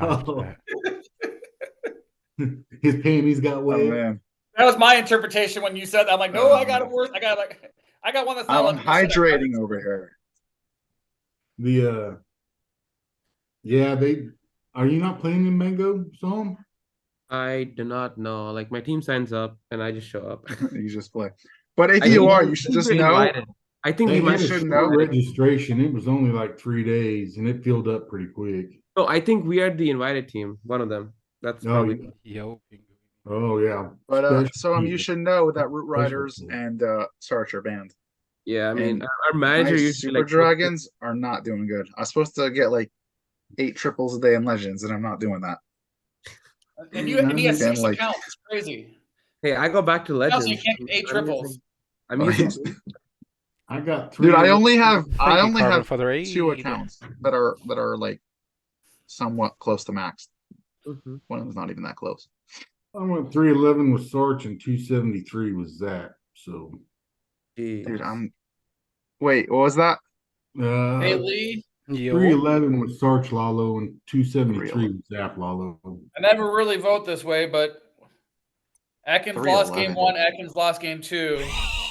Oh, that. his panties got Oh wet. man, That was my interpretation when you said that. I'm like, no, I got it worse. I got one that's not I'm allowed to be said. hydrating over here. The yeah, they are you not playing in Mango song? I do not know. Like my team signs up and I just show up. You just play. But if I you think, are, I you should think just we're know. invited. I think They we had might a be should short know. invited. registration. It was only like 3 days, and it filled up pretty quick. No, I think we are the invited team. One of them. That's Oh, probably. Yo, oh yeah. But Special so you people. should know that Root Special Riders people. and Sarge are banned. Yeah, I mean, And our manager my usually Super like Dragons are not doing good. I'm supposed to get like 8 triples a day in Legends, and I'm not doing that. And he has Been 6 like- accounts. It's crazy. Hey, I go back to Also, Legends. you can't get 8 triples. I'm using I got 3. Dude, I only have Thank you, Carbon, for the 2 raid. accounts that are like somewhat close to max. Mhm. One of them's not even that close. I went 311 with Sarch and 273 was that. So Dude, wait, what was that? Hey, Lee, Yo, 311 with Sarch Lalo and 273 with Zap Lalo. I never really vote this way, but Atkins lost game 311. 1, Atkins lost game 2.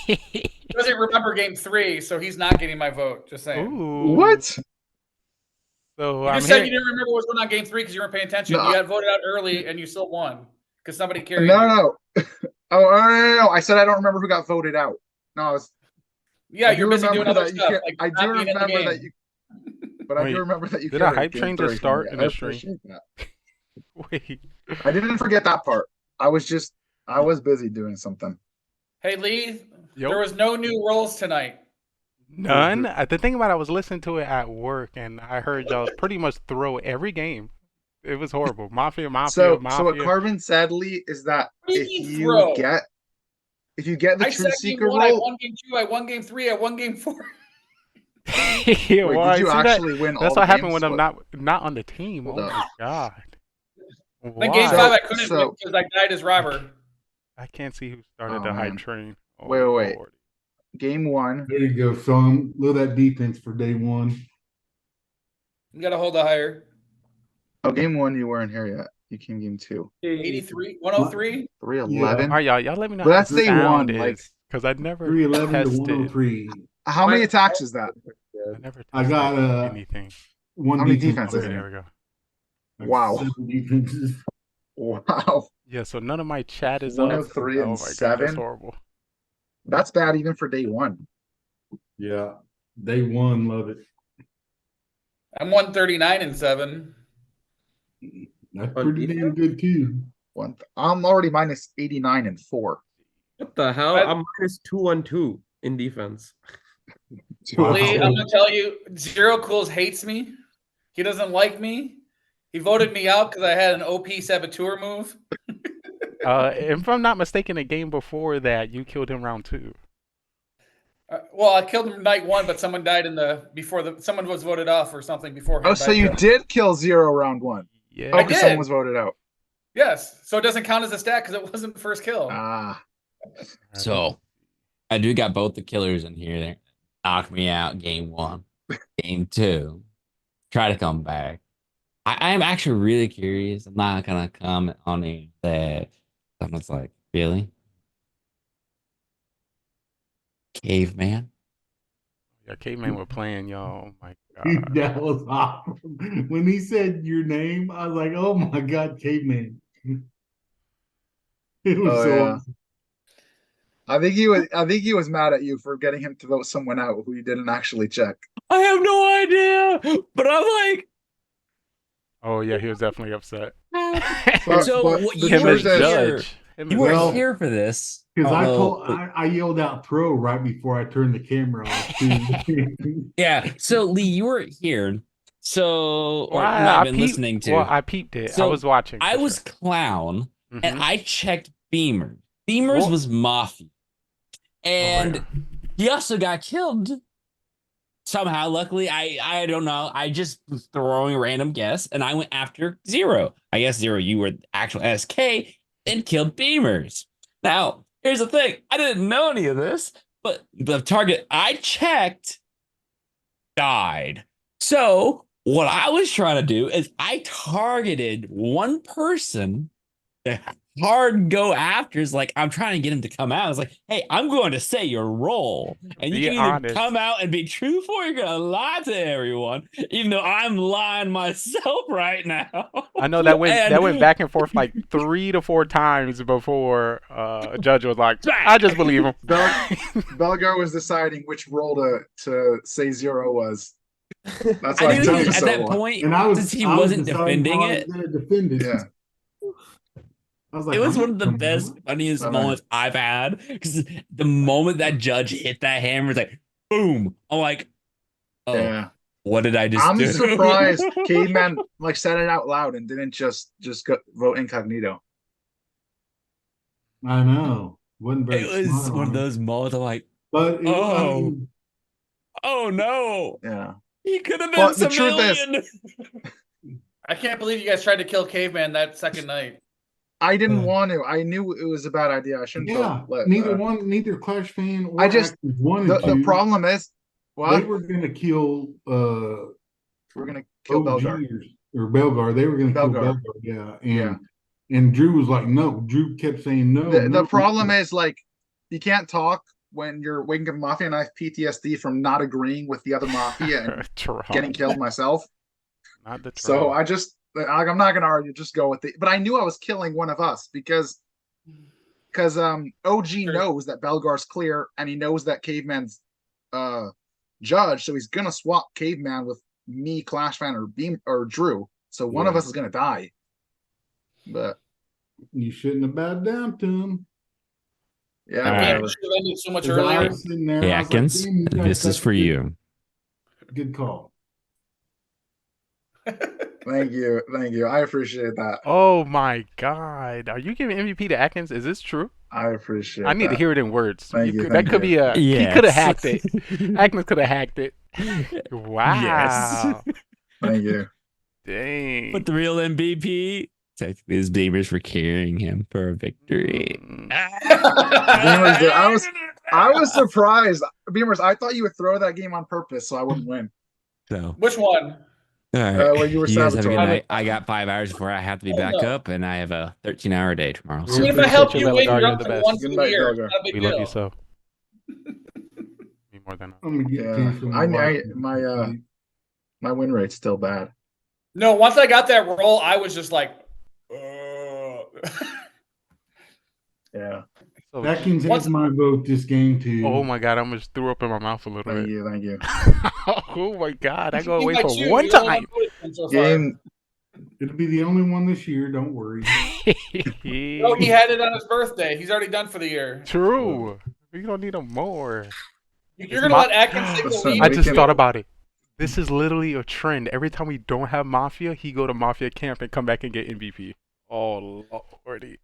He doesn't remember game 3, so he's not getting my vote. Just saying. Ooh. What? So You I'm just said here. you didn't remember what was going on game 3 because you weren't paying attention. No. You got voted out early and you still won because somebody carried No, you. no. Oh, no. I said I don't remember who got voted out. No, I was. Yeah, I you're do busy doing remember other that you stuff. can't- Like I do not being in the remember that game. you. But I Wait, do remember that you did a carried hype game train 3 just for me. start in I the stream? appreciate that. Wait. I didn't forget that part. I was busy doing something. Hey, Lee, Yo. there was no new roles tonight. None. The thing about it, I was listening to it at work, and I heard y'all pretty much throw every game. It was horrible. Mafia. So what Carbon said, Lee, is that What do you if mean you throw? get the I Truth said game Seeker 1, I role, won game 2, I won game 3, I won game 4. Yeah, wait, well, did you see that? actually win all That's the what happened games? when I'm What? not on the team. Hold Oh up. my god. Then game Why? 5, I couldn't So- win because I died as robber. I can't see who started Oh, the hype man. train. Oh, Wait. Lord. Game 1. There you go, son. Look at that defense for day 1. You got to hold the higher. Oh, game 1 you weren't here yet. You came game 2. 83, 103. 311. All right, y'all let me know But how that's the day sound 1, like- is, because I never 311 to tested. 103. How many attacks is that? I never I tested got anything. 1 How many defense. defenses? Okay, there we go. Like Wow. 7 defenses. Wow. Yeah, so none of my chat is up. 103 and Oh my god, that's 7. horrible. That's bad even for day 1. Yeah. Day 1, love it. I'm 139 and 7. That's On pretty damn defense? good too. I'm already minus 89 and 4. What the hell? But- I'm minus 212 in defense. Wow. Lee, I'm gonna tell you, Zero Cools hates me. He doesn't like me. He voted me out because I had an OP saboteur move. If I'm not mistaken, the game before that, you killed him round 2. Well, I killed him night 1, but someone died someone was voted off or something before him. Oh, so you did kill 0 round 1. Yeah. Oh, I because did. someone was voted out. Yes, so it doesn't count as a stat because it wasn't the first kill. Ah. So I do got both the killers in here. They knocked me out game 1, game 2. Try to come back. I am actually really curious. I'm not gonna comment on it that someone's like, really? Caveman? Yeah, Caveman were playing, y'all. Oh my Dude, god. that was awesome. When he said your name, I was like, oh my God, caveman. It was Oh, so yeah. awesome. I think he was mad at you for getting him to vote someone out who you didn't actually check. I have no idea, but I'm like, Oh yeah, he was definitely upset. But- so but what, the you Him were as truth is- here. judge. Him You as were Well- judge. here for this. Because although- I yelled out pro right before I turned the camera off too. Yeah. So Lee, you were here. So or Well, you might have been peeped- listening to. Well, I peeped it. I So, was watching. I for was sure. clown and Mhm. I checked Beamer. Beamer's Well- was Mafia. And yeah. he also got killed somehow. Luckily, I don't know. I just was throwing a random guess and I went after Zero. I guess Zero, you were the actual SK and killed Beamers. Now, here's the thing. I didn't know any of this, but the target I checked died. So What I was trying to do is I targeted one person to hard go after. Is like, I'm trying to get him to come out. I was like, hey, I'm going to say your role. And you Be can either honest. come out and be truthful or you're going to lie to everyone, even though I'm lying myself right now. I know that went And- back and forth like 3 to 4 times before Judge was like, I just believe him. Belgar was deciding which role to say 0 was. That's I why knew took he, him at so that long. point, And I was since he I was wasn't deciding defending how I was it, gonna defend it. Yeah. I was like, it was I'm one not of the coming best, out. funniest Bye-bye. moments I've had. Because the moment that Judge hit that hammer, it's like, boom. I'm like, oh, Yeah. what did I just I'm do? surprised Caveman like said it out loud and didn't just go vote incognito. I know. Wasn't very It was smart one on of him. those moments I'm like, But it, I oh, mean, oh no. Yeah. He could have been But the truth is- civilian. I can't believe you guys tried to kill Caveman that second night. I didn't want to. I knew it was a bad idea. I shouldn't yeah, have let neither Clash fan or I just- Actors wanted the to. problem is They what were gonna kill we're gonna kill OG Belgar. or Belgar. They were gonna kill Belgar. Belgar, yeah. Yeah. And Drew was like, no. Drew kept saying no. The problem is like you can't talk when you're waking up Mafia, and I have PTSD from not agreeing with the other Mafia and Trump. getting killed myself. Not the Trump. So I just I'm not gonna argue, just go with it. But I knew I was killing one of us because OG knows that Belgar's clear and he knows that Caveman's Judge, so he's gonna swap Caveman with me, Clash Fan, or Beam or Drew. So one of Yeah. us is gonna die. But You shouldn't have bowed down to him. yeah, All right. Game whatever. should have ended so much 'Cause I earlier. was sitting there, Hey, I was like, Atkins, "Damn, you guys this got is for good- you. Good call. Thank you. I appreciate that. Oh my God. Are you giving MVP to Atkins? Is this true? I appreciate I need to that. hear it in words. Thank you, That thank could you. be a. He could have hacked it. Atkins could have hacked it. Wow. Thank you. Dang. But the real MVP, technically, is Beamers for carrying him for a victory. Mm. Beamers did. I was surprised. Beamers, I thought you would throw that game on purpose so I wouldn't win. So, Which one? all right. Where you were guys have a good sabotaging. night. I got 5 hours before I have to be Oh, back no. up, and I have a 13-hour day tomorrow. We So. Even if I appreciate help you, you win, Belgar, you're you're up the to best. once Good a night, year. It's Belgar. not a big We love deal. you so. Me more than I'm gonna get Yeah. to some My win rate's still bad. No, once I got that roll, I was just like, Yeah. so. Atkins Once- has my vote this game too. Oh my God, I almost threw up in my mouth a little Thank bit. you. Thank you. Oh my God, I go You away got for two. one You're the only time. one voting so far. Game. It'll be the only one this year. Don't worry. Oh, he had it on his birthday. He's already done for the year. True. You don't need them more. You're gonna let Atkins take the Listen, lead. I we just can- thought about it. This is literally a trend. Every time we don't have Mafia, he go to Mafia camp and come back and get MVP. Oh lordy.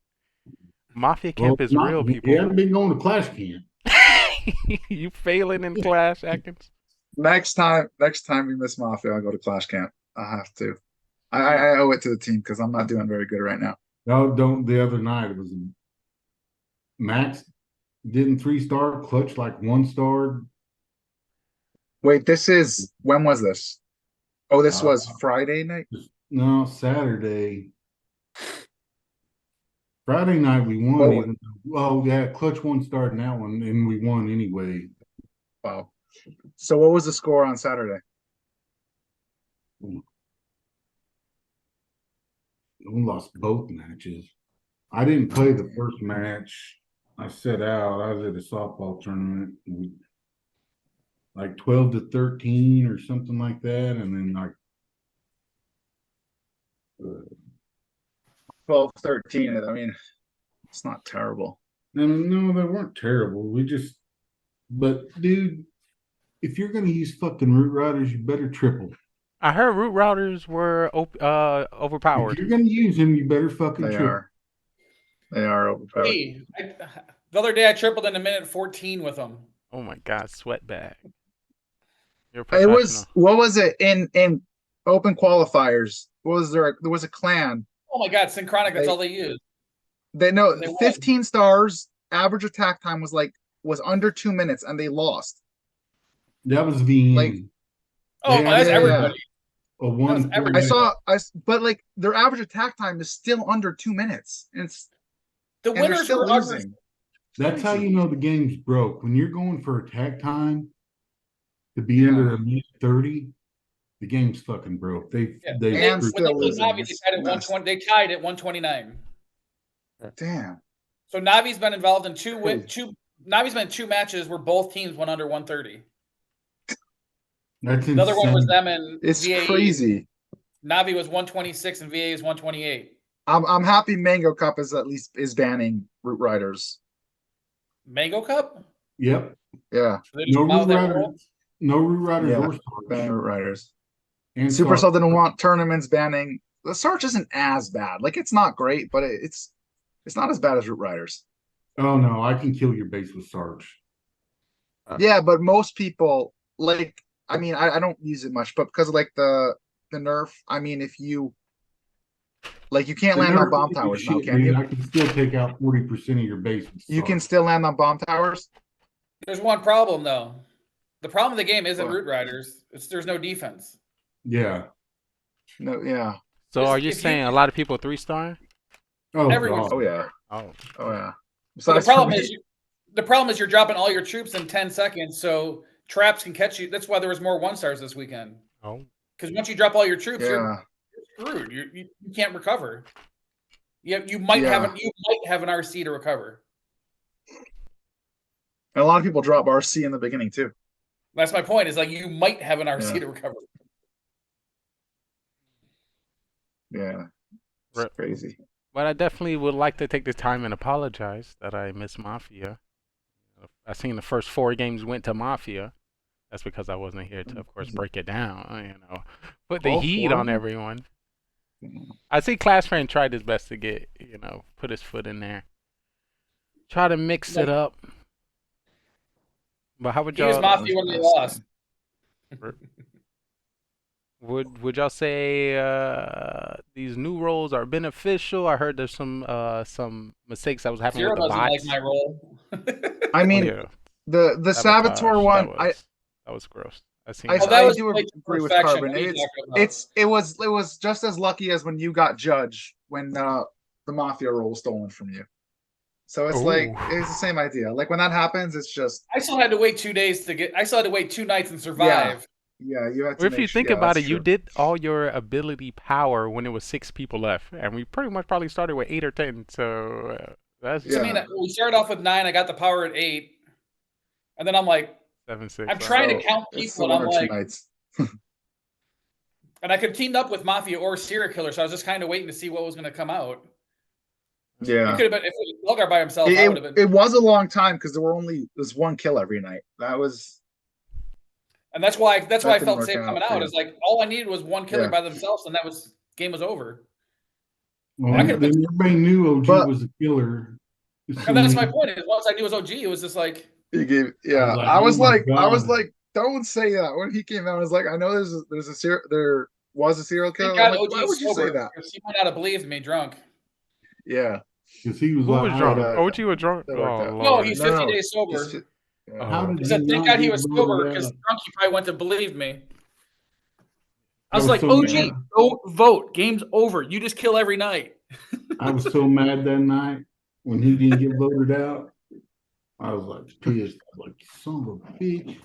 Mafia camp is real, He people. hasn't been going to Clash Camp. You failing in Clash, Atkins? Next time we miss Mafia, I'll go to Clash Camp. I have to. I owe it to the team because I'm not doing very good right now. No, don't. The other night it was Max didn't 3-star, Clutch like 1-star. Wait, when was this? Oh, this was Uh, Friday night? No, Saturday. Friday night we won. Oh. Even well, yeah, Clutch 1-starred in that one, and we won anyway. Wow. So what was the score on Saturday? We lost both matches. I didn't play the first match. I set out. I was at a softball tournament, like 12-13 or something like that, and then like 12-13. I mean, it's not terrible. and no, they weren't terrible. But dude, if you're gonna use fucking root riders, you better triple. I heard root routers were If overpowered. you're gonna use them, you better fucking They triple. are. They are overpowered. Hey, the other day I tripled in a minute 14 with him. Oh my God, sweat bag. You're a It professional. was what was it in open qualifiers? What was there? There was a clan. Oh my God, synchronic. That's all they use. They know They won. 15 stars. Average attack time was under 2 minutes, and they lost. That was VM. Like- Oh, Yeah, that's yeah, everybody. a one. everybody. But like their average attack time is still under 2 minutes. And The they're winners still were under. losing. That's how you know the game's broke. When you're going for attack time to be Yeah. under a minute 30, the game's fucking broke. They Yeah. they And screwed- still When they played losing. Navi, they It's tied at messed. 120. They tied at 129. Damn. So Navi's been involved in Crazy. Navi's been in 2 matches where both teams went under 130. That's The other one was insane. them and It's VAE. crazy. Navi was 126 and VA is 128. I'm happy Mango Cup is at least banning Root Riders. Mango Cup? Yep. Yeah, So they just No mouthed root that rule? riders. No root riders Yeah. or banning Sarge. Root Riders. And Supercell Sarge. didn't want tournaments banning. The Sarge isn't as bad. Like it's not great, but it's not as bad as Root Riders. Oh no, I can kill your base with Sarge. Yeah, but most people like. I mean, I don't use it much, but because of like the nerf. I mean, if you like, you can't The land on nerf bomb is towers now, shit, can you? dude. I can still take out 40% of your base with You can Sarge. still land on bomb towers. There's one problem though. The problem of the game isn't What? Root Riders. There's no defense. Yeah. No, yeah. So are you If you- saying a lot of people 3-star? Oh Everyone's- god. Oh yeah. Oh, Oh yeah. So the Besides for problem me- is the problem is you're dropping all your troops in 10 seconds, so traps can catch you. That's why there was more 1-stars this weekend. oh. Because once you drop all your troops, yeah. you're screwed. You can't recover. You might have an RC to recover. And a lot of people drop RC in the beginning too. That's my point. Is like you might have an RC Yeah. to recover. Yeah. It's Right. crazy. But I definitely would like to take the time and apologize that I missed Mafia. I seen the first 4 games went to Mafia. That's because I wasn't here to, of course, break it down. Put the All heat 4 on of them? everyone. I see Clash Fan tried his best to get, put his foot in there. Try to mix it up. But how would He was y'all Mafia when they lost. would y'all say these new roles are beneficial? I heard there's some mistakes that was happening Zero with the doesn't like bots. my role. I mean, Yeah, the sabotage, Saboteur one, that was gross. I seen I that. that I was do played to agree with perfection. Carbon. What are you It's talking about? it was just as lucky as when you got Judge when the Mafia role was stolen from you. So it's like Ooh. it's the same idea. Like when that happens, it's just I still had to wait 2 days to get. I still had to wait 2 nights and survive. yeah. You have to. If you think yeah, about it, that's you true. did all your ability power when it was 6 people left, and we pretty much probably started with 8 or 10. So that's Yeah. I mean, we started off with 9. I got the power at 8, and then I'm like, 7-6. I'm trying to So, count it's people, the and I'm 1 or 2 like, nights. and I could have teamed up with Mafia or Serial Killer, so I was just kind of waiting to see what was going to come out. It Yeah. could have been if it was Lulgar by himself. I would have been, It was a long time because there's 1 kill every night. That was and that's why I didn't felt work safe out coming for out. you. Is like all I needed was 1 killer Yeah. by themselves, and game was over. Well, I could've then been- everybody knew OG But- was a killer. And that's my point. Is once I knew it was OG, it was just like, he gave. Yeah, like, I oh was my like, God. don't say that. When he came out, I was like, I know there was a serial killer. thank I'm God like, OG why would you say sober, that? because he might not have believed me drunk. Yeah. Because he was Who like, was drunk? uh, OG was drunk. that Oh, worked out. Lord. No, he's No, 50 no, days sober. It's just- yeah. how Oh. did He said, he thank not God he get was voted sober because out? drunk he probably wouldn't have believed me. I I was was like, so OG, mad. don't vote. Game's over. You just kill every night. I was so mad that night when he didn't get voted out. I was like pissed. I was like, son of a bitch.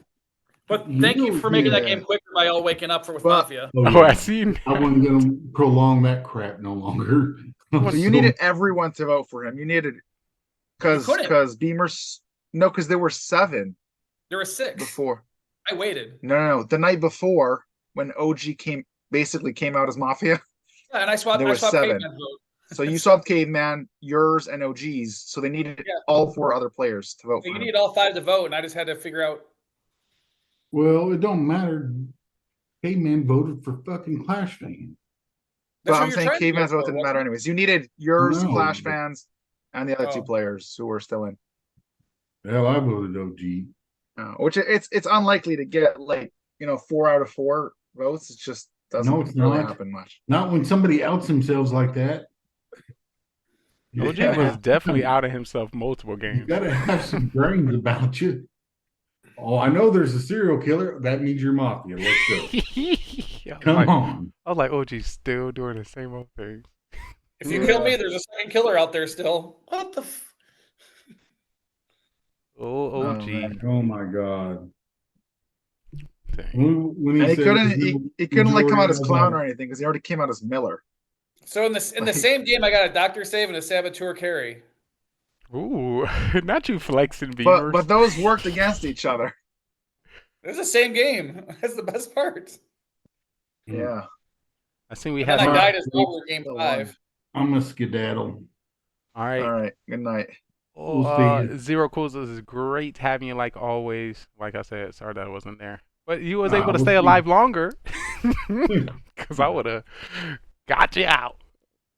But thank you for making that Yeah. game quicker by all waking up for with But- Mafia. Oh, Oh, yeah. I seen. I wasn't gonna prolong that crap no longer. So you needed everyone to vote for him. You needed You couldn't. because Beamer's because there were 7 There were 6. before. I waited. No. The night before when OG came out as Mafia. Yeah, and I swapped. There I were swapped 7. Caveman's vote. So you saw Caveman, yours, and OG's. So they needed Yeah. all 4 other players to vote So for you him. need all 5 to vote, and I just had to figure out. Well, it don't matter. Hey man voted for fucking Clash Fan. But That's what I'm you're saying trying to Caveman's go vote for, didn't wasn't matter it? anyways. You needed yours, No. Clash fans, and the other 2 Oh. players who were still in. Hell, I voted OG. Which it's unlikely to get 4 out of 4 votes. It just doesn't No, it's really not. happen much. Not when somebody outs themselves like that. OG Yeah. was definitely out of himself multiple You games. gotta have some brains about you. Oh, I know there's a serial killer. That means you're Mafia. Let's go. Come on. I was like, OG still doing the same old thing. If you kill me, there's a second killer out there still. What the? Oh, OG. man. Oh my God. Dang. When he And he said couldn't. there's He, no he couldn't like come out as majority clown of or anything because he already came out as Miller. So in the same game, I got a doctor save and a saboteur carry. Ooh, not you flexing beavers. But those worked against each other. It was the same game. That's the best part. Yeah. I think we And have. then I Alright. died as over game Still 5. I'm a skedaddle. All right. All right. Good night. Oh, We'll see you. Zero Cools, this is great having you like always. Like I said, sorry that I wasn't there, but you was able to we'll stay see. alive longer, because I would have got you out.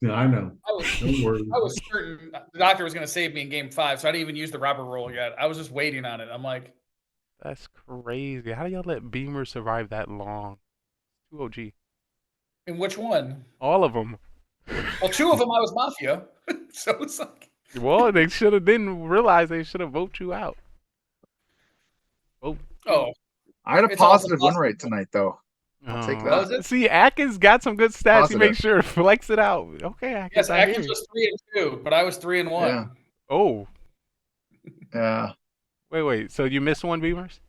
Yeah, I know. Don't worry. I was certain the doctor was going to save me in game 5, so I didn't even use the robber roll yet. I was just waiting on it. I'm like, That's crazy. How do y'all let Beamer survive that long? 2 OG. in which one? All of them. Well, 2 of them I was Mafia, so it's like. Well, they should have didn't realize they should have voted you out. Oh, Oh, I had a It's also positive win possible. rate tonight, though. I'll take What was that. it? See, Atkins got some good stats. He Positive. makes sure to flex it out. Okay, Atkins. Yes, I hear Atkins you. was 3 and 2, but I was 3 and 1. Yeah. Oh, Yeah. wait. So you missed one, Beamers?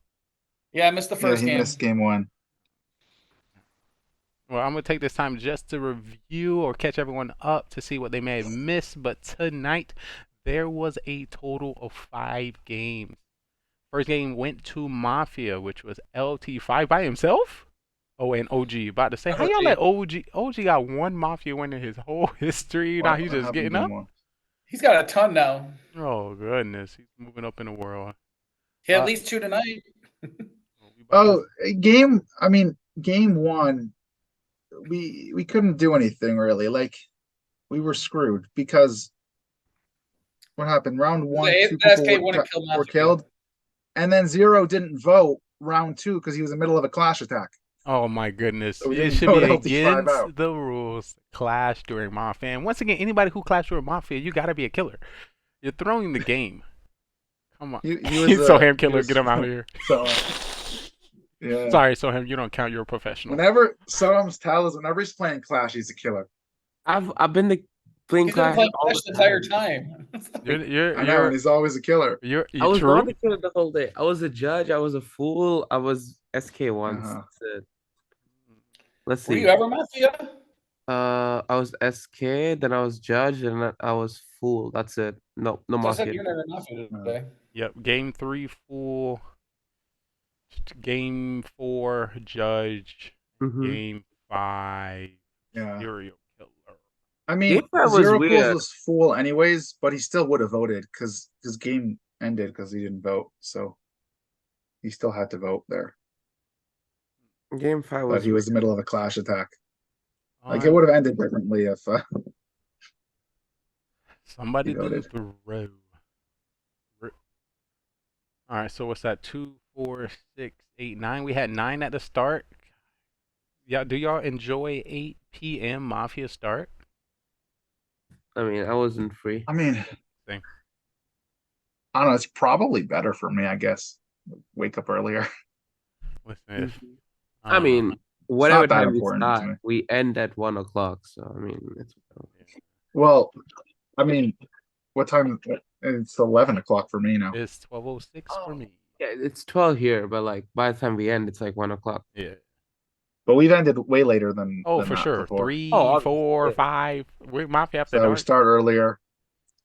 Yeah, I missed the first he game. missed game 1. Well, I'm going to take this time just to review or catch everyone up to see what they may have missed. But tonight, there was a total of 5 games. First game went to Mafia, which was LT5 by himself. Oh, and OG. About to say, how y'all let OG got one Mafia win in his whole history? Now he's just getting up? He's got a ton now. Oh, goodness. He's moving up in the world. He had at least 2 tonight. Oh, game 1, we couldn't do anything really. Like, we were screwed because what happened? Round 1, The 2 SK people wouldn't kill were Mafia. killed, and then Zero didn't vote round 2 because he was in the middle of a clash attack. Oh my goodness. So we It didn't should vote be LT5 against out. the rules to clash during Mafia. And once again, anybody who clashed during Mafia, you gotta be a killer. You're throwing the game. Come on. He He's was Soham killer, get him out of here. So yeah. Sorry, Soham, you don't count, you're a professional. Whenever Soham's tell us, whenever he's playing Clash, he's a killer. I've been playing He's been Clash playing all Clash the the entire time. time. I know, and he's always a killer. You're I was true. not a killer the whole day. I was a judge. I was a fool. I was SK once. Uh-huh. That's it. Let's Were see. you ever Mafia? I was SK, then I was judge, and then I was fool. That's it. No So I said Mafia. you're never Mafia today. Yep, game 3 full. Game 4 judge. Mhm. Game 5 Yeah. serial killer. I mean, Game 5 was Zero weird. Cools was full anyways, but he still would have voted because his game ended because he didn't vote. So he still had to vote there. Game 5 But was he was in the middle of a Clash attack. Like, it Alright, would have ended differently if somebody he voted. throw. Alright, so what's that? 2, 4, 6, 8, 9. We had 9 at the start. Yeah, do y'all enjoy 8 p.m. Mafia start? I mean, I wasn't free. I mean, Same. I don't know. It's probably better for me, I guess. Wake up earlier. Listen, if, Mhm. I mean, It's whatever not that time we important to me. start, we end at 1 o'clock. So I mean, it's Well, I mean, what time? It's 11 o'clock for me now. it's 12:06 for me. yeah, it's 12 here, but like by the time we end, it's like 1 o'clock. Yeah. But we've ended way later than Oh, than for that sure. before. 3, Oh, obviously, 4, yeah. 5. We Mafia after So we dark. start earlier.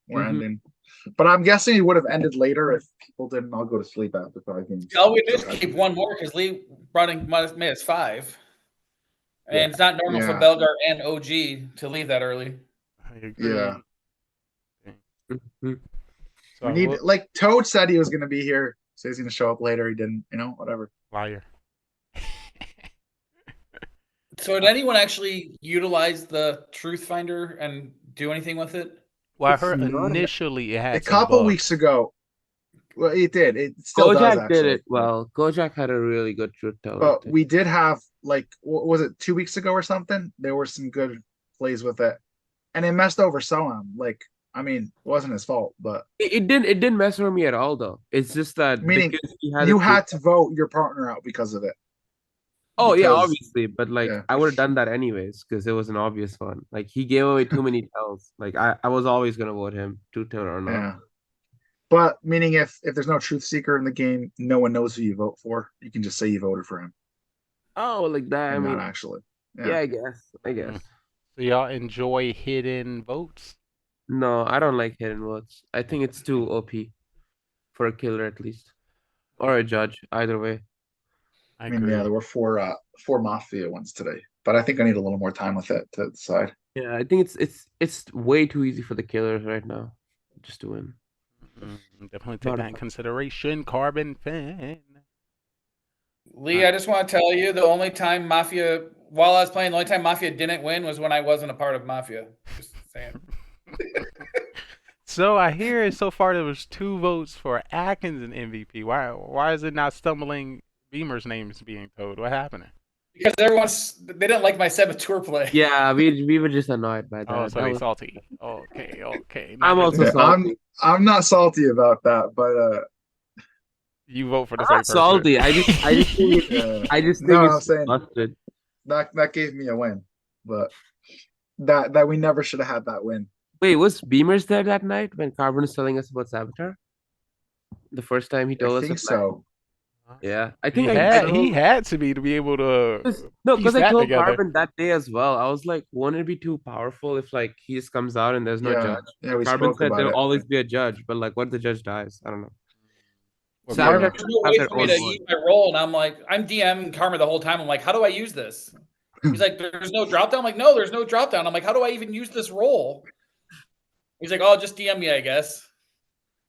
We're Mhm. ending. But I'm guessing it would have ended later if people didn't all go to sleep after 5 games. All we did is keep one more because Lee brought in made us 5. And Yeah. it's not normal for Yeah. Belgar and OG to leave that early. I agree. Yeah. Mhm. So We need, what- like, Toad said he was going to be here, so he's going to show up later. He didn't, whatever. liar. So did anyone actually utilize the Truth Finder and do anything with it? Well, I It's heard not- initially it had A some couple bugs. weeks ago, well, it did. It still does, Kojak actually. did it well. Kojak had a really good truth teller. But too. we did have, like, what was it, 2 weeks ago or something? There were some good plays with it. And it messed over Soham. Like, I mean, it wasn't his fault, but It didn't mess with me at all though. It's just that Meaning, because he had you a had to vote your partner out because of it. Oh yeah, because- obviously, but like yeah. I would have done that anyways because it was an obvious one. Like he gave away too many tells. Like I was always gonna vote him, to tell or not. Yeah. But meaning if there's no truth seeker in the game, no one knows who you vote for. You can just say you voted for him Oh, like that. I and mean, not actually. yeah, I guess. I guess. Mm. So y'all enjoy hidden votes? No, I don't like hidden votes. I think it's too OP for a killer at least, or a judge. Either way. I I mean, agree. yeah, there were four Mafia ones today, but I think I need a little more time with it to decide. Yeah, I think it's way too easy for the killers right now, just to win. Definitely take Not that in enough. consideration. Carbon fan. Lee, I just want to tell you the only time Mafia, while I was playing, the only time Mafia didn't win was when I wasn't a part of Mafia. Just saying. So I hear so far there was 2 votes for Atkins in MVP. Why is it not stumbling Beamer's name is being told? What happened? Because they didn't like my Saboteur play. Yeah, we were just annoyed by that. Oh, so That they was- salty. Okay. I'm Not also really. salty. I'm not salty about that, but You vote for the I'm same not person. salty. I just think I just think No, I'm it's saying- busted. that gave me a win. But that we never should have had that win. Wait, was Beamers there that night when Carbon was telling us about Saboteur? The first time he I told us. think at night? so. Yeah, I He think he had to be able to. No, piece because I that told together. Carbon that day as well. I was like, wouldn't it be too powerful if like he just comes out and there's no Yeah, judge? yeah, we Carbon spoke said about there'll it. always be a judge, but like, what if the judge dies? I don't know. Well, Saboteur Beamer- There's no have way their for me own to vote. use my role, and I'm like, I'm DM Karma the whole time. I'm like, how do I use this? He's like, there's no drop down. I'm like, no, there's no drop down. I'm like, how do I even use this role? He's like, oh, just DM me, I guess.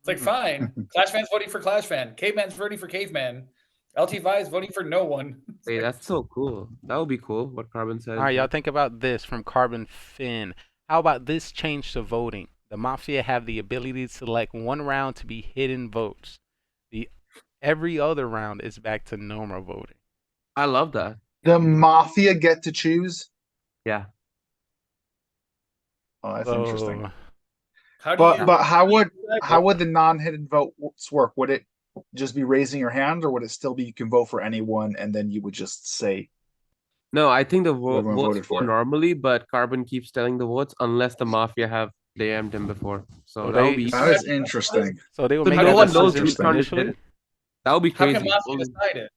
It's like, fine. Clash fan's voting for Clash fan. Caveman's voting for Caveman. LT5 is voting for no one. It's Hey, like, that's so cool. That would be cool. What Carbon said. All right, y'all think about this from Carbon Finn. How about this change to voting? The Mafia have the ability to select one round to be hidden votes. Every other round is back to normal voting. I love that. The Mafia get to choose. Yeah. Oh, that's interesting. So, how do you? But how would the non-hidden votes work? Would it just be raising your hand, or would it still be you can vote for anyone and then you would just say No, I think the Everyone votes voted for go it. normally, but Carbon keeps telling the votes unless the Mafia have DM'd him before. So Oh, that would they- be that is interesting? so they will So make no that one knows decision which round is initially. hidden. That would be How crazy. can Mafia decide it?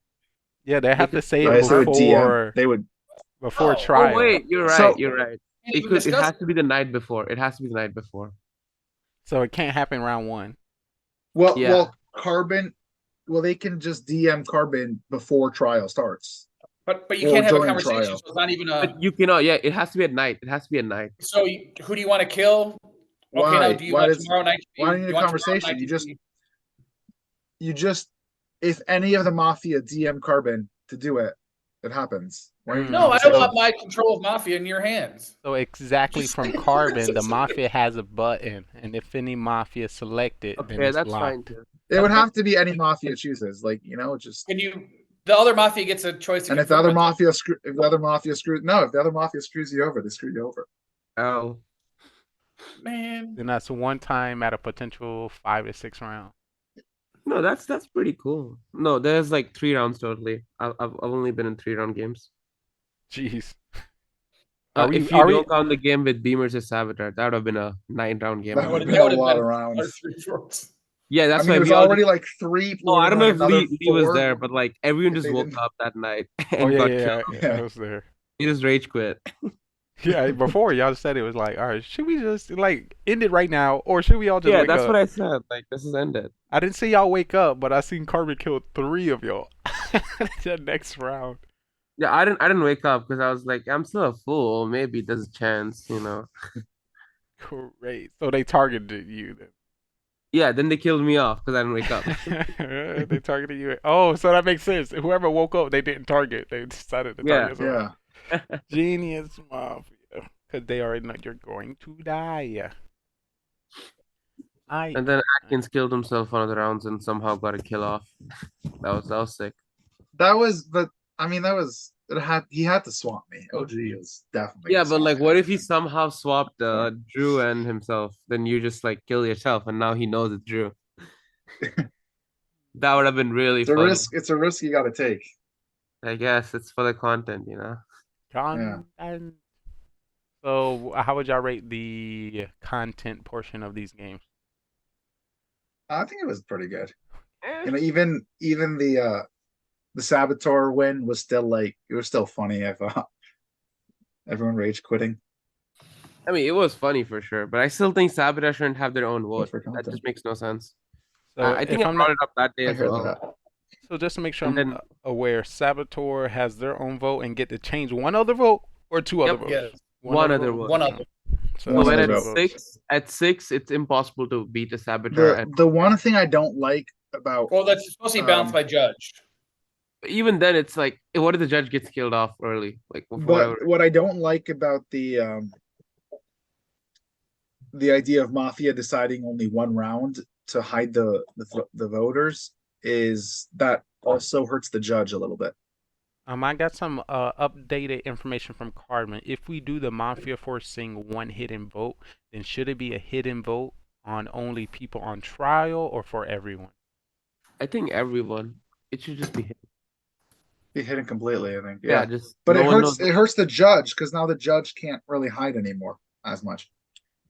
Yeah, they have to say I it say with DM, before they would. before Oh, trial. Oh wait, you're right. So- You're right. Can't It even could. It discuss has to be the night before. It has to be the night before. So it can't happen round 1. Well, Yeah. well, Carbon. Well, they can just DM Carbon before trial starts. But you Or can't have a during conversation, trial. so it's not even a. But you cannot. Yeah, it has to be at night. It has to be at night. So who do you want to kill? Okay, Why? now do you Why want does- tomorrow night? To be, why do you need you a want tomorrow conversation? night You to just- be- You just, if any of the Mafia DM Carbon to do it, it happens. Why do you need a No, I don't conversation? want my control of Mafia in your hands. So exactly from Carbon, the Mafia has a button, and if any Mafia select it, then Okay, it's that's blocked. fine too. It would have to be any Mafia chooses, like just. Can you? The other Mafia gets a choice to. And if the confirm other it. if the other Mafia screws you over, they screw you over. Oh, Man, Then that's one time at a potential 5 to 6 round. no, that's pretty cool. No, there's like 3 rounds totally. I've only been in 3-round games. Jeez. If you don't count the game with Beamers or Saboteur, that would have been a 9-round game. That would have that been a would've lot been of or rounds. 3 votes. Yeah, that's I mean, why it was we all already just- like 3. Oh, I don't know if another Lee was 4. there, but like everyone if just they woke didn't. up that night Oh and yeah, got yeah, killed. yeah, I was there. He just rage quit. Yeah, before y'all said it was like, all right, should we just like end it right now, or should we all just Yeah, wake that's up? what I said. Like this is ended. I didn't see y'all wake up, but I seen Carbon kill 3 of y'all. The next round. Yeah, I didn't wake up because I was like, I'm still a fool. Maybe there's a chance, you know. Great. So they targeted you then. Yeah, then they killed me off because I didn't wake up. They targeted you. Oh, so that makes sense. Whoever woke up, they didn't target. They decided to Yeah. target someone. Yeah. Genius Mafia. Because they already know you're going to die. And then Atkins killed himself one of the rounds and somehow got a kill off. That was sick. That was, but I mean, he had to swamp me. OG is definitely. Yeah, gonna but swamp like, me. what if he somehow swapped Drew and himself? Then you just like kill yourself, and now he knows it's Drew. That would have been really It's a funny. risk. It's a risk you got to take. I guess it's for the content, you know. Content. So, how would y'all rate the content portion of these games? I think it was pretty good. Eh. You know, even the Saboteur win was still like it was still funny. I thought everyone rage quitting. I mean, it was funny for sure, but I still think Sabotage shouldn't have their own vote. for That content. just makes no sense. So, I think if I I'm brought not, it up that day I as heard well. that. so just to make sure And I'm then- aware, Saboteur has their own vote and get to change one other vote or two other Yep. votes. Yes. One other vote. One other. So So One when other at vote. six, it's impossible to beat a Saboteur. The one thing I don't like about Well, that's supposed to be balanced by judge. Even then, it's like, what if the judge gets killed off early? Like, for but whatever. what I don't like about the idea of Mafia deciding only one round to hide the voters is that also hurts the judge a little bit. I got some updated information from Cardman. If we do the Mafia forcing one hidden vote, then should it be a hidden vote on only people on trial or for everyone? I think everyone. It should just be him. Be hidden completely, I think. Yeah, Yeah, just. but no it one hurts. knows. It hurts the judge because now the judge can't really hide anymore as much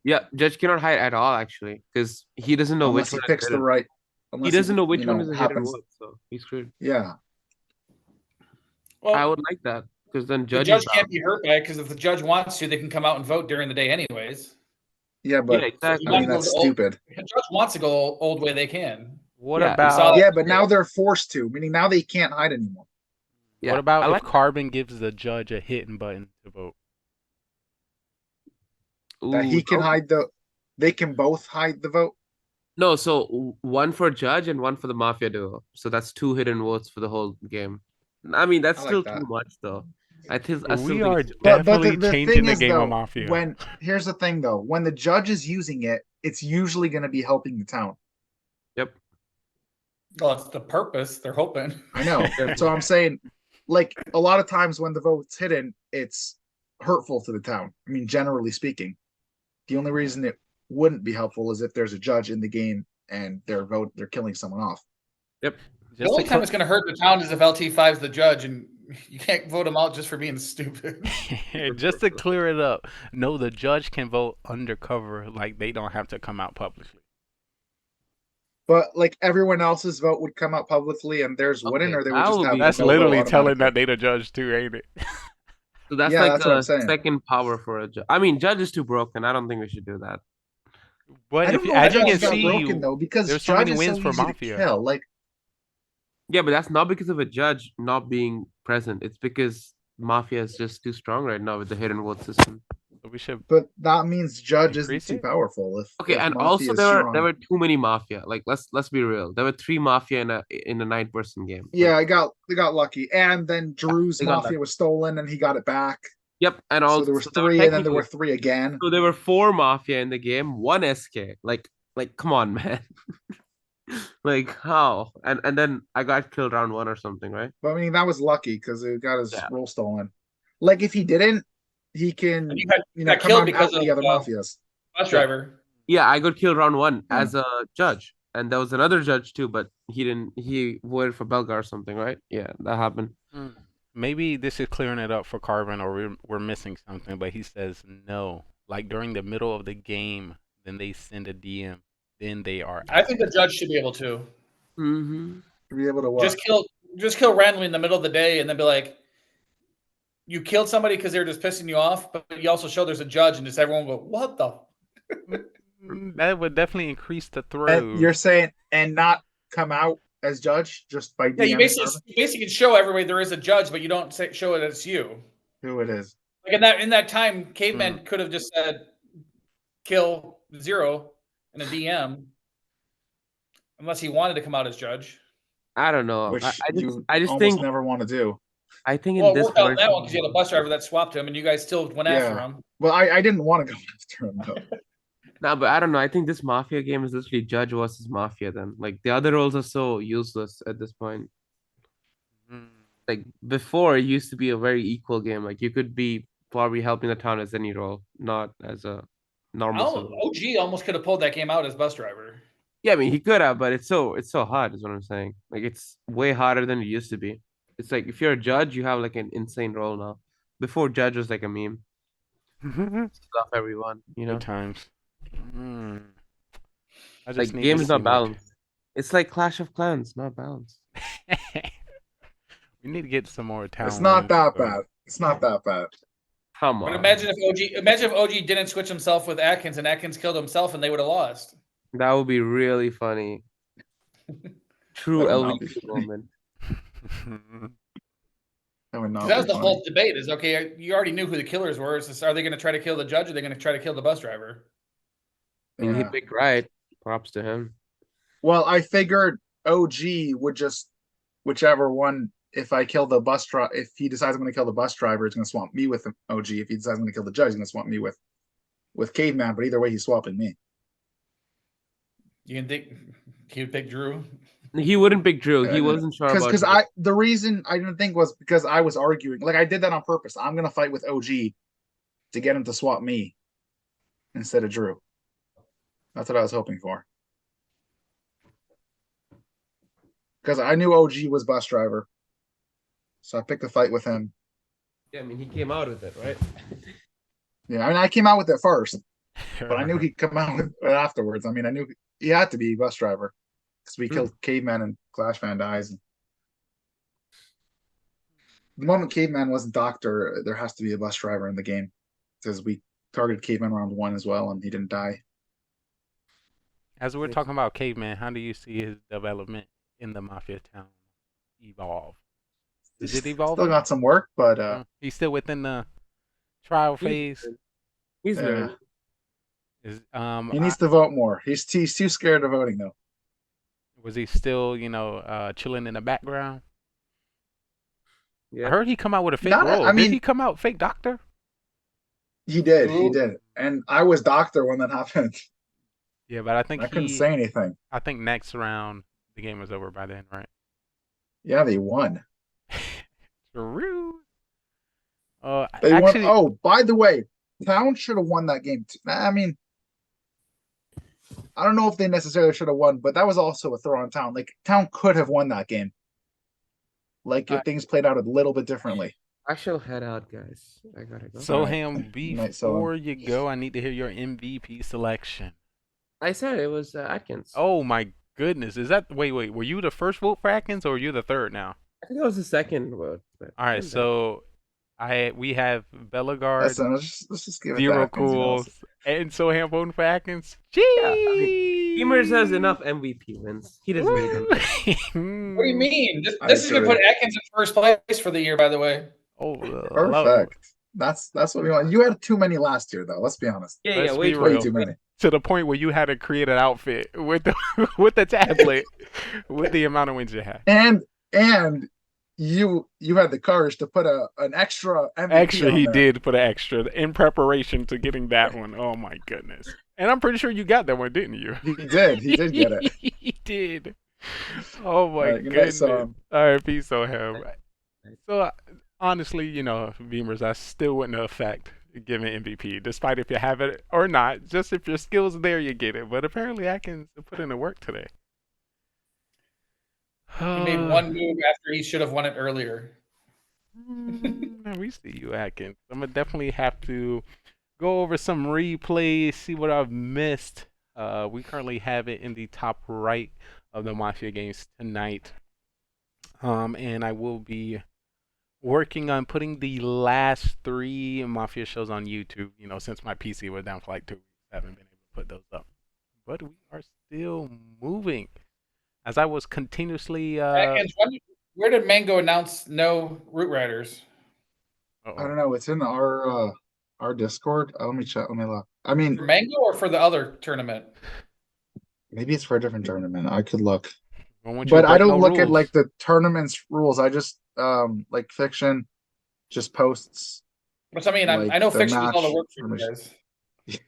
Yeah, judge cannot hide at all actually, because he doesn't know unless which he one. picks the right. He Unless doesn't know which one is a hidden happens. vote, so he's screwed. Yeah, Well, I would like that because then the judge judge can't be hurt by it because if the judge wants to, they can come out and vote during the day anyways. yeah, but Yeah, exactly. I mean that's stupid. If the judge wants to go old way, they can. What Yeah, about Yeah, but now they're forced to, meaning now they can't hide anymore. Yeah, what about I if like. Carbon gives the judge a hidden button to vote? That he can no. hide they can both hide the vote. No, so one for judge and one for the Mafia duo. So that's 2 hidden votes for the whole game. I mean, that's I still like that. too much though. I still We think are it's too much. But definitely the changing thing the is, game though, of Mafia. when here's the thing though, when the judge is using it, it's usually going to be helping the town. Yep. Well, it's the purpose. They're hoping. I know. So I'm saying, like a lot of times when the vote's hidden, it's hurtful to the town. I mean, generally speaking, the only reason it wouldn't be helpful is if there's a judge in the game and they're killing someone off. Yep. The only time it's going to hurt the town is if LT5 is the judge, and you can't vote him out just for being stupid. Just to clear it up, no, the judge can vote undercover, like they don't have to come out publicly. But like everyone else's vote would come out publicly, and theirs wouldn't, Okay, or they would that just would have be- That's no vote literally telling automatically. that they the judge too, ain't it? So that's Yeah, like that's what I'm a saying. second power for a judge. I mean, judge is too broken. I don't think we should do that. But I if don't you, know as if you can it's got see, broken though, because there's so judge many is wins so for easy to Mafia. kill. Like Yeah, but that's not because of a judge not being present. It's because Mafia is just too strong right now with the hidden vote system. we should. but that means judge isn't Increase too it? powerful. If Okay, and Mafia also is there strong. were too many Mafia. Like let's be real. There were 3 Mafia in a 9-person game. Yeah, Like, they got lucky, and then Drew's they got Mafia lucky. was stolen, and he got it back. yep, and So also there was so there were 3, and then there technically- were 3 again. So there were 4 Mafia in the game, 1 SK. Like come on, man. Like how? And then I got killed round 1 or something, right? But I mean, that was lucky because he got his Yeah. roll stolen. Like if he didn't, he can And you got come killed out and because out the of, other mafias. Bus driver. Yeah, I got killed round 1 Yeah. as a judge. And there was another judge too, but he voted for Belgar or something, right? Yeah, that happened. Maybe this is clearing it up for Carbon, or we're missing something. But he says no. Like during the middle of the game, then they send a DM. Then they are. I think the judge should be able to Mm-hmm. To be able to what? just kill randomly in the middle of the day, and then be like, you killed somebody because they're just pissing you off, but you also show there's a judge, and just everyone go, what the? That would definitely increase the throw. And you're saying and not come out as judge just by Yeah, you DMing Carbon? basically show everybody there is a judge, but you don't show it as you. Who it is. Like in that time, Caveman could have just said kill 0 in a DM, unless he wanted to come out as judge. I don't know. Which I just almost think never want to do. I think Well, in it this worked out in that version- one because you had a bus driver that swapped him, and you guys still went after Yeah. him. Well, I didn't want to go after him though. No, but I don't know. I think this Mafia game is literally Judge versus Mafia then. Like the other roles are so useless at this point. Mm. Like before, it used to be a very equal game. Like you could be probably helping the town as any role, not as a normal. civilian. OG almost could have pulled that game out as bus driver. Yeah, I mean he could have, but it's so hard, is what I'm saying. Like it's way harder than it used to be. It's like if you're a judge, you have like an insane role now. Before judge was like a meme. Stuff everyone, you know. Good times. Mm. I just Like need game to is see not more. balanced. It's like Clash of Clans, not balanced. We need to get some more town. It's not wins, that though. bad. It's not that bad. Come But on. imagine if OG didn't switch himself with Atkins and Atkins killed himself and they would have lost. That would be really funny. True That would not be LVP funny. moment. That would not That was be the funny. whole debate. Is okay. You already knew who the killers were. It's just, are they going to try to kill the judge or are they going to try to kill the bus driver? I mean, he Yeah. picked right. Props to him. Well, I figured OG would just whichever one. If I kill the bus driver, if he decides I'm going to kill the bus driver, he's going to swap me with OG. If he decides I'm going to kill the judge, he's going to swap me with Caveman. But either way, he's swapping me. You can think he would pick Drew. He wouldn't pick Drew. He wasn't sure about Because Drew. the reason I didn't think was because I was arguing. Like I did that on purpose. I'm going to fight with OG to get him to swap me instead of Drew. That's what I was hoping for. Because I knew OG was bus driver. So I picked a fight with him. Yeah, I mean, he came out with it, right? Yeah, I mean, I came out with it first, but I knew he'd come out with it afterwards. I mean, I knew he had to be bus driver because we killed Caveman and Clash Fan dies. The moment Caveman wasn't Doctor, there has to be a bus driver in the game because we targeted Caveman round 1 as well, and he didn't die. As we're talking about Caveman, how do you see his development in the Mafia town evolve? Is it evolving? Still got some work, but He's still within the trial phase. He's Yeah. learning. Is he needs to vote more. He's too scared of voting though. was he still, chilling in the background? Yeah. I heard he come out with a fake Not- role. I Did mean- he come out fake doctor? He did, Ooh. and I was Doctor when that happened. Yeah, but I think I couldn't say anything. I think next round the game was over by then, right? Yeah, they won. True. They actually, won. Oh, by the way, Town should have won that game. I mean, I don't know if they necessarily should have won, but that was also a throw on Town. Like Town could have won that game. Like if things played out a little bit differently. I shall head out, guys. I gotta go. Soham, Night, Soham. before you go, I need to hear your MVP selection. I said it was Atkins. Oh my goodness, is that wait? Were you the first vote for Atkins, or were you the third now? I think it was the second vote. But All right, so we have Bellegarde, Listen, let's just give it to Zero Atkins, you know. Cools, and Soham voting for Atkins. I Gee, Beamers has enough MVP wins. He doesn't need them. What do you mean? I This is going to agree. put Atkins in first place for the year, by the way. Oh, Perfect. That's what we want. You had too many last year, though. Let's be honest. Yeah, Let's yeah, be wait, Way real. too many. to the point where you had to create an outfit with the with the tablet with the amount of wins you had. And you had the courage to put an extra MVP Extra, on he there. did put an extra in preparation to getting that one. Oh my goodness! And I'm pretty sure you got that one, didn't you? He did. He did get it. He did. Oh my Alright, good night, goodness! Soham. All right, peace, Soham. So honestly, Beamers, I still wouldn't affect giving MVP, despite if you have it or not. Just if your skills there, you get it. But apparently, Atkins put in the work today. He made one move after he should have won it earlier. We see you, Atkins. I'm gonna definitely have to go over some replays, see what I've missed. We currently have it in the top right of the Mafia games tonight. And I will be working on putting the last 3 Mafia shows on YouTube. Since my PC was down for like 2 weeks, I haven't been able to put those up. But we are still moving. As I was continuously Atkins, where did Mango announce no Root Riders? I don't know. It's in our Discord. Let me check. Let me look. I mean, For Mango or for the other tournament? maybe it's for a different tournament. I could look. want you But to I break don't no look at rules. like the tournament's rules. I just like Fiction just posts Which I mean, Like I know the Fiction was all the match work for you information. guys.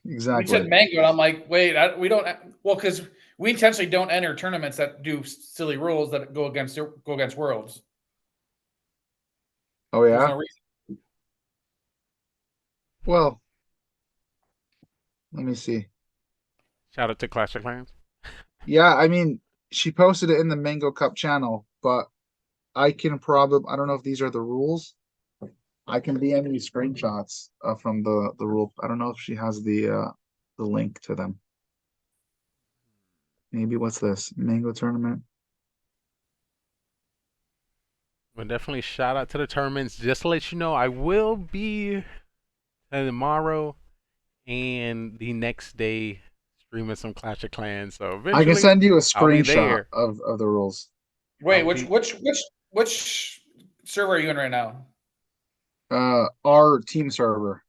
We exactly. said Mango, and I'm like, wait, we don't. Well, because we intentionally don't enter tournaments that do silly rules that go against Worlds. Oh There's yeah. no reason. Well, let me see. Shout out to Clash of Clans. Yeah, I mean, she posted it in the Mango Cup channel, but I can probably, I don't know if these are the rules. I can DM you screenshots from the rule. I don't know if she has the link to them. Maybe what's this? Mango tournament. But definitely shout out to the tournaments. Just to let you know, I will be tomorrow and the next day streaming some Clash of Clans. So eventually, I can send you a I'll be screenshot there. of the rules. Wait, I'll be- which server are you in right now? Our team server.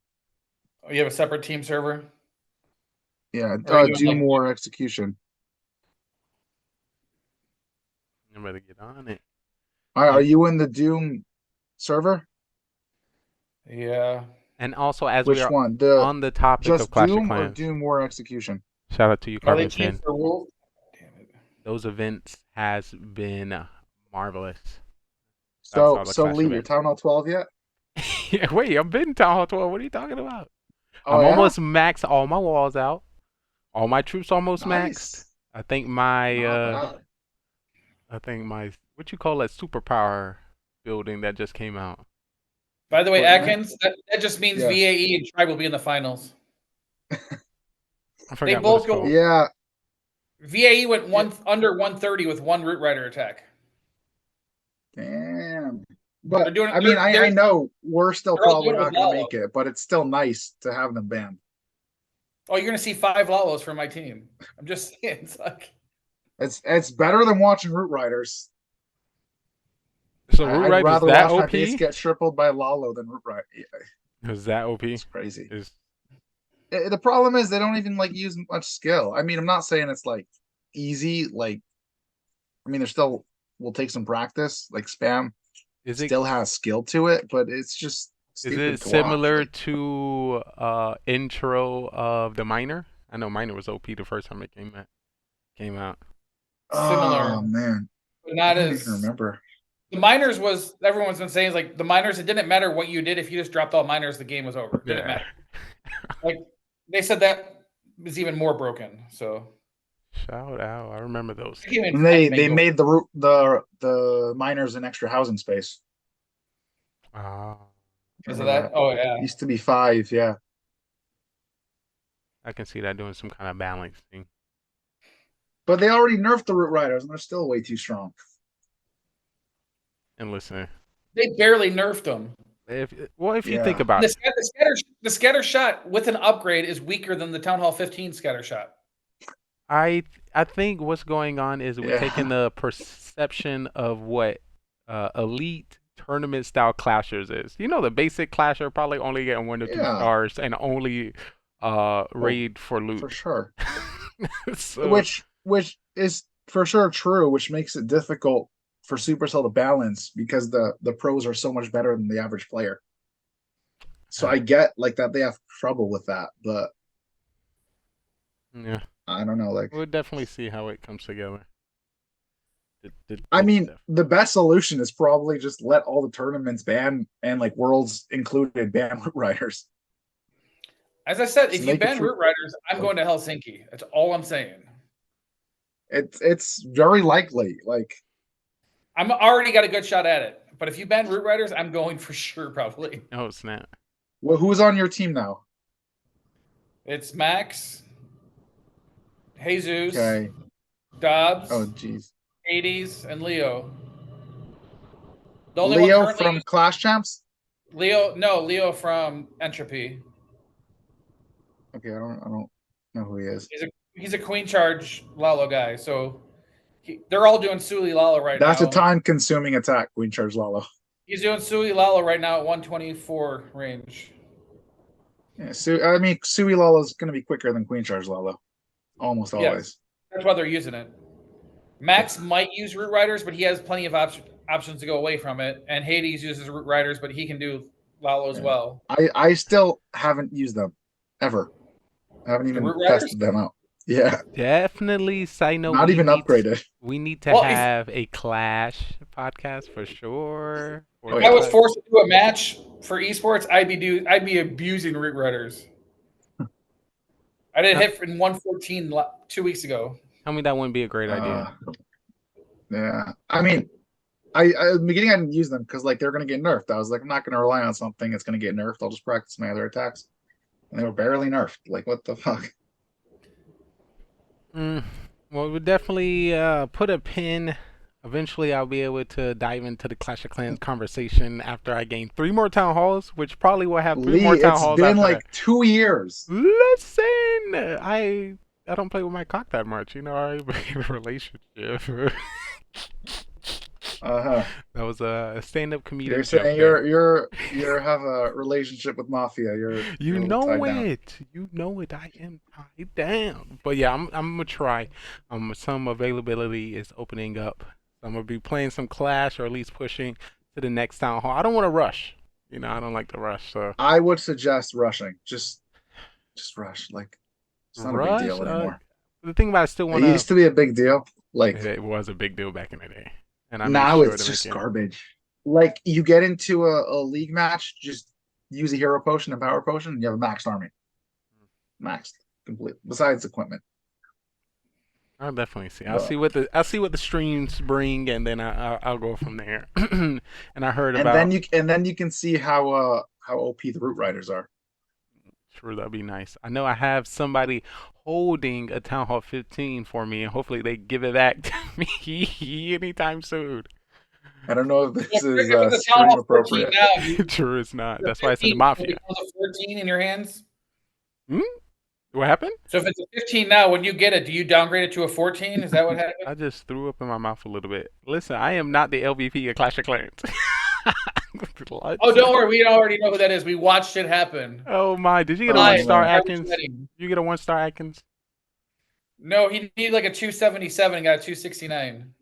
Oh, you have a separate team server? Yeah, Or are you in, do like- more execution. I'm ready to get on it. Are you in the Doom server? Yeah. And also, as Which we are one? The on the topic of just Clash of Doom or Clans, Doom War Execution? shout out to you, Are they Carbon team Sin. for Wolf? Damn it. Those events has been marvelous. So all the so Clash Lee, you're events. Town Hall 12 yet? Yeah, wait, I've been Town Hall 12. What are you talking about? Oh, I'm yeah? almost maxed all my walls out. All my troops almost maxed. Nice. I think my Not bad. what you call that superpower building that just came out. By the way, What, man? Atkins, that just means Yeah. VAE and Tribe will be in the finals. I forgot both what it's go- called. Yeah, VAE went under 130 with one Root Rider attack. damn. But They're doing- I mean, I they're- know we're still they're all probably doing it not with gonna Lalo. make it, but it's still nice to have them banned. Oh, you're gonna see 5 Lalos from my team. I'm just saying, it's like It's better than watching Root Riders. So Root I'd Rider is rather that watch my OP? base get tripled by Lalo than Root Rider. Yeah, Is that OP? it's crazy. Is The problem is they don't even like use much skill. I mean, I'm not saying it's like easy. Like, I mean, there still will take some practice. Like spam is it still has skill to it, but it's just is stupid it to watch. similar Like, to intro of the Miner? I know Miner was OP the first time it came out. Similar. Oh man, but I not don't as even remember. the miners was everyone's been saying is like the miners. It didn't matter what you did if you just dropped all miners, the game was over. It didn't Yeah. matter. Like they said that was even more broken. So Shout out. I remember those. I can't even And they find Mango. made the miners an extra housing space. Ah, Because of that. Oh yeah. Used to be 5, yeah. I can see that doing some kind of balancing. But they already nerfed the Root Riders, and they're still way too strong. And listen, They barely nerfed them. if you Yeah. think about The, it, the scatter shot with an upgrade is weaker than the Town Hall 15 scatter shot. I think what's going on is we're Yeah. taking the perception of what elite tournament style clashers is. You know, the basic clasher probably only getting 1 or 2 Yeah. stars and only raid for loot. For sure. So, Which is for sure true, which makes it difficult for Supercell to balance because the pros are so much better than the average player. So I get like that they have trouble with that, but yeah, I don't know. Like, we'll definitely see how it comes together. I mean, the best solution is probably just let all the tournaments ban and like worlds included ban Root Riders. As I said, To if you make it ban true. Root Riders, I'm going to Helsinki. That's all I'm saying. It's very likely. Like, I'm already got a good shot at it. But if you ban Root Riders, I'm going for sure, probably. oh snap! who's on your team now? It's Max, Jesus, Okay. Dobbs, Oh, geez. Hades, and Leo. The only Leo one currently from Clash Champs. Leo from Entropy. Okay, I don't know who he is. He's a Queen Charge Lalo guy. So they're all doing Suli Lalo right That's now. a time-consuming attack. Queen Charge Lalo. He's doing Suli Lalo right now at 124 range. Yeah, I mean, Sui Lalo's going to be quicker than Queen Charge Lalo, almost Yes. always. That's why they're using it. Max might use Root Riders, but he has plenty of options to go away from it. And Hades uses Root Riders, but he can do Lalo as Yeah. well. I still haven't used them ever. I haven't even Root Riders? tested them out. Yeah, Definitely, side note. not even upgraded. We need to Well, if- have a Clash podcast for sure. Oh, If yeah. I was forced to do a match for esports, I'd be abusing Root Riders. I did a hit in 114 2 weeks ago. Tell me that wouldn't be a great idea. Yeah, I mean, in the beginning I didn't use them because like they're gonna get nerfed. I was like, I'm not gonna rely on something that's gonna get nerfed. I'll just practice my other attacks. And they were barely nerfed. Like what the fuck? Well, we'll definitely put a pin. Eventually, I'll be able to dive into the Clash of Clans conversation after I gain 3 more town halls, which probably will have 3 Lee, more town it's halls been after like that. 2 years. Listen, I don't play with my cock that much. You know, I have a relationship. Uh-huh. That was a stand-up comedian You're joke saying there. you're have a relationship with Mafia. You're a You little know tied down. it. You know it. I am tied down. But yeah, I'm gonna try. Some availability is opening up. So I'm gonna be playing some Clash or at least pushing to the next town hall. I don't want to rush. You know, I don't like to rush. So I would suggest rushing. Just rush. Like it's not a big rush. deal anymore. The thing about it, I still It want to. used to be a big deal. Like It was a big deal back in the day, and I made now sure it's to just make it. garbage. Like you get into a league match, just use a hero potion and power potion, and you have a maxed army. Maxed. Complete. Besides equipment. I'll definitely see. But- I'll see what the streams bring, and then I'll go from there. And I heard And about. then you can see how OP the root riders are. Sure, that'd be nice. I know I have somebody holding a Town Hall 15 for me, and hopefully they give it back to me anytime soon. I don't know if this If is it's a Town stream Hall 14 appropriate. now, you, Sure, it's not. the That's why I said the 15 Mafia. becomes a 14 in your hands. What happened? So if it's a 15 now, when you get it, do you downgrade it to a 14? Is that what happened? I just threw up in my mouth a little bit. Listen, I am not the LVP of Clash of Clans. Oh, don't worry. We already know who that is. We watched it happen. Oh my! Did you get a Live. 1-star Live Atkins? betting. You get a 1-star Atkins? No, he needed like a 277 and got a 269.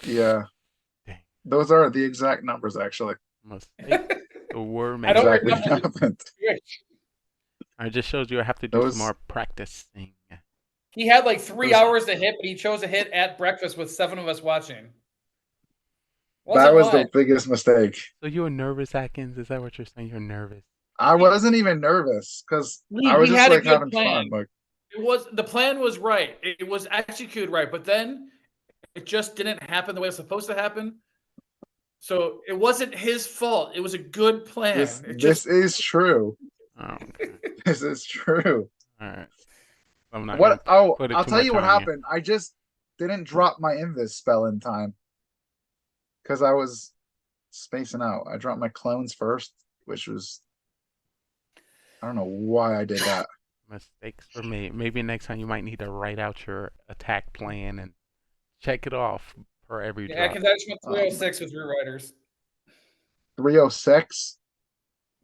Yeah. Dang. Those are the exact numbers actually. Mistake. The word I don't made. Exactly remember. happened. I just showed you I have to do Those- some more practicing. He had like 3 Those- hours to hit, but he chose to hit at breakfast with 7 of us watching. That Wasn't was much. the biggest mistake. So you're nervous, Atkins? Is that what you're saying? You're nervous? I wasn't even nervous because Lee, I was we just had a like good having plan. fun. Like The plan was right. It was executed right, but then it just didn't happen the way it was supposed to happen. So it wasn't his fault. It was a good plan. this is true. Oh, okay. This is true. All right. I'm not What? Oh, put it I'll too tell you much what on you. happened. I just didn't drop my invis spell in time because I was spacing out. I dropped my clones first, which was I don't know why I did that. Mistakes were made. Maybe next time you might need to write out your attack plan and check it off per every Yeah, drop. because I just went 306 with Root Riders. 306.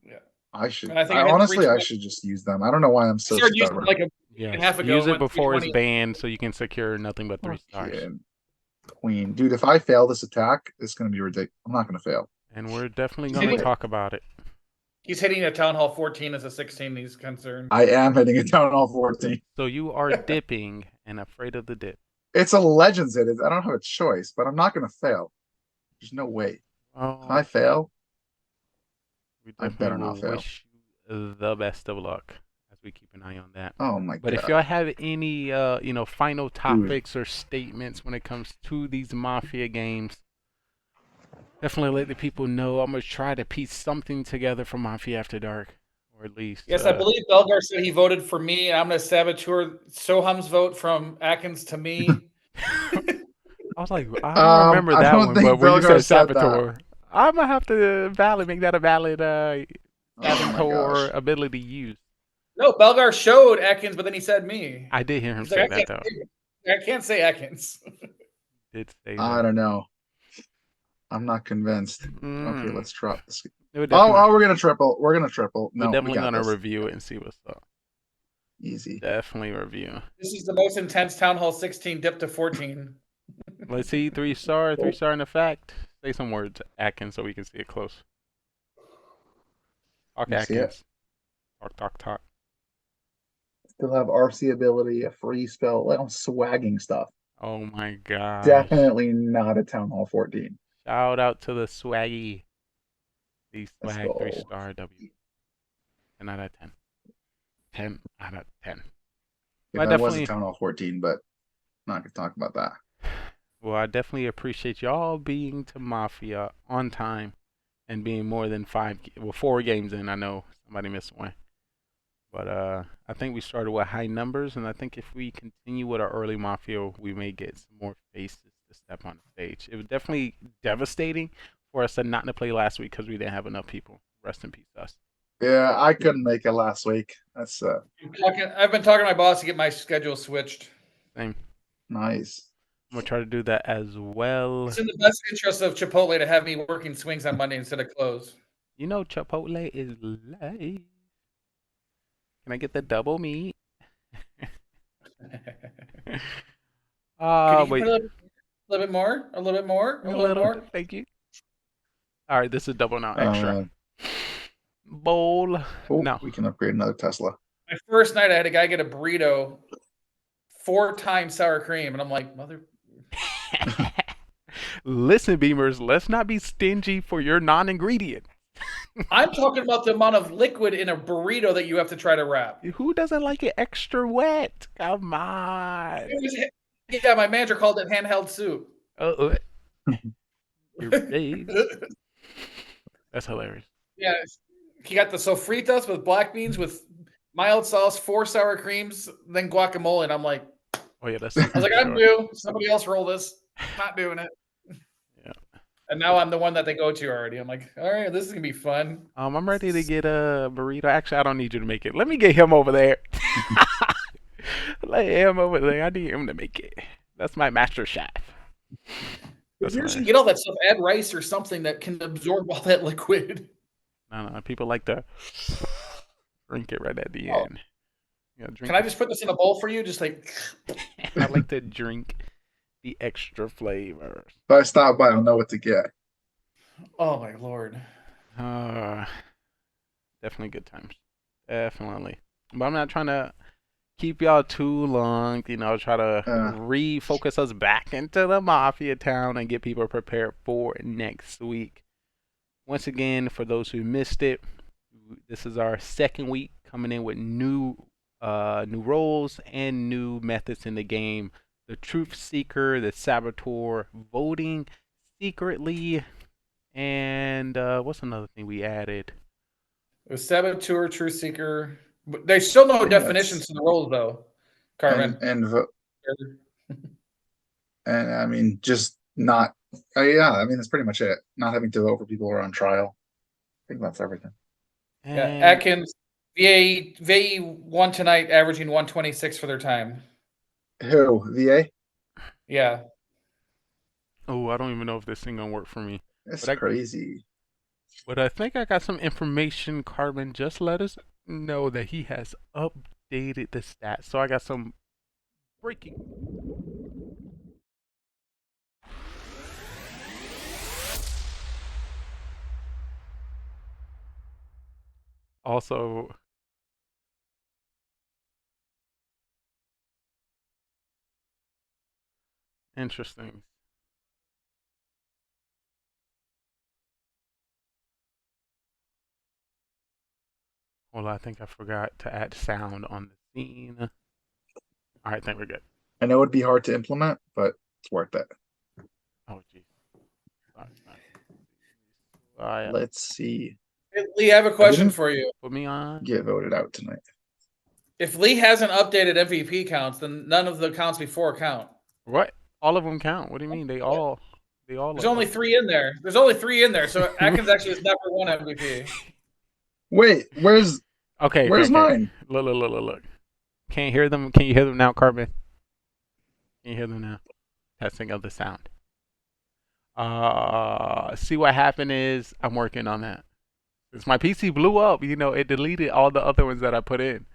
Yeah. I should. And I think I had honestly, I 320. should just use them. I don't know why I'm so Started using stubborn. like a Yes. half ago, Use it went before it's 320. banned so you can secure nothing but 3 stars. Fucking Queen, dude. If I fail this attack, it's gonna be ridiculous. I'm not gonna fail. And we're definitely going to Anyway. talk about it. He's hitting a Town Hall 14 as a 16. He's concerned. I am hitting a Town Hall 14. So you are dipping and afraid of the dip. It's a Legends hit. I don't have a choice, but I'm not gonna fail. There's no way. Oh, If I fail, we I definitely better not will fail. wish you the best of luck as we keep an eye on that. oh my But god. if y'all have any, final topics or statements when it comes to these Mafia games, definitely let the people know. I'm gonna try to piece something together for Mafia After Dark, or at least. Yes, I believe Belgar said he voted for me, and I'm going to saboteur Soham's vote from Atkins to me. I was like, I don't remember I that don't one, think but when you Belgar said said that. Saboteur, I'm gonna have to make that a valid Oh my Saboteur gosh. ability used. No, Belgar showed Atkins, but then he said me. I did hear him He's say like, that though. I can't say Atkins. Did say I that. don't know. I'm not convinced. Okay, Mm. let's drop this. We're definitely, Oh, we're gonna triple. We're gonna triple. No, we're we definitely got gonna this. review it and see what's up. Easy. Definitely review. This is the most intense Town Hall 16 dip to 14. Let's see, 3-star in effect. Say some words, Atkins, so we can see it close. Talk, You see it? Atkins. Talk. Still have RC ability, a free spell. Like I'm swagging stuff. Oh my god. Definitely not a Town Hall 14. Shout out to the swaggy. The Let's swag go. 3-star W. 10 out of 10. 10 out of 10. Yeah, I that was definitely- a Town Hall 14, but not gonna talk about that. Well, I definitely appreciate y'all being to Mafia on time and being more than 4 games in. I know somebody missed one. But I think we started with high numbers, and I think if we continue with our early Mafia, we may get some more faces to step on the stage. It was definitely devastating for us to not to play last week because we didn't have enough people. Rest in peace, us. Yeah, I couldn't make it last week. That's I've been talking to my boss to get my schedule switched. Same. nice. I'm gonna try to do that as well. It's in the best interest of Chipotle to have me working swings on Monday instead of close. You know, Chipotle is live. Can I get the double meat? Could you Wait. put a little bit more? A little bit more? A little bit more? Thank you. All right, this is double now, Oh, extra. man. Bowl. Oh, No. we can upgrade another Tesla. My first night, I had a guy get a burrito 4 times sour cream, and I'm like, mother. Listen, Beamers, let's not be stingy for your non-ingredient. I'm talking about the amount of liquid in a burrito that you have to try to wrap. Who doesn't like it extra wet? Come on. Yeah, my manager called it handheld soup. Your face. That's hilarious. Yeah, he got the sofritas with black beans with mild sauce, 4 sour creams, then guacamole, and I'm like, Oh yeah, that's. I was like, I'm due. Somebody else roll this. Not doing it. Yeah. And now I'm the one that they go to already. I'm like, all right, this is gonna be fun. I'm ready to get a burrito. Actually, I don't need you to make it. Let me get him over there. Let him over there. I need him to make it. That's my master chef. If you should get all that stuff, add rice or something that can absorb all that liquid. No, people like to drink it right at the end. Yeah, drink. Can I just put this in a bowl for you? Just like. I like to drink the extra flavors. If I stop by, I'll know what to get. Oh my lord. Definitely good times. Definitely. But I'm not trying to keep y'all too long. Try to refocus us back into the Mafia town and get people prepared for next week. Once again, for those who missed it, this is our second week coming in with new roles and new methods in the game. The Truth Seeker, the Saboteur, voting secretly, and what's another thing we added? The Saboteur, Truth Seeker. There's still no definitions to the roles, though, Carmen. And I mean, just not. Yeah, I mean, that's pretty much it. Not having to vote for people who are on trial. I think that's everything. Yeah, Atkins, VA won tonight, averaging 126 for their time. Who? VA? Yeah. Oh, I don't even know if this thing gonna work for me. That's crazy. But I think I got some information. Carmen just let us know that he has updated the stats. So I got some breaking. Also, interesting. Well, I think I forgot to add sound on the scene. All right, I think we're good. I know it'd be hard to implement, but it's worth it. Oh, geez. Let's see. Lee, I have a question for you. Put me on. Get voted out tonight. If Lee hasn't updated MVP counts, then none of the counts before count. What? All of them count. What do you mean? They all. There's only 3 in there. So Atkins actually has never won MVP. Wait, where's mine? Look. Can't hear them. Can you hear them now, Carmen? Can you hear them now? Testing of the sound. See what happened is I'm working on that. Since my PC blew up, it deleted all the other ones that I put in.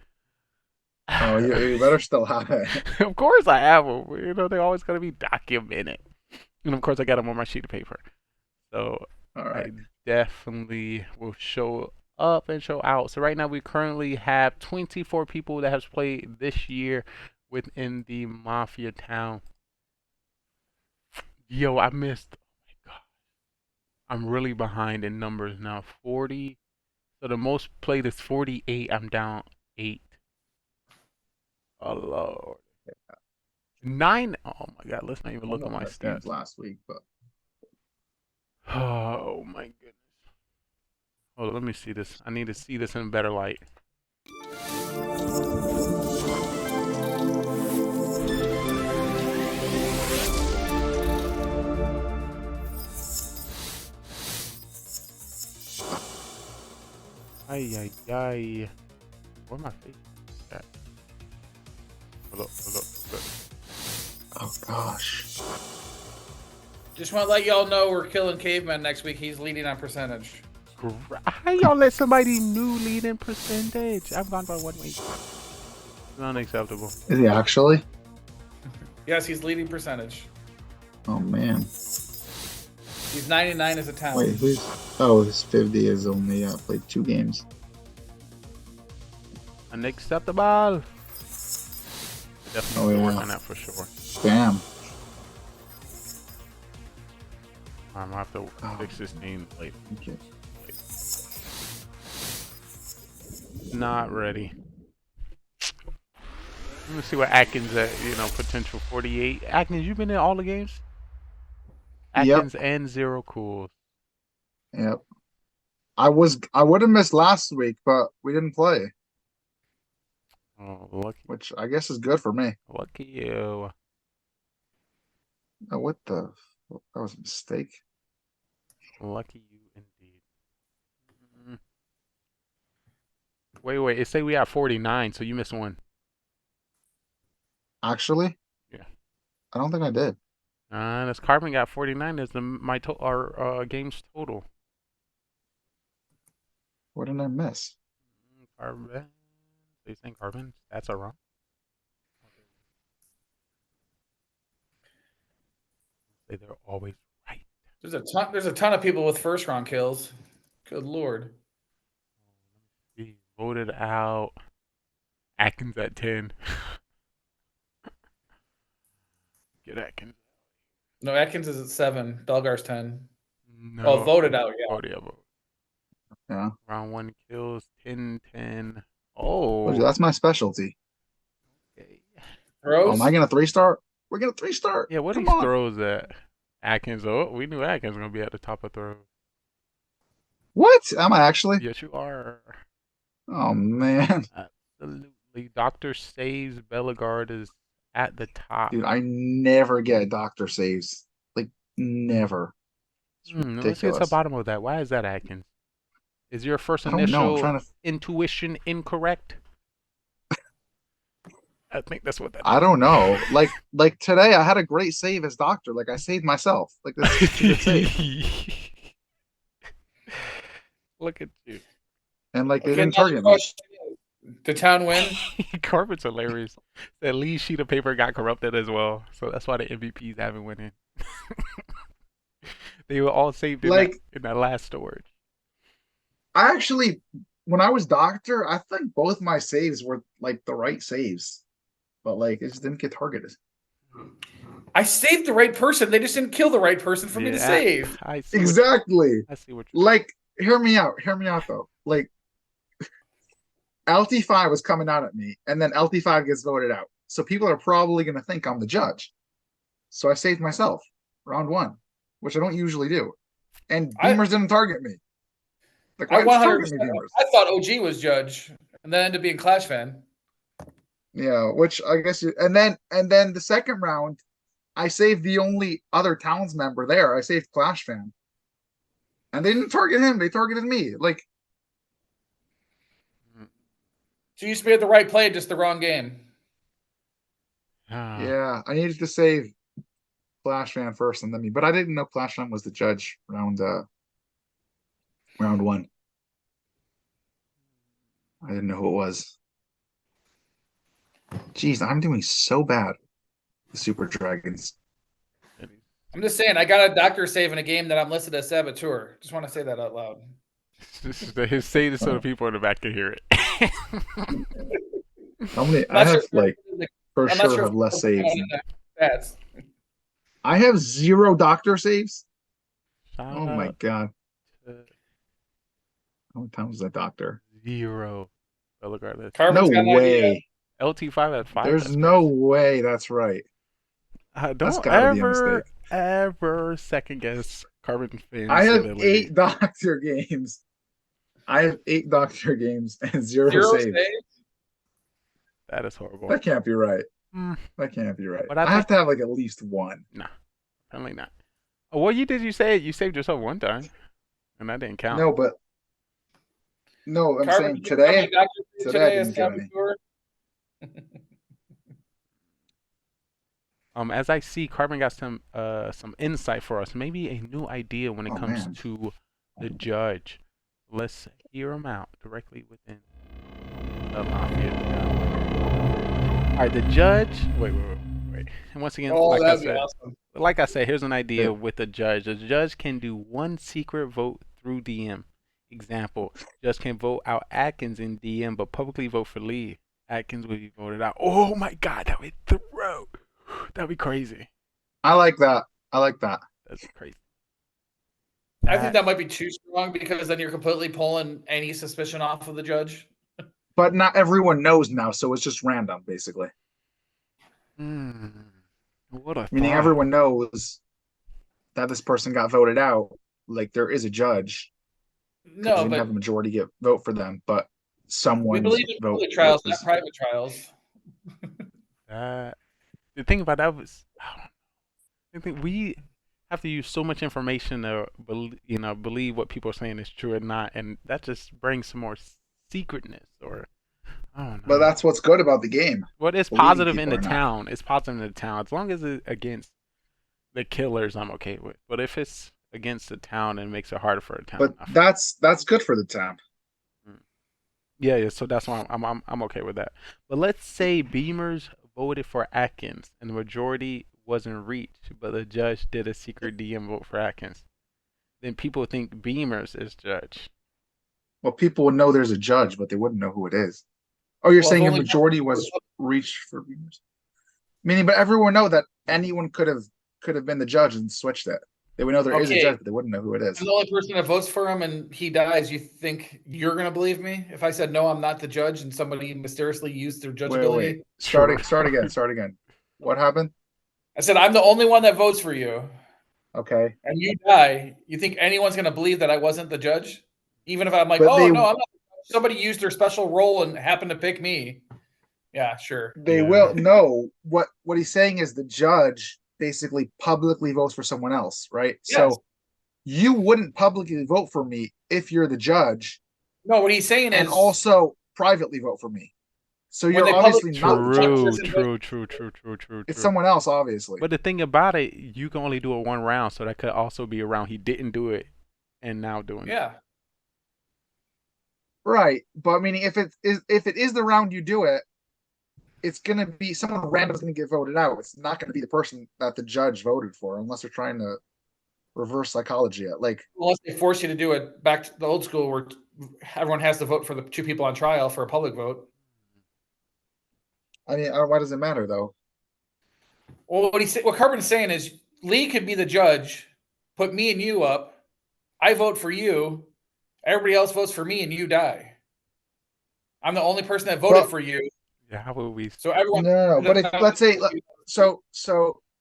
Oh, you better still have it. Of course I have them. They're always gonna be documented, and of course I got them on my sheet of paper. So all right. I definitely will show up and show out. So right now we currently have 24 people that have played this year within the Mafia town. Yo, I missed. I'm really behind in numbers now. 40. So the most played is 48. I'm down 8. Oh, Lord. 9. Oh my God, let's not even look at my Almost had stats. last week, but Oh my goodness. Hold on, let me see this. I need to see this in a better light. Ay, ay, ay. Where my face at? Hold up, hold up, hold up. oh gosh. Just want to let y'all know we're killing Caveman next week. He's leading on percentage. How y'all let somebody new lead in percentage? I've gone by 1 week. It's unacceptable. Is he actually? Yes, he's leading percentage. Oh man. He's 99 as a town. Wait, who's? Oh, his 50 is only played 2 games. Unacceptable. Definitely Oh, yeah. working on that for sure. Bam. I'm gonna have to fix this name later. Okay. Not ready. Let me see what Atkins at, potential 48. Atkins, you been in all the games? Yep. Atkins and Zero Cool. Yep. I would have missed last week, but we didn't play, Oh, lucky, which I guess is good for me. lucky you. Oh, what the? That was a mistake. Lucky you indeed. Wait. It say we have 49, so you missed one. Actually? Yeah. I don't think I did. This Carbon got 49 as our games total. What did I miss? Carbon. So you think Carbon? That's wrong. Say they're always right. There's a ton of people with first round kills. Good lord. We voted out Atkins at 10. Get Atkins. No, Atkins is at 7. Belgar's 10. No. Oh, voted out. Yeah. Voted out. Yeah. Round 1 kills, 10-10. Told you, Oh. that's my specialty. Okay. Oh, Throws. am I gonna 3-star? We're gonna 3-star. Yeah, what Come these on. throws at? Atkins. Oh, we knew Atkins was going to be at the top of throws. What? Am I actually? Yes, you are. Oh man. Absolutely. Doctor saves Bellegarde is at the top. Dude, I never get doctor saves. Like never. It's Let's get to ridiculous. the bottom of that. Why is that, Atkins? Is your first I don't know. I'm initial trying to. intuition incorrect? I think that's what that I is. don't know. Like today, I had a great save as doctor. Like I saved myself. Like this is a good save. Look at you. And like they Okay, didn't now target the me. question is, did town win? Carpen's hilarious. That lead sheet of paper got corrupted as well, so that's why the MVPs haven't went in. They were all saved in, Like in that last storage. I actually, when I was doctor, I think both my saves were like the right saves, but like it just didn't get targeted. I saved the right person. They just didn't kill the right person for me to save. I see Exactly. I see what you're Like, hear me out. Hear me out though. Like, LT5 was coming out at me, and then LT5 gets voted out. So people are probably going to think I'm the judge. So I saved myself round 1, which I don't usually do. And Beamers didn't target me. Like, why I did you 100%. target me, Beamers? I thought OG was judge, and then ended up being Clash fan. Yeah, which I guess and then the second round, I saved the only other Towns member there. I saved Clash fan. And they didn't target him, they targeted me. Like, So you just made the right play, just the wrong game. yeah, I needed to save Clash fan first and then me. But I didn't know Clash fan was the judge round 1. I didn't know who it was. Jeez, I'm doing so bad. The Super Dragons. I'm just saying, I got a doctor save in a game that I'm listed as saboteur. Just want to say that out loud. Say this so the people in the back can hear it. How many? I'm I not have sure- like for I'm not sure if have less it's saves. Stats. I have 0 doctor saves. Shout Oh my out god. to How many times was that doctor? 0. Bellegarde. No Carbon's got an idea. way. LT5 at 5. There's That's no crazy. way that's right. That's Don't gotta be a ever, mistake. ever second guess Carbon Fin's I have ability. 8 doctor games. I have 8 doctor games and 0 Zero saves. saves? That is horrible. That can't be right. Mm, That can't be right. But I I have to have like at least one. nah, apparently not. Oh, well, you say it. You saved yourself one time, and that didn't count. No, but no, I'm Carbon, saying did you become today. a doctor Today I as didn't get any. Saboteur? As I see, Carbon got some insight for us. Maybe a new idea when it Oh, comes man. to the judge. Let's hear him out directly within the Mafia. All right, the judge. Wait. And once again, Oh, like I that'd be said, awesome. here's an idea with the judge. The judge can do one secret vote through DM. Example: judge can vote out Atkins in DM, but publicly vote for Lee. Atkins will be voted out. Oh my God, that would throw. That'd be crazy. I like that. I like that. That's crazy. I think that might be too strong because then you're completely pulling any suspicion off of the judge. But not everyone knows now, so it's just random, basically. What a Meaning thought. everyone knows that this person got voted out. Like there is a judge. No, They didn't but have a majority vote for them, but we someone's believe in vote public trials, was- not private trials. The thing about that was, I think we have to use so much information to believe what people are saying is true or not, and that just brings some more secretness, or I don't know. But that's what's good about the game. What is believing positive in people the or not. town? It's positive in the town. As long as it's against the killers, I'm okay with. But if it's against the town and makes it harder for the town, But that's good for the town. yeah. So that's why I'm okay with that. But let's say Beamers voted for Atkins and the majority wasn't reached, but the judge did a secret DM vote for Atkins. Then people think Beamers is judge. Well, people would know there's a judge, but they wouldn't know who it is. Oh, you're Well, saying if a only- majority was reached for Beamers? Meaning, but everyone know that anyone could have been the judge and switched it. They would know there is a Okay. judge, but they wouldn't know who it is. I'm the only person that votes for him and he dies. You think you're going to believe me? If I said, no, I'm not the judge and somebody mysteriously used their judgeability? Wait. Start again. What happened? I said, I'm the only one that votes for you Okay. and you die. You think anyone's going to believe that I wasn't the judge? Even if I'm like, But oh, they- no, I'm not. Somebody used their special role and happened to pick me. Yeah, sure. They Yeah. will know what he's saying is the judge basically publicly votes for someone else, right? Yes. So you wouldn't publicly vote for me if you're the judge, No, what he's saying and is also privately vote for me. So When you're they obviously public- not the judge. True. It's someone else, obviously. But the thing about it, you can only do it one round, so that could also be a round he didn't do it, and now doing it. yeah. Right. But meaning if it is the round you do it, it's gonna be someone random is gonna get voted out. It's not gonna be the person that the judge voted for, unless they're trying to reverse psychology it. Like Unless they force you to do it back to the old school where everyone has to vote for the two people on trial for a public vote. I mean, why does it matter though? Well, what Carbon's saying is Lee could be the judge, put me and you up. I vote for you. Everybody else votes for me, and you die. I'm the only person that voted But- for you. Yeah, how would we? So everyone. No. But if let's say so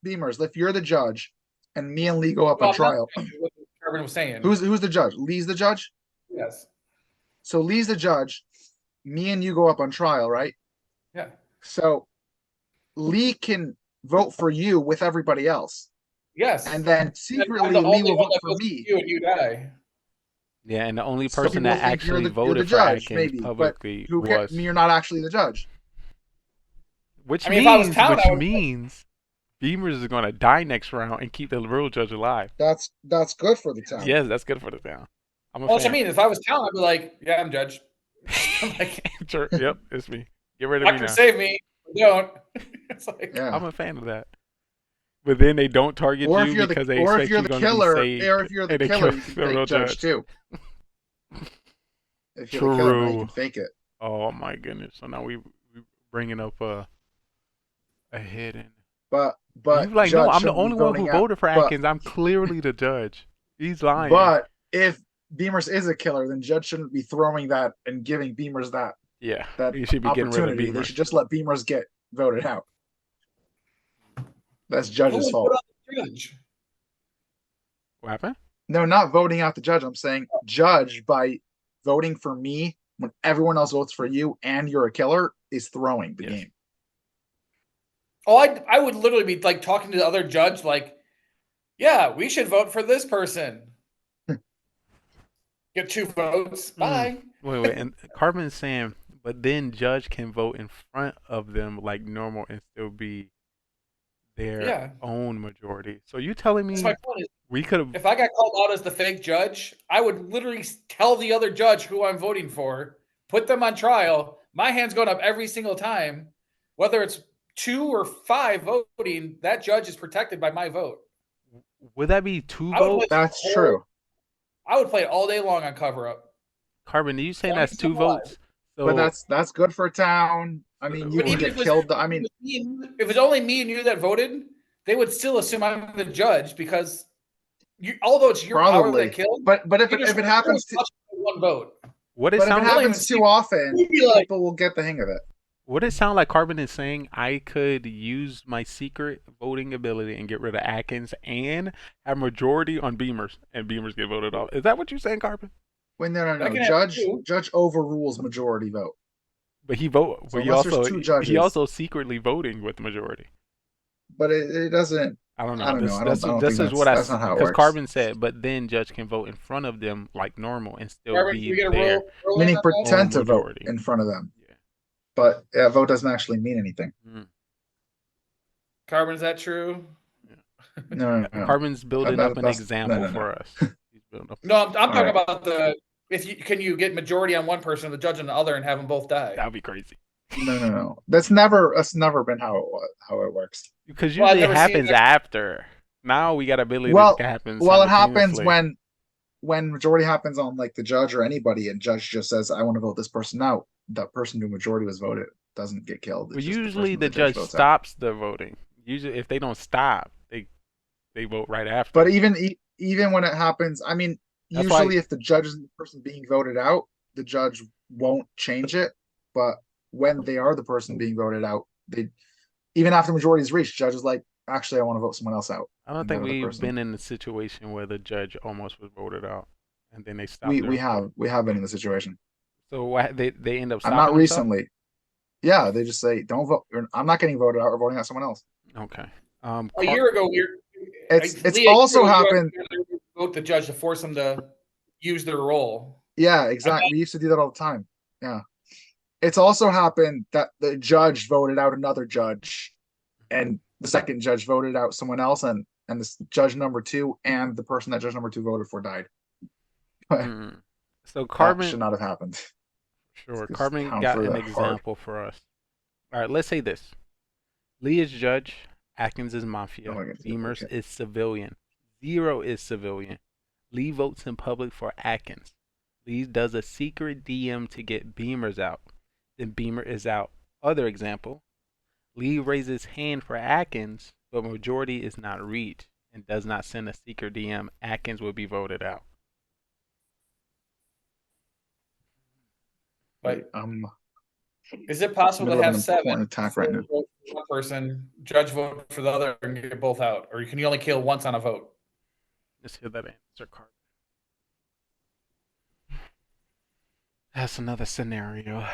Beamers, if you're the judge and me and Lee go up Well, on trial, What Carbon was saying. who's the judge? Lee's the judge? Yes. So Lee's the judge, me and you go up on trial, right? Yeah. So Lee can vote for you with everybody else. Yes. And then I'm secretly the Lee only will one vote that for votes me. you and you die. Yeah, and the only So person people that think you're actually the voted for judge, Atkins maybe, but publicly Who cares? was, You're not actually the judge. which I mean, if I was means, town, I would- Beamers is gonna die next round and keep the real judge alive. That's good for the town. Yes, that's good for the town. I'm a Well, that's what I fan. mean. If I was town, I'd be like, yeah, I'm judge. I'm like, Sure, yep, it's me. Get rid of me doctor, now. save me. Don't. It's like, Yeah. I'm a fan of that. But then they don't target Or you if you're because the they or expect if you're you the gonna killer, be saved. or if you're the and they killer, kill you can the real fake judge too. If you're the killer, now you True. can fake it. Oh my goodness! So now we bringing up a hidden. But You're like, no, judge I'm the shouldn't be only one who voting out. voted for But- Atkins. I'm clearly the judge. He's lying. But if Beamers is a killer, then judge shouldn't be throwing that and giving Beamers that yeah, that you should be getting rid of opportunity. They Beamers. should just let Beamers get voted out. That's Who judge's would fault. vote out the judge? What happened? No, not voting out the judge. I'm saying judge by voting for me when everyone else votes for you and you're a killer is throwing the Yes. game. Oh, I would literally be like talking to the other judge, like, yeah, we should vote for this person. Get 2 votes. Bye. Wait. And Carbon's saying, but then judge can vote in front of them like normal and still be their Yeah. own majority. So you telling That's me my point. Is we could have? if I got called out as the fake judge, I would literally tell the other judge who I'm voting for, put them on trial. My hand's going up every single time, whether it's 2 or 5 voting. That judge is protected by my vote. Would that be 2 I would votes? play- That's true. I would play all day long on cover up. Carbon, are you saying Long that's as 2 I'm alive. votes? So But that's good for town. I mean, you But can even get if it was- killed. I mean, if it's only me and you that voted, they would still assume I'm the judge because although it's your power probably. that killed, But if you it, just- if it happens you're to, watching one vote. would it but if it sound hap- happens even too often, You'd be like, people will get the hang of it. would it sound like Carbon is saying I could use my secret voting ability and get rid of Atkins and have majority on Beamers and Beamers get voted off? Is that what you're saying, Carbon? When no, I can have judge 2. judge overrules majority vote. But he vote. So But unless there's 2 judges. he also secretly voting with majority. But it doesn't. I don't know. I don't This, know. I this, don't this think is what I that's not how it because works. Carbon said. But then judge can vote in front of them like normal and still Marvin, can be we get a there. roll Meaning on that? pretend to vote majority. in front of them. Yeah. But a vote doesn't actually mean anything. Carbon, is that true? No. Carbon's building That- up an that's- example no. for us. He's building up. No, I'm talking right. about the can you get majority on one person, the judge on the other, and have them both die? That'd be crazy. No. That's never been how it works. Because Well, I've usually it never seen happens it. after. Now we got ability Well, that happens. Well, it happens simultaneously. when majority happens on like the judge or anybody, and judge just says, "I want to vote this person out." That person who majority was voted doesn't get killed. But It's just usually person the judge votes out. stops the voting. Usually, if they don't stop, they vote right after. But even when it happens, I mean, That's why- usually if the judge is the person being voted out, the judge won't change it. But when they are the person being voted out, they even after majority is reached, judge is like, actually, I want to vote someone else out. I don't and think the other we've person. been in a situation where the judge almost was voted out, and then they stopped. We their vote. have been in the situation. So they end up I'm stopping not themselves? recently. Yeah, they just say, don't vote. I'm not getting voted out or voting out someone else. Okay. A year ago, It's Lee, a also year ago, happened. you vote the judge to force them to use their role. Yeah, exactly. We used to do that all the time. Yeah. It's also happened that the judge voted out another judge and the second judge voted out someone else and this judge number 2 and the person that judge number 2 voted for died. So That Carbon, should not have happened. sure, It's Carbon count got for an the hard. example for us. All right, let's say this: Lee is judge, Atkins is mafia, Oh, I get to- Beamers okay. is civilian, Zero is civilian. Lee votes in public for Atkins. Lee does a secret DM to get Beamers out. Then Beamer is out. Other example: Lee raises hand for Atkins, but majority is not reached and does not send a secret DM. Atkins will be voted out. But Um, is it possible to middle of have an 7 important attack right now. vote for one person, judge vote for the other, and get both out, or can you only kill once on a vote? Let's hear that answer card. That's another scenario.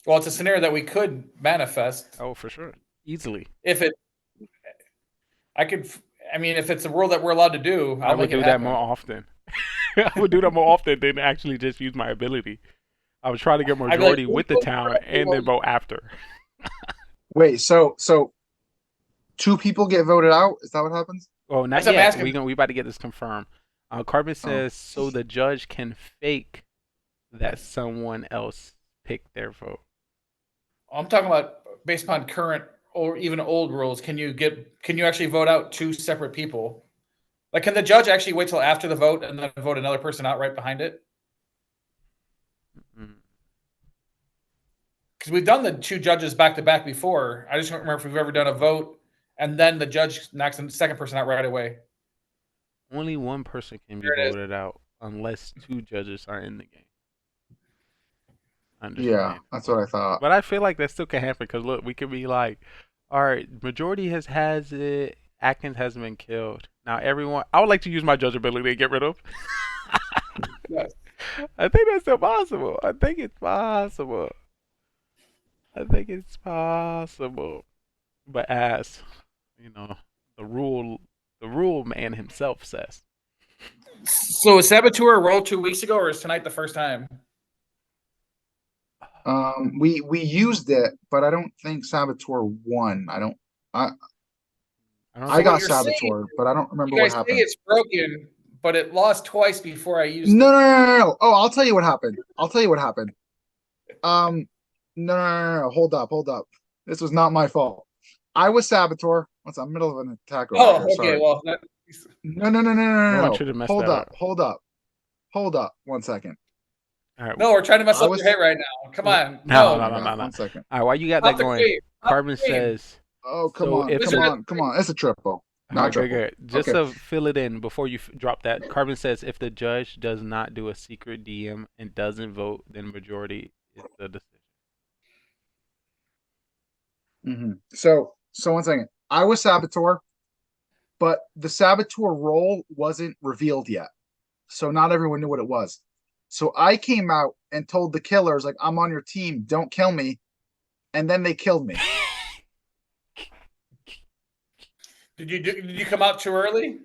Well, it's a scenario that we could manifest Oh, for sure. Easily. if it. I mean, if it's a rule that we're allowed to do, I I'll would make do it that happen. more often. I would do that more often than actually just use my ability. I would try to get I'd be like, majority who with the voted town for and then vote after. wait, so 2 people get voted out? Is that what happens? Oh, not That's what I'm yet. asking. We about to get this confirmed. Carbon says so the judge can fake that someone else picked their vote. I'm talking about based upon current or even old rules. Can you actually vote out 2 separate people? Like, can the judge actually wait till after the vote and then vote another person out right behind it? Mm. Because we've done the 2 judges back to back before. I just don't remember if we've ever done a vote and then the judge knocks the second person out right away. Only one person can be There it is. voted out unless 2 judges are in the game. Yeah, that's what I thought. But I feel like that still can happen because look, we could be like, All right, majority has it. Atkins hasn't been killed. Now everyone, I would like to use my judgeability to get rid of. Yes. I think that's still possible. I think it's possible. I think it's possible. But as you know, the rule man himself says. So was Saboteur rolled 2 weeks ago, or is tonight the first time? We used it, but I don't think Saboteur won. I don't I think- got what you're saying Saboteur, but I don't remember You what guys say happened. it's broken, but it lost twice before I used No, it. no, no, no, no. Oh, I'll tell you what happened. I'll tell you what happened. No, no, no, no. Hold up, hold up. This was not my fault. I was Saboteur. What's I'm middle of an attack over Oh, here. okay. Sorry. Well, No, no, no, no, I no, want no. you to mess Hold that up, up. hold up, hold up. 1 second. All right. no, we're trying to mess I up was- your head right now. Come on. No, Oh no, my no, God, no, no. 1 second. All right, while you got Stop that the going, crane. Stop Carbon the crane. says. Oh, come So on, if come the- on, come on. It's a triple. All Not right, good, triple. good. Just Okay. to fill it in before you drop that, Carbon says if the judge does not do a secret DM and doesn't vote, then majority is the decision. So 1 second. I was Saboteur, but the Saboteur role wasn't revealed yet. So not everyone knew what it was. So I came out and told the killers, like, I'm on your team, don't kill me. And then they killed me. Did you come out too early?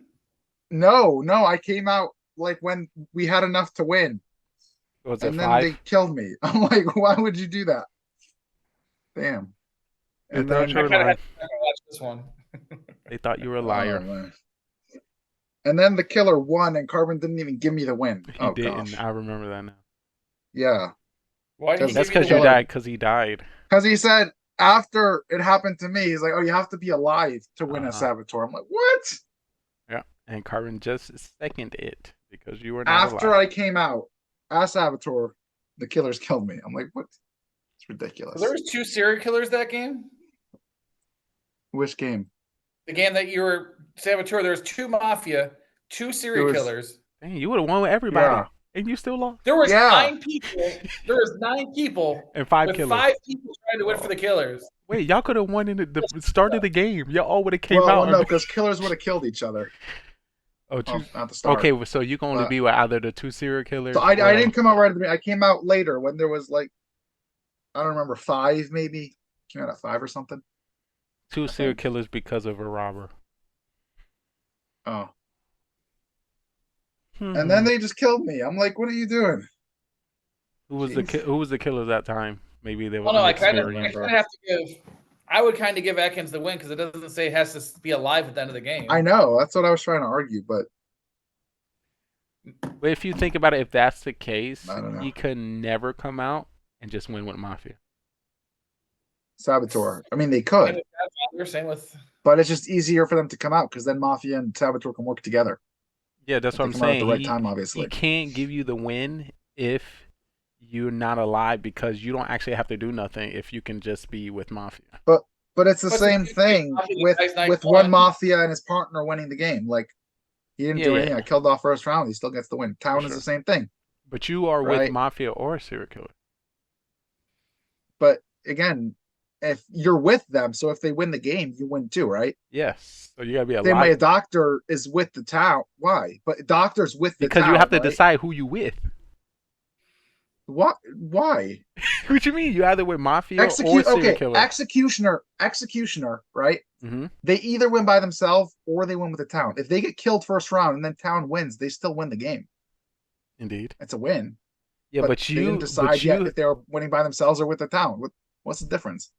No, I came out like when we had enough to win. Was it And then 5? they killed me. I'm like, why would you do that? Damn. They And thought then you were I kind of lying. had to watch this one. They thought you were a oh, liar. man. And then the killer won, and Carbon didn't even give me the win. He Oh didn't. gosh. I remember that now. Yeah. Why did he That's give you because the you win? died. Because he died. Because he said after it happened to me, he's like, oh, you have to be alive to win a Uh-huh. Saboteur. I'm like, what? Yeah, and Carbon just seconded it because you were not After alive. I came out as Saboteur, the killers killed me. I'm like, what? It's ridiculous. There was 2 serial killers that game. Which game? The game that you were Saboteur. There was 2 Mafia, 2 serial There was- killers. Dang, you would have won with everybody, Yeah. and you still lost. There was Yeah. 9 people. There was 9 people And 5 with killers. 5 people trying to win for the killers. Wait, y'all could have won in the start of the game. Y'all all would have came Well, out. no, because killers would have killed each other. Oh, Well, at the start. okay, so you can only But- be with either the 2 serial killers. So I or- didn't come out right at the beginning. I came out later when there was like, I don't remember, 5 maybe. Came out at 5 or something. 2 serial killers because of a robber. Oh. And then they just killed me. I'm like, what are you doing? who was the Jeez. who was the killer that time? Maybe they were Well, no, I kind of inexperienced. have to give. I would kind of give Atkins the win because it doesn't say it has to be alive at the end of the game. I know. That's what I was trying to argue, but But if you think about it, if that's the case, I don't know. he could never come out and just win with Mafia. Saboteur. I mean, they Kind could, of- that's what you're saying with. but it's just easier for them to come out because then Mafia and Saboteur can work together. Yeah, that's If what they I'm come out at saying. the right He- time, He obviously. can't give you the win if you're not alive because you don't actually have to do nothing if you can just be with Mafia. But it's the But same the- thing Mafia with guy's night with one. one Mafia and his partner winning the game. Like he didn't do Yeah, anything. yeah. I killed off first round. He still gets the win. Town is sure. the same thing. But you are with Right. Mafia or a serial killer. But again, if you're with them, so if they win the game, you win too, right? Yes. So you gotta be Same way a alive doctor is with the town. Why? But doctor's with the because town. you have to right? decide who you with. What? Why? What you mean? You either with Mafia or Execute. serial Okay, killer. executioner. Right? hmm They either win by themselves or they win with the town. If they get killed first round and then town wins, they still win the game. Indeed. It's a win. Yeah, but they didn't you, decide but yet you, if they're winning by themselves or with the town. What's the difference?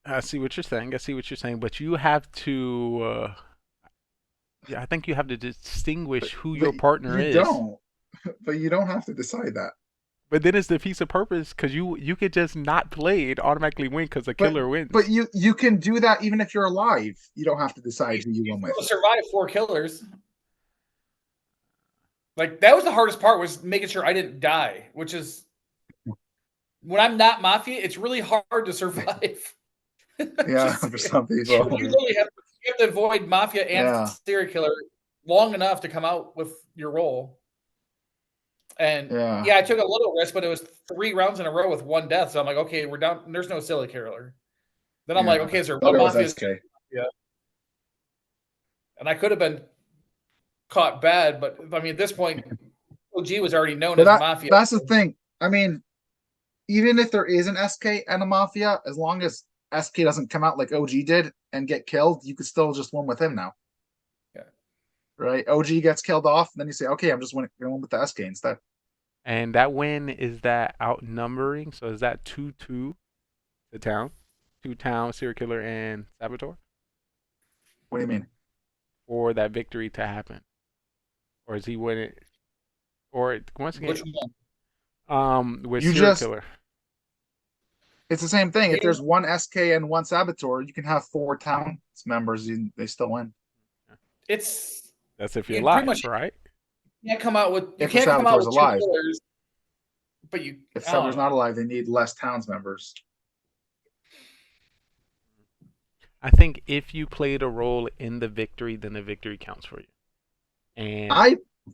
I see what you're saying. I see what you're saying. But you have to. Yeah, I think you have to distinguish who your But partner you is. don't. But you don't have to decide that. But then it's the piece of purpose because you could just not play it automatically win because the killer wins. But you can do that even if you're alive. You don't have to decide who you win with. Survive 4 killers. Like that was the hardest part was making sure I didn't die, which is when I'm not Mafia, it's really hard to survive. Yeah, Just- for some you people. literally have to avoid Mafia and Yeah. serial killer long enough to come out with your role. And Yeah. I took a little risk, but it was 3 rounds in a row with 1 death. So I'm like, okay, we're down. There's no serial killer. Then I'm like, Yeah. okay, is there one Belgar was Mafia? SK. And I could have been caught bad, but I mean, at this point, OG was already known But as Mafia. that's the thing. I mean, even if there is an SK and a Mafia, as long as SK doesn't come out like OG did and get killed, you could still just win with him now. Yeah. Right? OG gets killed off, and then you say, okay, I'm just going with the SK instead. And that win, is that outnumbering? So is that 2-2 the town? 2 town, serial killer, and saboteur? What do you mean? For that victory to happen? Or is he winning? Or once again, Which one? with You serial just- killer. It's the same thing. If Yeah. there's one SK and one Saboteur, you can have 4 town members, and they still win. It's That's if you're pretty live, much- right? you can't come out with If the Saboteur's two alive. killers, but you. If I don't Saboteur's know. not alive, they need less towns members. I think if you played a role in the victory, then the victory counts for you. And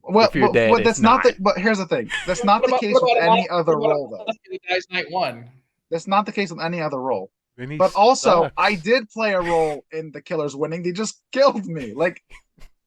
Well, If you're dead, but that's it's not not. the. But here's the thing. That's not What the about- case what with about any other what about role, though. Mafia who dies night one? That's not the case with any other role. then he But also, sucks. I did play a role in the Killers winning. They just killed me. Like,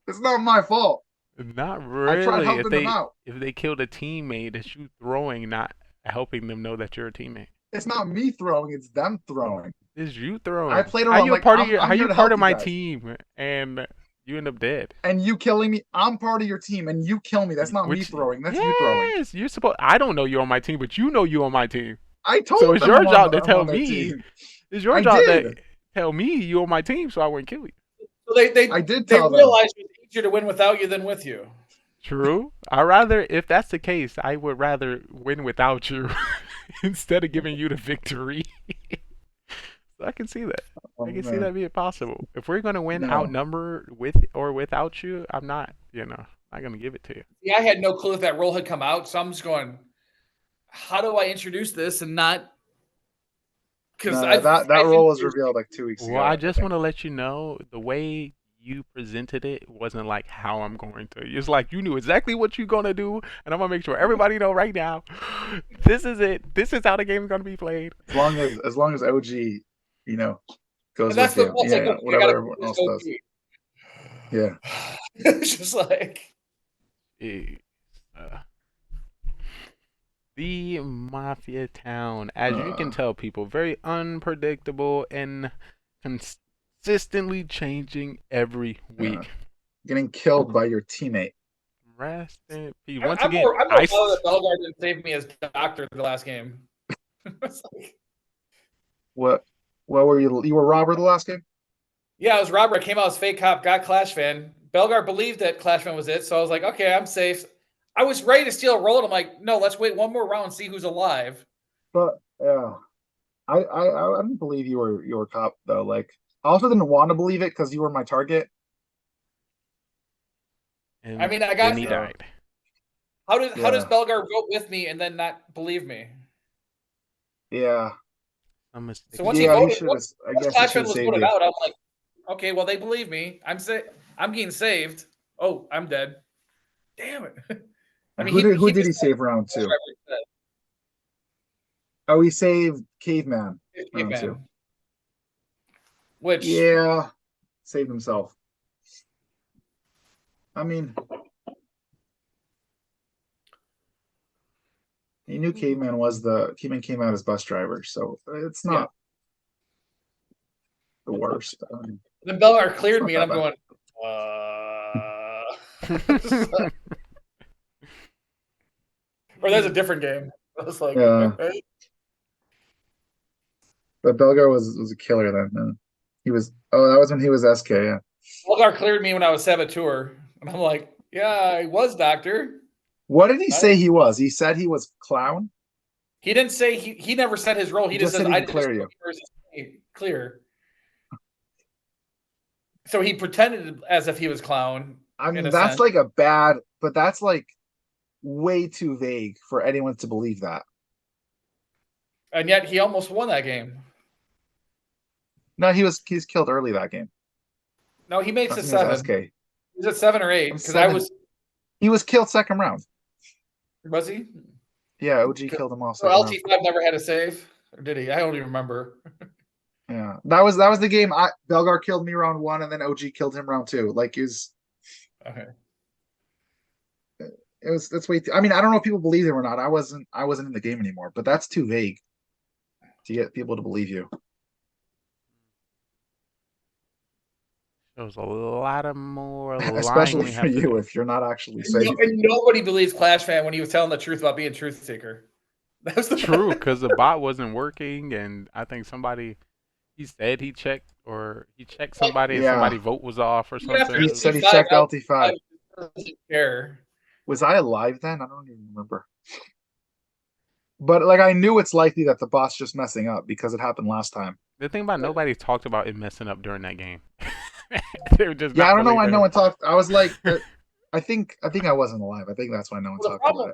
it's not my fault. Not I tried really. helping them out. If they killed a teammate, it's you throwing, not helping them know that you're a teammate. It's not me throwing. It's them throwing. It's you throwing. I played a How role, you like, part of I'm- your? I'm How here you to part help of you my guys. team and you end up dead? And you killing me. I'm part of your team, and you kill me. That's not me Which- throwing. That's you throwing. Yes, you're supposed. I don't know you're on my team, but you know you're on my team. I told So it's them your I'm on job the- to I'm tell on their me. team. It's your I job did. to tell me you're on my team, so I wouldn't kill you. So they I did they tell them. realized it was easier to win without you than with you. True. I rather, if that's the case, I would rather win without you instead of giving you the victory. So I can see that. I can see that being possible. If we're gonna win No. outnumbered with or without you, I'm not, not gonna give it to you. Yeah, I had no clue if that role had come out, so I'm just going, how do I introduce this and not? Because No, that role was revealed like 2 weeks ago. Well, I just want to let you know the way you presented it wasn't like how I'm going to. It's like you knew exactly what you're gonna do, and I'm gonna make sure everybody know right now. This is it. This is how the game's gonna be played. As long as OG, goes And that's with the you. that's Yeah, like, whatever everyone else does. Yeah. It's just like The Mafia Town, as you can tell, people, very unpredictable and consistently changing every week. Getting killed by your teammate. Rest in peace. Once I'm again, more bothered that Belgar didn't save me as doctor the last game. It's like, What were you? You were robber the last game? yeah, I was Robert. I came out as fake cop, got Clash fan. Belgar believed that Clash fan was it, so I was like, okay, I'm safe. I was ready to steal a roll, and I'm like, no, let's wait one more round and see who's alive. But yeah, I didn't believe you were cop though. Like, I also didn't want to believe it because you were my target. and I mean, I got. then he died. How does Yeah. Belgar vote with me and then not believe me? Yeah. I'm mistaken. So once he Yeah, you voted, should. once I guess you Clash should fan have was saved voted you. out, I'm like, okay, well they believe me. I'm getting saved. Oh, I'm dead. Damn it. I mean, Who did he just- save round 2? Oh, he saved Caveman. round 2. Which Yeah, saved himself. I mean, he knew Caveman came out as bus driver, so it's not the worst. then Belgar cleared It's me, not and I'm that going, or that's a different game. I was like, Yeah. But Belgar was a killer then. He was. Oh, that was when he was SK. Yeah. Belgar cleared me when I was Saboteur, and I'm like, yeah, I was Doctor. What did he say he was? He said he was clown. He didn't say he never said his role. He He just just says said he I can did clear you. clear. So he pretended as if he was clown. I In mean, a that's sense. like but that's like way too vague for anyone to believe that. And yet he almost won that game. No, he's killed early that game. No, he makes That's it when he was 7. SK. He was at 7 or 8 because I 7. was. He was killed second round. Was he? Yeah, OG killed him off So second round. LT5 never had a save, or did he? I don't even remember. Yeah, that was the game. Belgar killed me round 1, and then OG killed him round 2. Like Okay. that's way. I mean, I don't know if people believe him or not. I wasn't in the game anymore, but that's too vague to get people to believe you. Shows a lot of more lying Especially we for have to you do. if you're not actually And saying. nobody believes Clash Fan when he was telling the truth about being Truth Seeker. That was the True, because the bot wasn't working, and I think he said he checked somebody, and Yeah. somebody vote was off or Even after something. He said he LT5, checked LT5. doesn't care. Was I alive then? I don't even remember. But like, I knew it's likely that the bot's just messing up because it happened last time. The thing about nobody talked about it messing up during that game. They were just Yeah, not I don't know why believing no him. one talked. I was like, I think I wasn't alive. I think that's why no one Well, the talked about problem-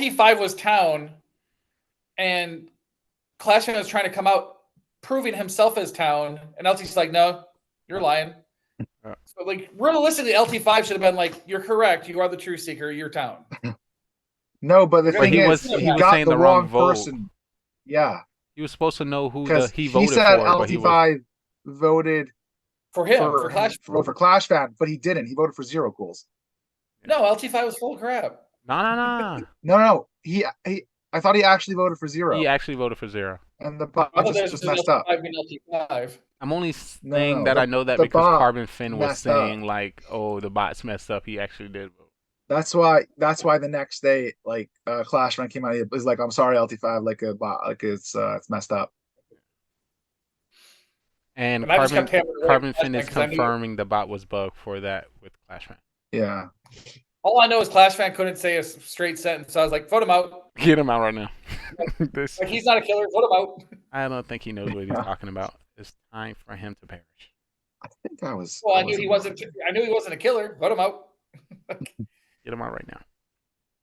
it. LT5 was town, and Clash Fan was trying to come out proving himself as town, and LT's like, no, you're lying. So, like, realistically, LT5 should have been like, you're correct. You are the Truth Seeker. You're town. No, but the But thing he is, was he saying got the the wrong wrong vote. person. Yeah, He was supposed to know who because he he voted said for, but he was LT5 voted For him, for Clash. for Clash Fan, but he didn't. He voted for Zero Cools. No, LT5 was full of crap. no. No. I thought he actually voted for Zero, He actually voted for 0. and the bot I thought just messed up. LT5 being LT5. I'm only No, saying that I know that the because bot Carbon Finn was messed up. saying like, "Oh, the bot's messed up." He actually did vote. That's why the next day, like, Clash Fan came out. He was like, "I'm sorry, LT5, like a bot, like it's messed up." And I just kept hammering away Carbon at Clash Finn Fan is 'cause I knew- confirming the bot was bugged for that with Clash Fan. Yeah, All I know is Clash Fan couldn't say a straight sentence, so I was like, vote him out. Get him out right now. Like, he's not a killer. Vote him out. I don't think he knows what he's talking about. It's time for him to perish. I think I was. Well, I knew he wasn't a killer. Vote him out. Get him out right now.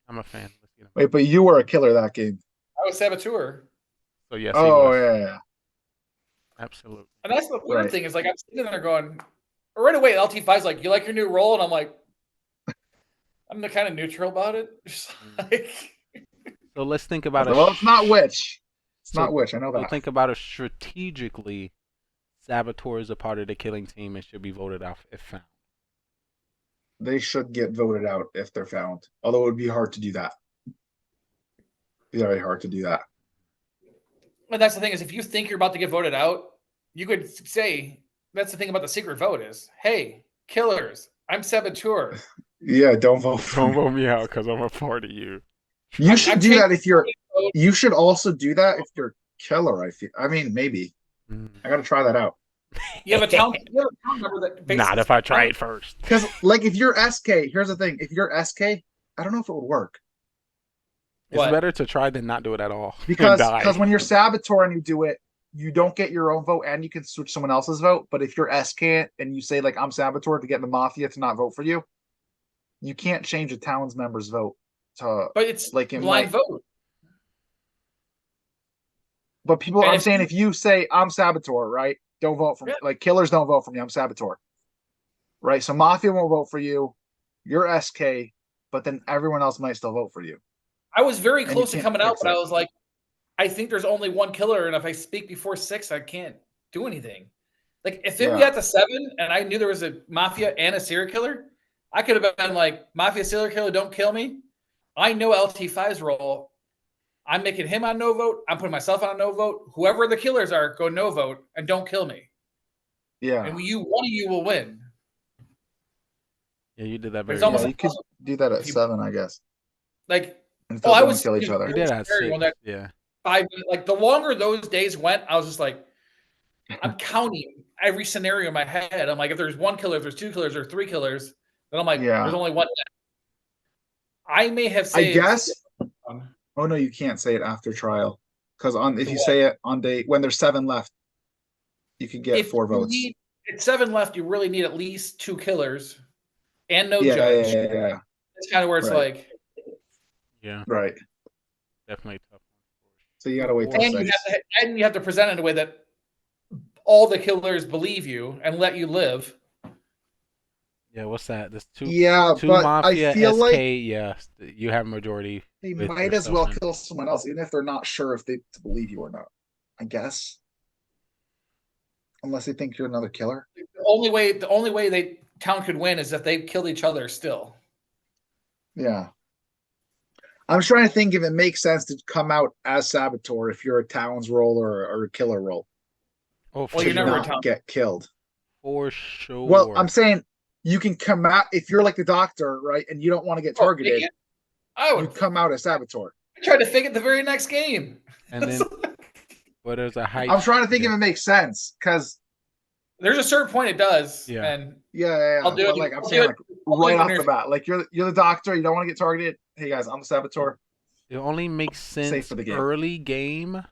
I'm a fan. Let's get him. Wait, but you were a killer that game. I was Saboteur. So yes, he Oh was. yeah. Absolutely. And that's the weird Right. thing is, like, I'm sitting there going, right away, LT5's like, you like your new role? And I'm like, I'm kind of neutral about it. Just like, So let's think about Well, it's not Witch. It's So- not Witch. I know So that. think about it strategically. Saboteur is a part of the killing team and should be voted out if found. They should get voted out if they're found. Although it would be hard to do that. Very hard to do that. and that's the thing is, if you think you're about to get voted out, you could say, that's the thing about the secret vote is, hey, killers, I'm Saboteur. Yeah, don't vote for Don't me. vote me out because I'm a part of you. You should I'm do that if you're. vote. You should also do that if you're killer. I mean, maybe. I got to try that out. You have a town member that basically Not if I try it first. Because, like, if you're SK, here's the thing: if you're SK, I don't know if it would work. It's What? better to try than not do it at all. and Because die. when you're Saboteur and you do it, you don't get your own vote, and you can switch someone else's vote. But if you're SK and you say, like, I'm Saboteur to get the Mafia to not vote for you, you can't change a town's member's vote to. But it's Like, in blind my- vote. But people, And I'm if saying, you- if you say I'm Saboteur, right? Don't vote for me. Yeah. Like, killers don't vote for me. I'm Saboteur, right? So Mafia won't vote for you. You're SK, but then everyone else might still vote for you. I was very And you close to can't coming out, fix but I it. was like, I think there's only one killer, and if I speak before 6, I can't do anything. Like, if it Yeah. got to 7 and I knew there was a Mafia and a serial killer, I could have been like, Mafia serial killer, don't kill me. I know LT5's role. I'm making him on no vote. I'm putting myself on a no vote. Whoever the killers are, go no vote and don't kill me. Yeah. And one of you will win. Yeah, you did that But very it's almost well. Yeah, you could do that at If you- 7, I guess. Like, Until I they was kill each other. You did that scary when that yeah. 5 minutes, like the longer those days went, I was just like, I'm counting every scenario in my head. I'm like, if there's one killer, if there's 2 killers, or 3 killers, then I'm like, Yeah. there's only one left. I may have I saved. guess. Oh no, you can't say it after trial, because if you say it on day when there's 7 left, you could get If 4 you votes. need- at 7 left, you really need at least 2 killers and no Yeah, judge. yeah. It's kind of where it's Right. like, Yeah, Right. definitely tough. So you gotta wait till and 6. you have to present it in a way that all the killers believe you and let you live. Yeah, what's that? There's two Yeah, but Mafia, I feel SK, like yeah, you have majority. they with might as well yourself in. kill someone else, even if they're not sure if they believe you or not. I guess. unless they think you're another killer. The only way they town could win is if they killed each other still. Yeah. I'm trying to think if it makes sense to come out as Saboteur if you're a town's role or a killer role. Oh, for Well, you're To never a sure. town. not get killed. For sure. Well, I'm saying you can come out if you're like the doctor, right? And you don't want to get targeted, I you would come out as Saboteur. try to fake it the very next game. And then, well, there's a hype. I'm trying to think yeah. if it makes sense because There's a certain point it does. Yeah. And yeah. I'll do But it. like I'm I'll saying, do like I'll do right it off when the you're- bat, like you're the doctor, you don't want to get targeted. Hey guys, I'm the Saboteur. It only makes sense for the game. early game.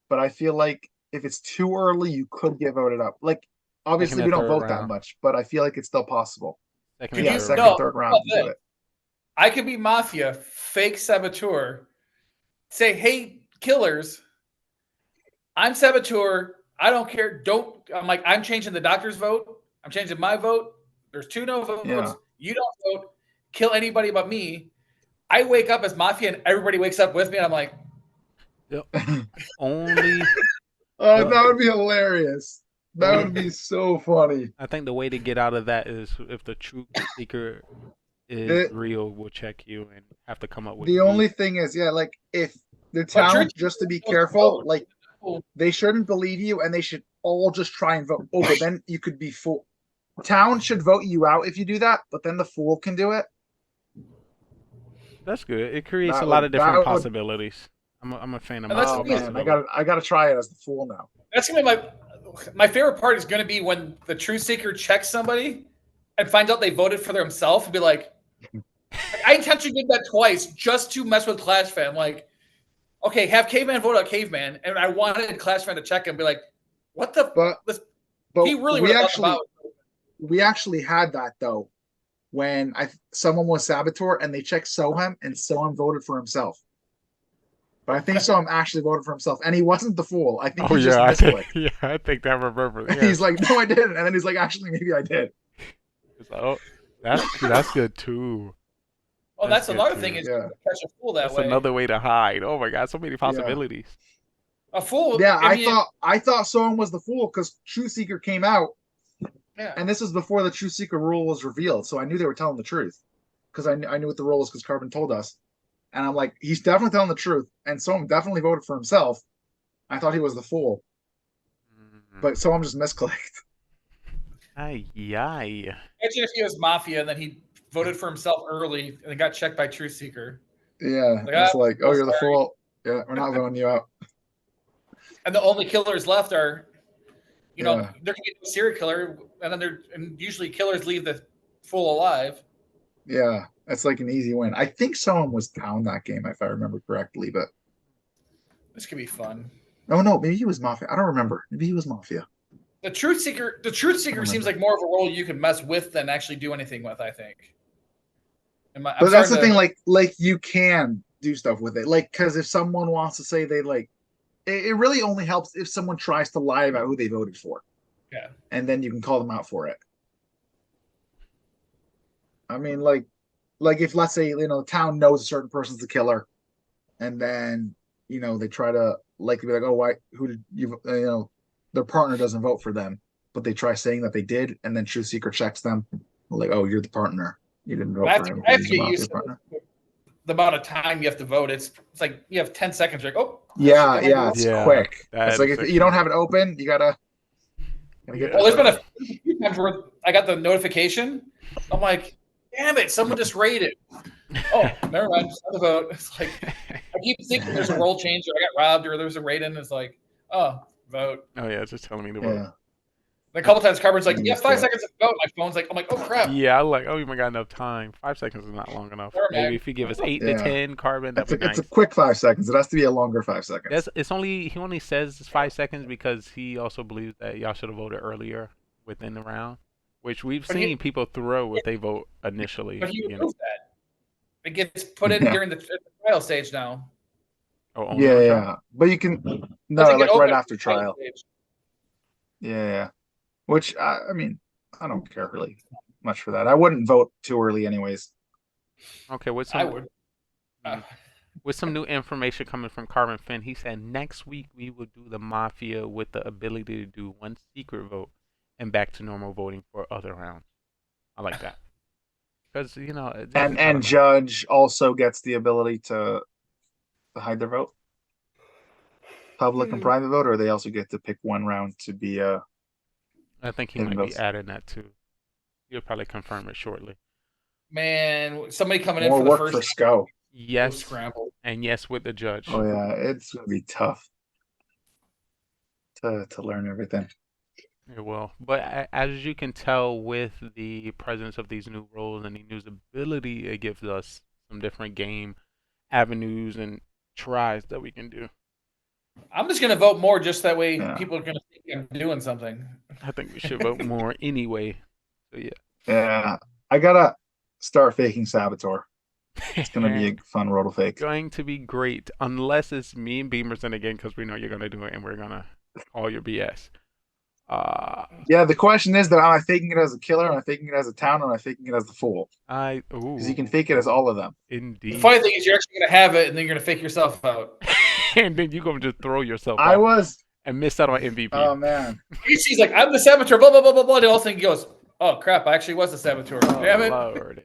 But I feel like if it's too early, you could get voted up. Like obviously Second we or don't third vote that round. much, but I feel like it's still possible. Second, Could and Yeah, you- third second, round. third round, no, you do it. I could be Mafia, fake Saboteur, say, hey, killers, I'm Saboteur. I don't care. I'm changing the doctor's vote. I'm changing my vote. There's 2 no votes. Yeah. You don't vote. Kill anybody but me. I wake up as Mafia and everybody wakes up with me. And I'm like, Only, Oh, that would be hilarious. That would be so funny. I think the way to get out of that is if the truth seeker is It- real, will check you and have to come up with The me. only thing is, yeah, like if the But town, you're- just to be Oh, careful, vote. like Oh. they shouldn't believe you and they should all just try and vote. Oh, but then you could be fool. Town should vote you out if you do that, but then the fool can do it. That's good. It creates That a lot would- of different that would- possibilities. I'm a fan of And that's Oh multiple the thing, man, possibilities. I gotta try it as the fool now. that's going to be my favorite part is going to be when the truth seeker checks somebody and finds out they voted for themselves and be like, I intentionally did that twice just to mess with Clash Fan. Like, okay, have Caveman vote out Caveman. And I wanted Clash Fan to check and be like, what the? But This- but he really we would have actually about. we actually had that though when someone was Saboteur and they checked Soham and Soham voted for himself. But I think Soham actually voted for himself and he wasn't the fool. I think Oh he yeah, I just think misclicked. yeah, I think I remember. And Yeah. he's like, no, I didn't. And then he's like, actually, maybe I did. It's like, oh, that's good too. Oh, That's that's good another too. thing is Yeah. catch a fool that That's way. another way to hide. Oh my god, so many possibilities. A fool. Yeah, mean, I thought Soham was the fool because True Seeker came out, Yeah. and this was before the True Seeker rule was revealed, so I knew they were telling the truth because I knew what the rule was because Carbon told us, and I'm like, he's definitely telling the truth, and Soham definitely voted for himself. I thought he was the fool, but Soham just misclicked. Ay, ay. Imagine if he was Mafia and then he voted for himself early and then got checked by Truth Seeker. Yeah, Like, it's ah, like, oh, you're the sorry. fool. Yeah, we're not voting you out. And the only killers left are, Yeah. they're gonna get a serial killer, and then and usually killers leave the fool alive. Yeah, that's like an easy win. I think Soham was down that game if I remember correctly, but This could be fun. oh no, maybe he was Mafia. I don't remember. Maybe he was Mafia. The Truth Seeker seems like more of a role you can mess with than actually do anything with, I think. But that's the thing, like you can do stuff with it, like because if someone wants to say they like, it really only helps if someone tries to lie about who they voted for. Yeah. And then you can call them out for it. I mean, like if let's say the town knows a certain person's the killer, and then they try to be like, oh, why? Who did you? Their partner doesn't vote for them, but they try saying that they did, and then True Seeker checks them, like, oh, you're the partner. You didn't vote for him. I have He's to a get Mafia used to partner. the amount of time you have to vote. It's like you have 10 seconds. You're like, oh, Yeah, can I yeah, do it's Yeah, quick. that It's like is if you don't have it open, you gotta get Well, there's that been a few times where I got the notification. I'm like, damn it, someone just raided. Oh, never mind. Just the vote. It's like I keep thinking there's a role change or I got robbed or there's a raid in. It's like, oh, vote. Oh yeah, it's just telling me to Yeah. vote. And a couple times Carbon's like, I'm you have used to 5 it. seconds to vote. My phone's like, I'm like, oh crap. Yeah, I'm like, oh, you might got enough time. 5 seconds is not long enough. Sure, man. Maybe if you give us 8 Yeah. to 10, Carbon, that'd It's be a, nice. it's a quick 5 seconds. It has to be a longer 5 seconds. He only says it's 5 seconds because he also believes that y'all should have voted earlier within the round, which we've But seen people throw if they vote initially. But he you know. removed that. It gets put in Yeah. during the trial stage now. Oh, only Yeah, on trial? yeah. But you can no, Doesn't get like right open after at the trial trial. stage. Yeah. Which I mean, I don't care really much for that. I wouldn't vote too early anyways. Okay, what's I some, would. With some new information coming from Carbon Finn, he said next week we will do the Mafia with the ability to do one secret vote and back to normal voting for other rounds. I like that. Because, you know, I don't And know. Judge also gets the ability to hide their vote. Public and private vote, or they also get to pick one round to be I think he hidden might be votes. adding that too. He'll probably confirm it shortly. Man, somebody coming in More for the work first for SCO. Yes, scramble. and yes with the judge. Oh yeah, it's gonna be tough to learn everything. It will. But as you can tell with the presence of these new roles and the new ability, it gives us some different game avenues and tries that we can do. I'm just gonna vote more just that way Yeah. people are gonna think I'm doing something. I think we should vote more anyway. So yeah. Yeah, I gotta start faking Saboteur. It's gonna be a fun role to fake. Going to be great unless it's me and Beamerson again because we know you're gonna do it and we're gonna call your BS. Yeah, the question is that am I faking it as a killer, am I faking it as a town, or am I faking it as the fool? Because you can fake it as all of them. Indeed. The funny thing is, you're actually gonna have it, and then you're gonna fake yourself out. And then you're gonna just throw yourself I off was. and miss out on MVP. Oh man. He's like, I'm the saboteur, blah blah blah blah blah. And all of a sudden he goes, oh crap, I actually was the saboteur. Oh, Damn it. Lord.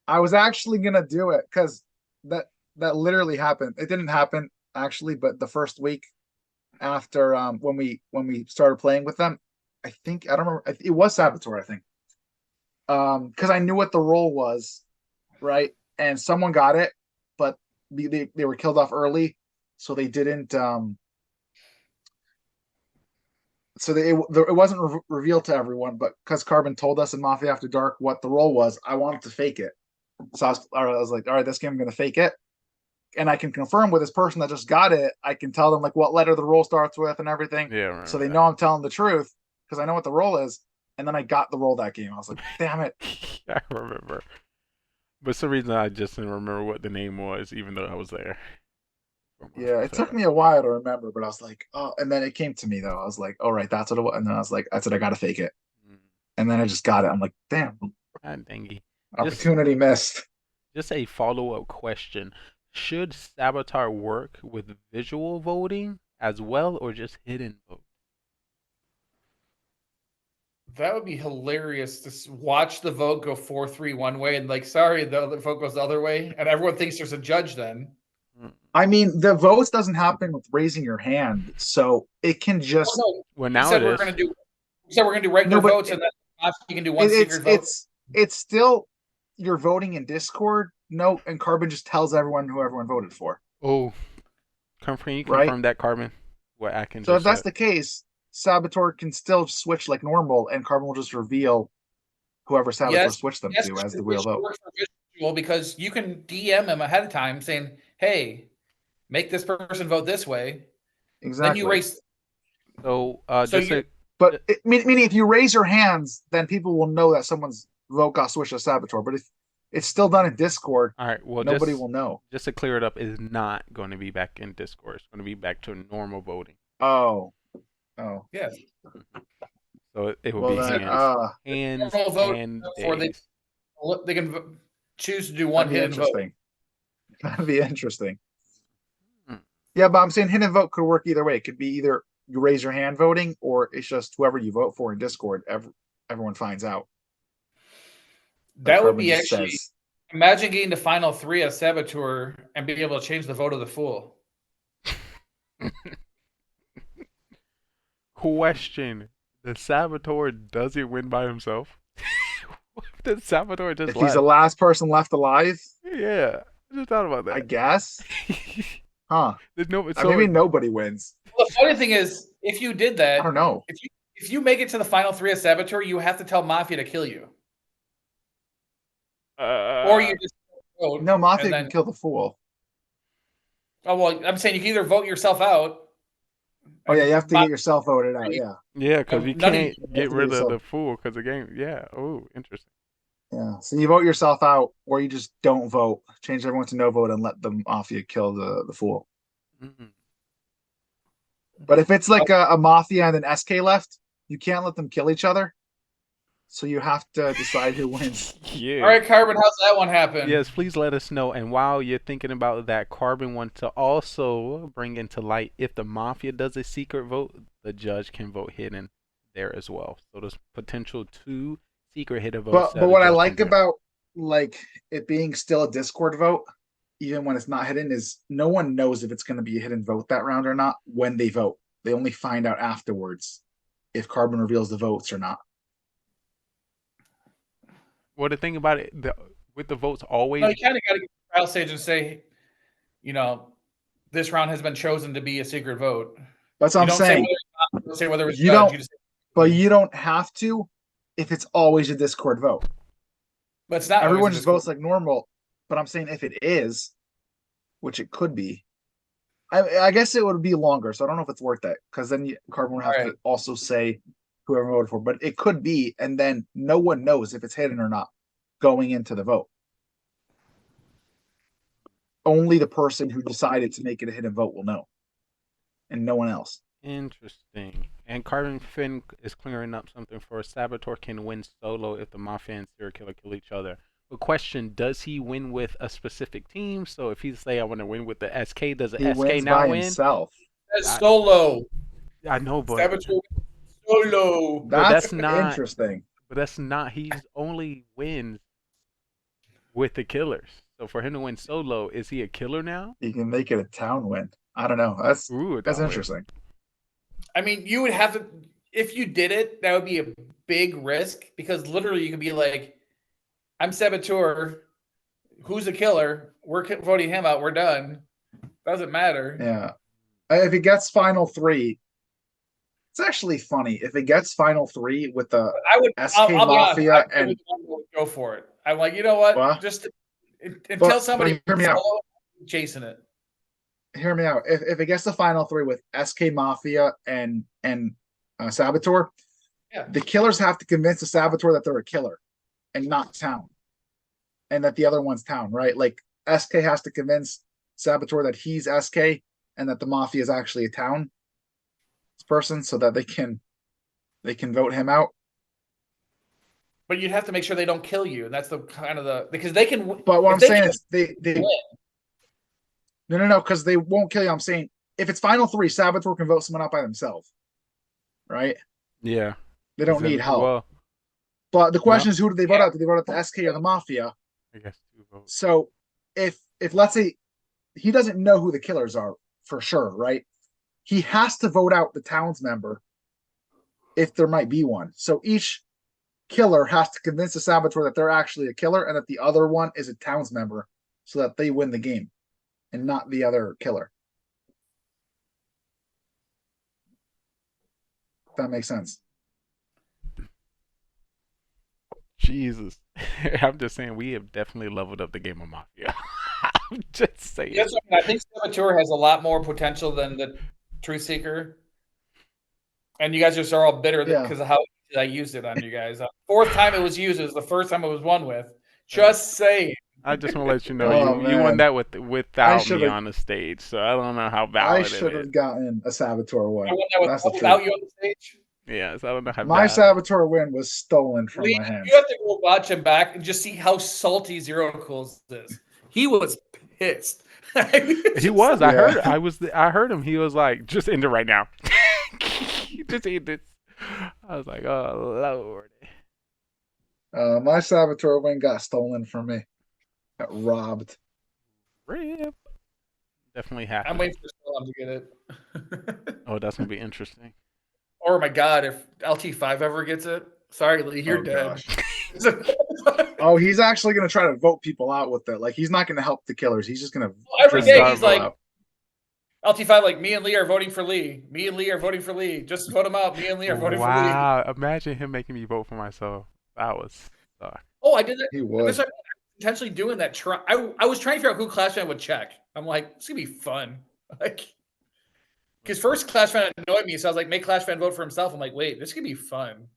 I was actually gonna do it because that literally happened. It didn't happen actually, but the first week after when we started playing with them, I think I don't remember. It was Saboteur, I think. Because I knew what the role was, right? And someone got it, but they were killed off early, so they didn't. So it wasn't revealed to everyone, but because Carbon told us in Mafia After Dark what the role was, I wanted to fake it. So I was like, all right, this game I'm gonna fake it, and I can confirm with this person that just got it. I can tell them like what letter the role starts with and everything, Yeah, so they know I'm telling the truth because I know what the role is. And then I got the role that game. I was like, damn it. I remember. But for some reason I just didn't remember what the name was, even though I was there. Yeah, it took me a while to remember, but I was like, oh, and then it came to me though. I was like, all right, that's what it was. And then I was like, I said, I gotta fake it. And then I just got it. I'm like, damn. God dang. Opportunity missed. Just a follow-up question. Should Saboteur work with visual voting as well or just hidden vote? That would be hilarious to watch the vote go 4-3 one way and like, sorry, the other vote goes the other way, and everyone thinks there's a judge then. I mean, the votes doesn't happen with raising your hand, so it can just. Oh, no. Well, now said it we're is. gonna do. We said we're gonna do regular No, but votes, and then you can do one secret vote. It's still you're voting in Discord. No, and Carbon just tells everyone who everyone voted for. Oh, can you Right? confirm that, Carbon? What I can So just if that's said. the case, Saboteur can still switch like normal, and Carbon will just reveal whoever Saboteur switched them to as the real vote. Visual, because you can DM him ahead of time saying, "Hey, make this person vote this way." Exactly. Then you raise. So, but meaning if you raise your hands, then people will know that someone's vote got switched to Saboteur. But if it's still done in Discord, all right, well, nobody will know. Just to clear it up, it's not going to be back in Discord. It's going to be back to normal voting. Oh, yes. So it will be hands vote and before they can choose to do one hidden vote. That'd be interesting. Yeah, but I'm saying hidden vote could work either way. It could be either you raise your hand voting, or it's just whoever you vote for in Discord. Everyone finds out. That would be actually. Imagine getting to final 3 as Saboteur and being able to change the vote of the fool. Question: the Saboteur does it win by himself? The Saboteur just if he's the last person left alive? Yeah, I just thought about that. I guess. Huh? There's no. Maybe nobody wins. Well, the funny thing is, if you did that, I don't know. If you make it to the final 3 as Saboteur, you have to tell Mafia to kill you. Or you just vote. No, Mafia can kill the fool. Oh well, I'm saying you can either vote yourself out. Oh yeah, you have to get yourself voted out. Yeah. Yeah, because you can't get rid of the fool because the game. Yeah. Oh, interesting. Yeah. So you vote yourself out, or you just don't vote. Change everyone to no vote and let the Mafia kill the fool. Mm-hmm. But if it's like a Mafia and an SK left, you can't let them kill each other. so you have to decide who wins. Yeah. All right, Carbon, how's that one happen? Yes, please let us know. And while you're thinking about that, Carbon wants to also bring into light if the Mafia does a secret vote, the judge can vote hidden there as well. So there's potential 2 secret hidden votes. But what I like about like it being still a Discord vote, even when it's not hidden, is no one knows if it's going to be a hidden vote that round or not when they vote. They only find out afterwards if Carbon reveals the votes or not. Well, the thing about it, with the votes always. No, you kind of got to get to the trial stage and say, you know, this round has been chosen to be a secret vote. That's what I'm saying. Say whether it's You judge, don't, but you don't have to if it's always a Discord vote. But it's not. Everyone just votes like normal. But I'm saying if it is, which it could be, I guess it would be longer. So I don't know if it's worth it because then Carbon would have to also say whoever voted for. But it could be, and then no one knows if it's hidden or not going into the vote. Only the person who decided to make it a hidden vote will know, and no one else. Interesting. And Carbon Finn is clearing up something for us. Saboteur can win solo if the Mafia and serial killer kill each other. But question, does he win with a specific team? So if he say I want to win with the SK, does the He SK wins now by win? himself. That's solo. I know, but Saboteur solo. But that's not interesting. But that's not. He only wins with the killers. So for him to win solo, is he a killer now? You can make it a town win. I don't know. That's interesting. I mean, you would have to, if you did it, that would be a big risk because literally you could be like, I'm Saboteur. Who's the killer? We're voting him out. We're done. Doesn't matter. Yeah. If it gets final 3, it's actually funny. If it gets final 3 with the SK Mafia and go for it. I'm like, you know what? Just until somebody hear me out. Chasing it. Hear me out. If it gets the final 3 with SK Mafia and Saboteur, the killers have to convince the Saboteur that they're a killer and not town, and that the other one's town, right? Like SK has to convince Saboteur that he's SK and that the Mafia is actually a town person, so that they can vote him out. But you'd have to make sure they don't kill you, and that's the kind of the because they can. But what I'm saying is they No, because they won't kill you. I'm saying if it's final 3, Saboteur can vote someone out by themselves, right? Yeah. They don't need help. Well, but the question is, who do they vote out? Do they vote out the SK or the Mafia? I guess 2 votes. So if let's say he doesn't know who the killers are for sure, right? He has to vote out the town's member if there might be one. So each killer has to convince the Saboteur that they're actually a killer and that the other one is a town's member so that they win the game and not the other killer. If that makes sense. Jesus. I'm just saying we have definitely leveled up the game of Mafia. I'm just saying. Yes, I think Saboteur has a lot more potential than the Truth Seeker. And you guys just are all bitter because of how I used it on you guys. 4th time it was used is the first time it was won with. Just saying. I just want to let you know you won that without me on the stage, so I don't know how valid it is. I should have gotten a Saboteur win. I won that without you on the stage? Yes, I don't know how my Saboteur win was stolen from my hands. You have to go watch him back and just see how salty Zero Cools is. He was pissed. He was. I heard. I heard him. He was like, "Just end it right now." Just end it. I was like, "Oh Lord." My Saboteur win got stolen from me. Got robbed. Rip. Definitely happy. I'm waiting for Storm to get it. Oh, that's gonna be interesting. Oh my god, if LT5 ever gets it, sorry Lee, you're dead. Oh, he's actually gonna try to vote people out with it. Like he's not gonna help the killers. He's just gonna every day he's like LT5, like me and Lee are voting for Lee. Me and Lee are voting for Lee. Just vote him out. Me and Lee are voting for Lee. Wow, imagine him making me vote for myself. That was Oh, I did that. He was intentionally doing that. I was trying to figure out who Clash Fan would check. I'm like, it's gonna be fun. Like, because first Clash Fan annoyed me, so I was like, make Clash Fan vote for himself. I'm like, wait, this could be fun.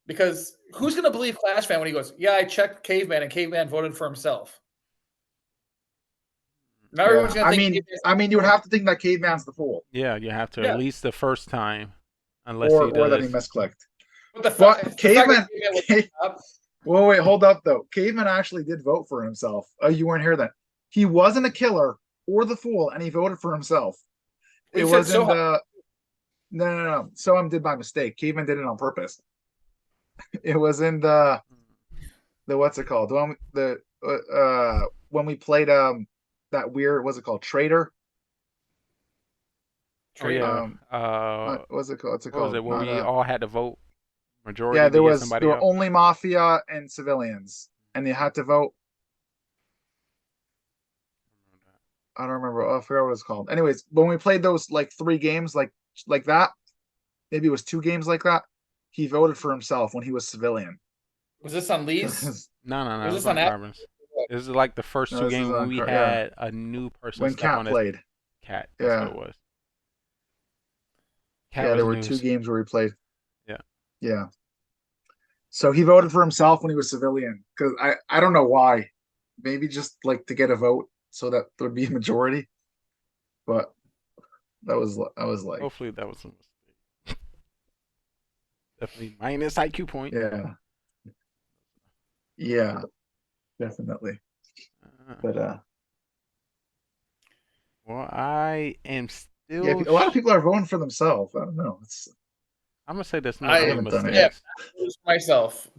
Because who's gonna believe Clash Fan when he goes, yeah, I checked Caveman and Caveman voted for himself. Now everyone's gonna think I mean, you would have to think that Caveman's the fool. Yeah, you have to at least the first time, unless or he does. Or that he misclicked. But the But fact Caveman, that Caveman was up, well, wait, hold up though. Caveman actually did vote for himself. Oh, you weren't here then. He wasn't a killer or the fool, and he voted for himself. we It said wasn't so. no. Soham did by mistake. Caveman did it on purpose. It was in the what's it called? When we played that weird, what's it called? Traitor. Oh yeah. What's it called? What's it What was called? it? Where Not, we all had to vote majority yeah, to get there somebody were up. only Mafia and civilians, and they had to vote. I don't remember. Oh, I forgot what it's called. Anyways, when we played those like 3 games like that, maybe it was 2 games like that. He voted for himself when he was civilian. Was this on Lee's? 'Cause No, Was it was this on on Carbons. This is like the first No, 2 this is games on when we Car- yeah. had a new person when step Cat on his played, Cat. That's Yeah. what it was. Cat yeah, was there were news. 2 games where we played. Yeah. Yeah. So he voted for himself when he was civilian because I don't know why. Maybe just like to get a vote so that there'd be a majority. But I was like, Hopefully that was a mistake. Definitely minus IQ point. yeah, definitely. But Well, I am still. yeah, a lot of people are voting for themselves. I don't know. I'm gonna say there's no I real haven't done it mistakes. yet. Myself.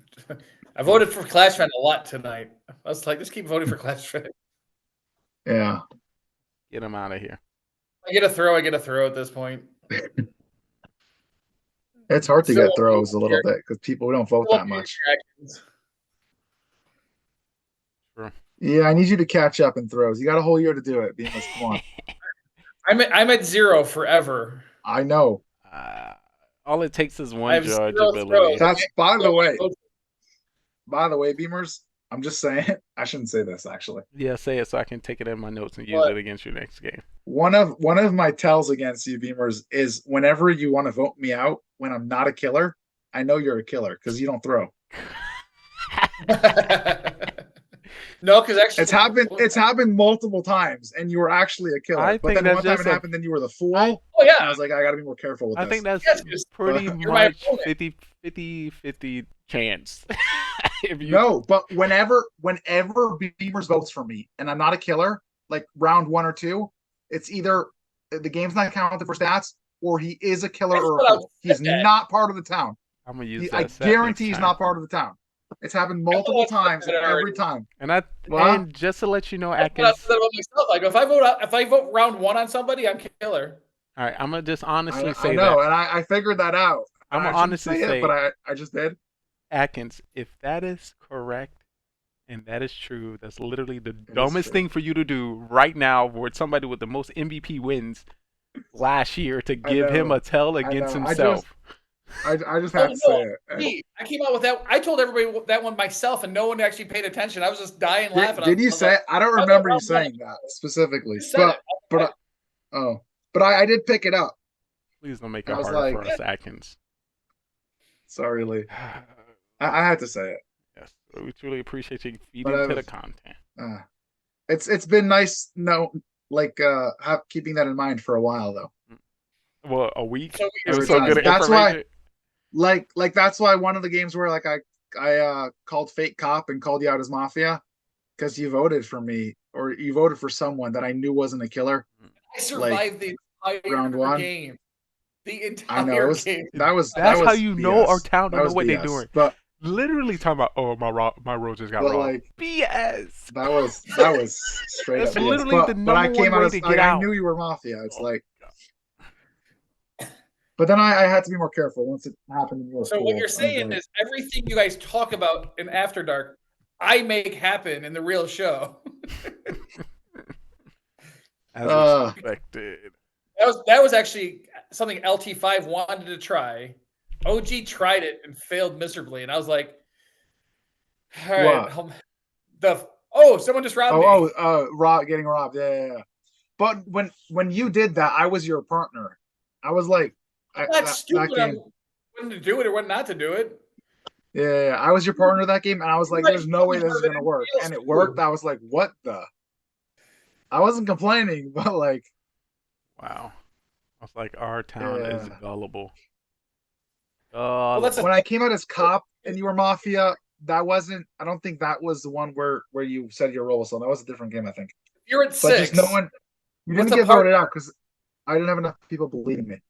I voted for Clash Fan a lot tonight. I was like, just keep voting for Clash Fan. Yeah. Get him out of here. I get a throw at this point. It's hard to Still get throws a little bit because people don't vote that much. True. Yeah, I need you to catch up in throws. You got a whole year to do it. Beamus, come on. I'm at 0 forever. I know. All it takes is I one have judge 0 ability. throws. That's by the way, Beamers, I'm just saying, I shouldn't say this actually. Yeah, say it so I can take it in my notes and use it against you next game. One of my tells against you, Beamers, is whenever you want to vote me out when I'm not a killer, I know you're a killer because you don't throw. No, because actually It's happened multiple times, and you were actually a killer. I But think then that's one time just it a- happened, then you were the fool. Oh And I yeah. was like, I got to be more careful with I this. think that's Yes, 'cause, pretty you're my much opponent. 50 chance. If you No, but whenever Beavers votes for me and I'm not a killer, like round 1 or 2, it's either the game's not counted for stats or he is a killer That's or a what I fool. He's said. not part of the town. I'm gonna use I that set guarantee next he's time. not part of the town. It's happened multiple I thought times, that and every already. time. And and just to let you know, That's what I Atkins. said about myself. I go, if I vote round 1 on somebody, I'm killer. All right, I'm gonna just honestly I say know, that. and I figured that out. I'm I gonna shouldn't honestly say say, it, but I just did. Atkins, if that is correct and that is true, that's literally the is dumbest true. thing for you to do right now with somebody with the most MVP wins last year to give him know. a tell against know. himself. I just have to say it. I came out with that. I told everybody that one myself, and no one actually paid attention. I was just dying laughing. Did you I was say? like, I don't I remember you don't know. saying that specifically, You said it. but I did pick it up. Please don't make I it was harder for like- us, Atkins. Sorry, Lee. I had to say it. Yes, we truly appreciate you feeding But I to the was- content. It's been nice. Keeping that in mind for a while though. Well, a week. So It was every so time. good at That's why- information. Like that's why one of the games where like I called fake cop and called you out as Mafia because you voted for me or you voted for someone that I knew wasn't a killer. I survived the entire round 1. game. The I know entire it was, game. That's that how was you know BS. our town That don't know was what they're BS. doing. But Literally talking about, oh, my road just got But, wrong. like, BS. that was straight That's up BS. literally the but I number came one out way as to like, get I out. knew you were Mafia. It's Oh, like, God. but then I had to be more careful once it happened. And you were So cool. what I you're was saying like, is everything you guys talk about in After Dark, I make happen in the real show. As Uh. expected. That was actually something LT5 wanted to try. OG tried it and failed miserably, and I was like, "All right, someone just robbed me." getting robbed. Yeah. But when you did that, I was your partner. I was like, I'm not stupid. that game. When to do it or when not to do it. Yeah, I was your partner that game, and I was like, Right, "There's no way this is but gonna it work," feels and it too. worked. I was like, "What the?" I wasn't complaining, but like, Wow. I was like, our town is Yeah. gullible. Well, that's When I came out as cop and you were Mafia, that wasn't. I don't think that was the one where you said your role was on. That was a different game, I think. you're at But 6. just no one. You What's didn't a get part- voted out because I didn't have enough people believing me.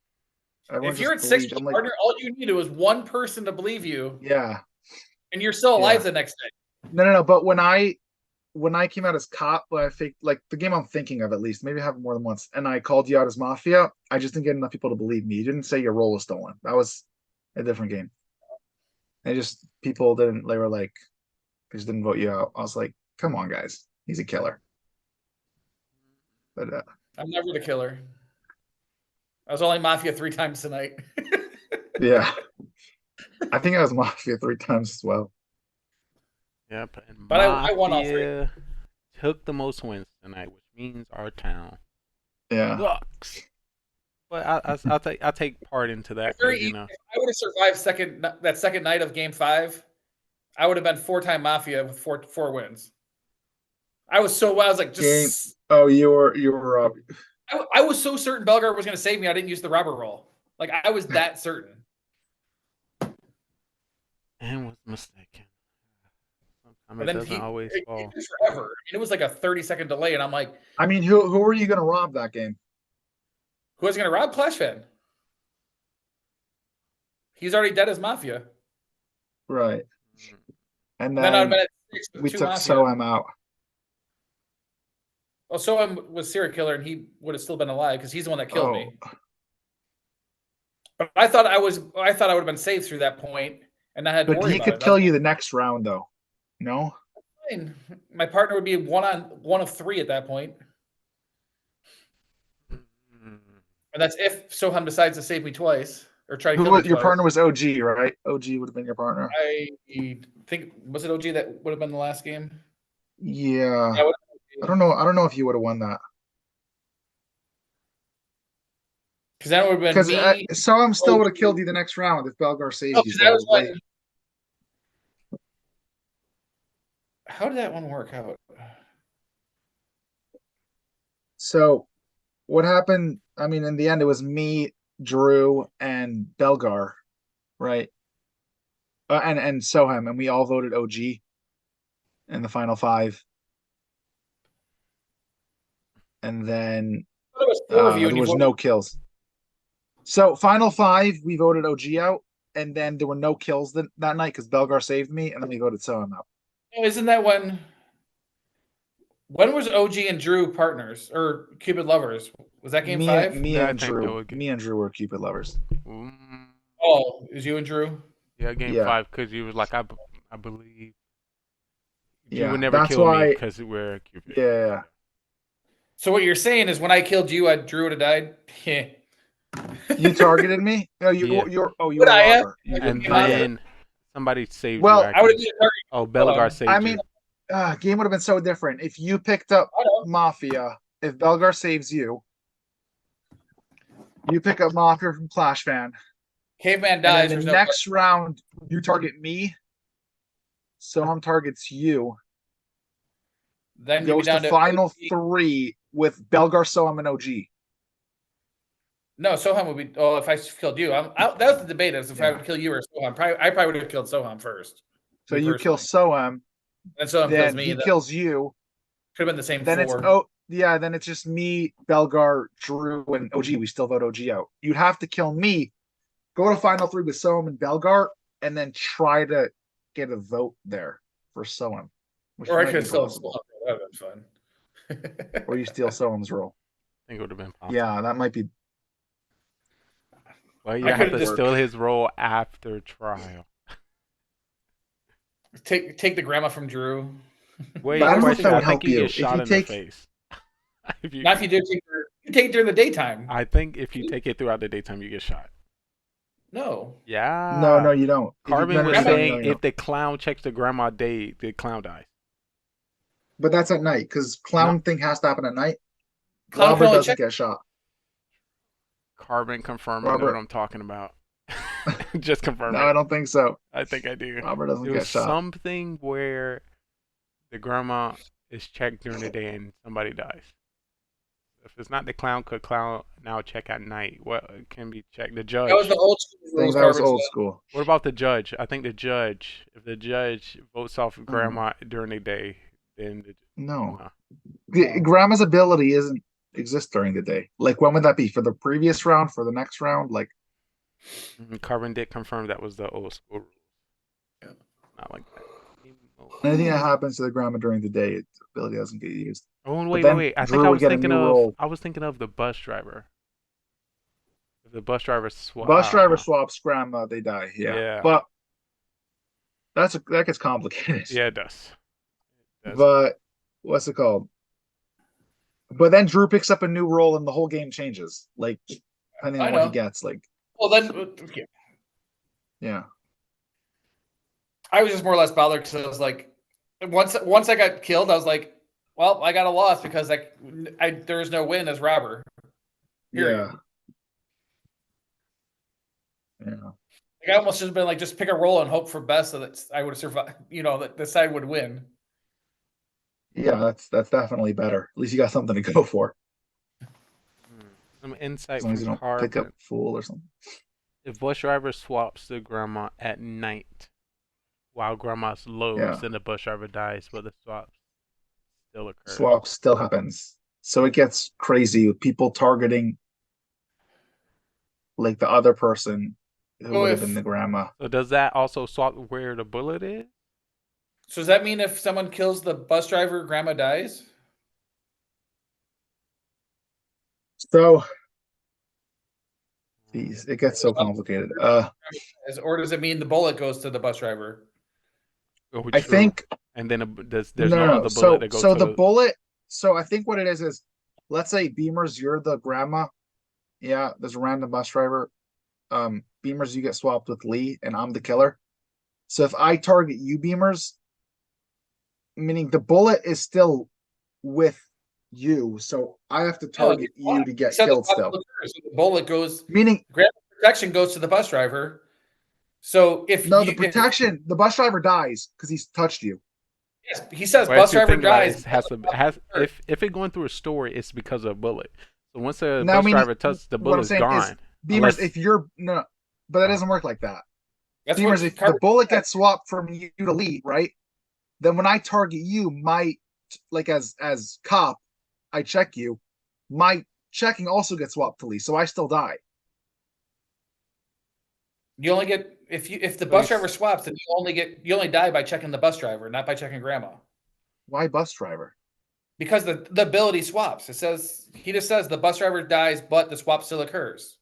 Everyone If you're at just 6 believed. with I'm a like, partner, all you needed was one person to believe you, yeah, and you're still alive Yeah. the next day. no. But when I came out as cop, but I faked like the game I'm thinking of at least. Maybe I have more than once. And I called you out as Mafia. I just didn't get enough people to believe me. You didn't say your role was stolen. That was a different game. They just people didn't. They were like, they just didn't vote you out. I was like, come on, guys, he's a killer. But I'm never the killer. I was only Mafia 3 times tonight. yeah, I think I was Mafia 3 times as well. Yep. And But I won all 3. Mafia took the most wins tonight, which means our town Yeah, sucks. But I'll take part into that. Very 'Cause, you easy. know, If I would have survived that second night of Game 5, I would have been 4-time Mafia with four wins. I was so I was like Game- just Oh, you were I was so certain Belgar was going to save me. I didn't use the robber roll. Like I was that certain. and was mistaken. Sometimes And it then doesn't always it fall. took forever. I mean, it was like a 30-second delay, and I'm like, I mean, who were you going to rob that game? who was going to rob Clash Fan? He's already dead as Mafia. Right. And And then I'd then been at 6 with we 2 took Mafia. Soem out. Well, Soem was serial killer, and he would have still been alive because he's the one that killed me. But I thought I would have been safe through that point, and I had to But worry he about could it. kill you the next round, though. No. Fine. My partner would be one of 3 at that point, and that's if Soham decides to save me twice or try to kill me Your twice. partner was OG, right? OG would have been your partner. I think was it OG that would have been the last game? Yeah. Yeah, I don't know. I don't know if you would have won that. because that would have been Because me. Soem still would have killed you the next round if Belgar saved No, you. 'cause that was probably. when. How did that one work out? So what happened? I mean, in the end, it was me, Drew, and Belgar, right? And Sohem, and we all voted OG in the final 5. And then I thought it was 4 of you, there and you was voted- no kills. So final 5, we voted OG out, and then there were no kills that night because Belgar saved me, and then we voted Sohem out. Oh, isn't that when? When was OG and Drew partners or Cupid lovers? Was that game 5? Yeah, I think that would get- Me and Drew were Cupid lovers. Oh, it was you and Drew? Yeah, game Yeah. 5 because you was like I believe you Yeah, would never that's kill me why- because we're Cupid. Yeah. So what you're saying is when I killed you, Drew would have died? Yeah. You targeted me? No, Yeah. you were Would a I have? robber. You And didn't Come on. then somebody saved Well, you. I would have actually. been a target. Oh, Belgar saved I you. mean, game would have been so different if you picked up I know. Mafia. If Belgar saves you, you pick up Mafia from Clash Fan. Caveman And dies. then There's the no next round, you target me. Soham targets you. then you'd be Goes down to to final OG. 3 with Belgar, Soham, and OG. No, Soham would be. Oh, if I killed you, that was the debate as if I Yeah. would kill you or Soham. I probably would have killed Soham first. So Me you kill personally. Soham, And Soham kills then me. he That kills you. could have been the same Then four. then it's just me, Belgar, Drew, and OG. We still vote OG out. You'd have to kill me, go to final 3 with Soham and Belgar, and then try to get a vote there for Soham. which Or I might could be still. possible. That would have been fun. Or you steal Soham's role. I think it would have been possible. Yeah, that might be. Well, you I have could've to just- steal his role after trial. Take the grandma from Drew. Wait, I don't know if question, that would I think help you you. get If shot you in take- the face. If you- Not if you do take her. You take it during the daytime. I think if you take it throughout the daytime, you get shot. No. Yeah. No, you don't. Carbon No, no, was no, no, saying no, no. if the clown checks the grandma day, the clown dies. But that's at night because clown thing has to happen at night. Clown Robert can only doesn't check. get shot. Carbon confirmed. I know Robert. what I'm talking about. Just confirm No, it. I don't think so. I think I do. Robert doesn't It get was shot. something where the grandma is checked during the day and somebody dies. If it's not the clown, could clown now check at night? What can be checked? The judge. That was the old school I think rules. that was Carbon old said. school. What about the judge? I think the judge, if the judge votes off Mm. grandma during the day, then No. no. Grandma's ability isn't exist during the day. Like, when would that be? For the previous round? For the next round? Like, Carbon did confirm that was the old school rule. Yeah. Not like that. anything that happens to the grandma during the day, its ability doesn't get used. Oh, But wait. then I Drew think I would was get a thinking new of. role. I was thinking of the bus driver. If the bus driver Bus driver swaps grandma, they die. Yeah. But that gets complicated. Yeah, it does. But what's it called? But then Drew picks up a new role and the whole game changes. Like, depending I on what he know. gets. Like, Well, then yeah. I was just more or less bothered because I was like, once I got killed, I was like, well, I got a loss because there was no win as robber. Period. Yeah. Like, I almost should have been like, just pick a role and hope for best so that I would have survived. You know, that the side would win. Yeah, that's definitely better. At least you got something to go for. Some insight As long as you from don't pick up Carbon. fool or something. If bus driver swaps the grandma at night while grandma's lows, then the bus driver dies, but the swap still occurs. Swap still happens. So it gets crazy with people targeting like the other person who would have been the grandma. So does that also swap where the bullet is? So does that mean if someone kills the bus driver, grandma dies? So geez, it gets so complicated. Or does it mean the bullet goes to the bus driver? Oh, I true. think And then there's no other bullet so, that goes so to the bullet. So I think what it is let's say Beamers, you're the grandma. Yeah, there's a random bus driver. Beamers, you get swapped with Lee, and I'm the killer. So if I target you, Beamers, meaning the bullet is still with you, so I have to target you to get killed still. So the bullet goes, meaning grandma protection goes to the bus driver. So if the protection, the bus driver dies because he's touched you. Yes, he says bus driver dies. If it's going through a story, it's because of a bullet. So once the Now, bus driver touches the bullet's gone. Beamers, if you're but that doesn't work like that. That's Beamers, if the bullet gets swapped from you to Lee, right? Then when I target you, as cop, I check you. My checking also gets swapped to Lee, so I still die. You only get if the bus driver swaps, then you only die by checking the bus driver, not by checking grandma. Why bus driver? Because the ability swaps. He just says the bus driver dies, but the swap still occurs.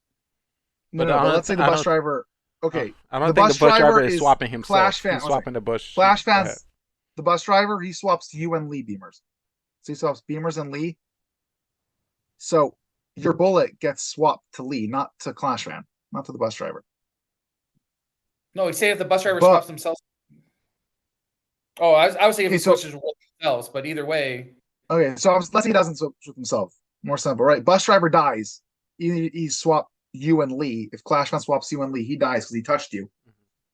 But let's say the bus driver. Okay, I don't think the bus driver is swapping himself. He's swapping the bus. Flash fans, the bus driver, he swaps you and Lee Beamers. So he swaps Beamers and Lee. So your bullet gets swapped to Lee, not to Clash Fan, not to the bus driver. No, he'd say if the bus driver swaps themselves. Oh, I would say if he switches with themselves, but either way. Okay, so let's say he doesn't switch with himself. More simple, right? Bus driver dies. He swapped you and Lee. If Clash Fan swaps you and Lee, he dies because he touched you.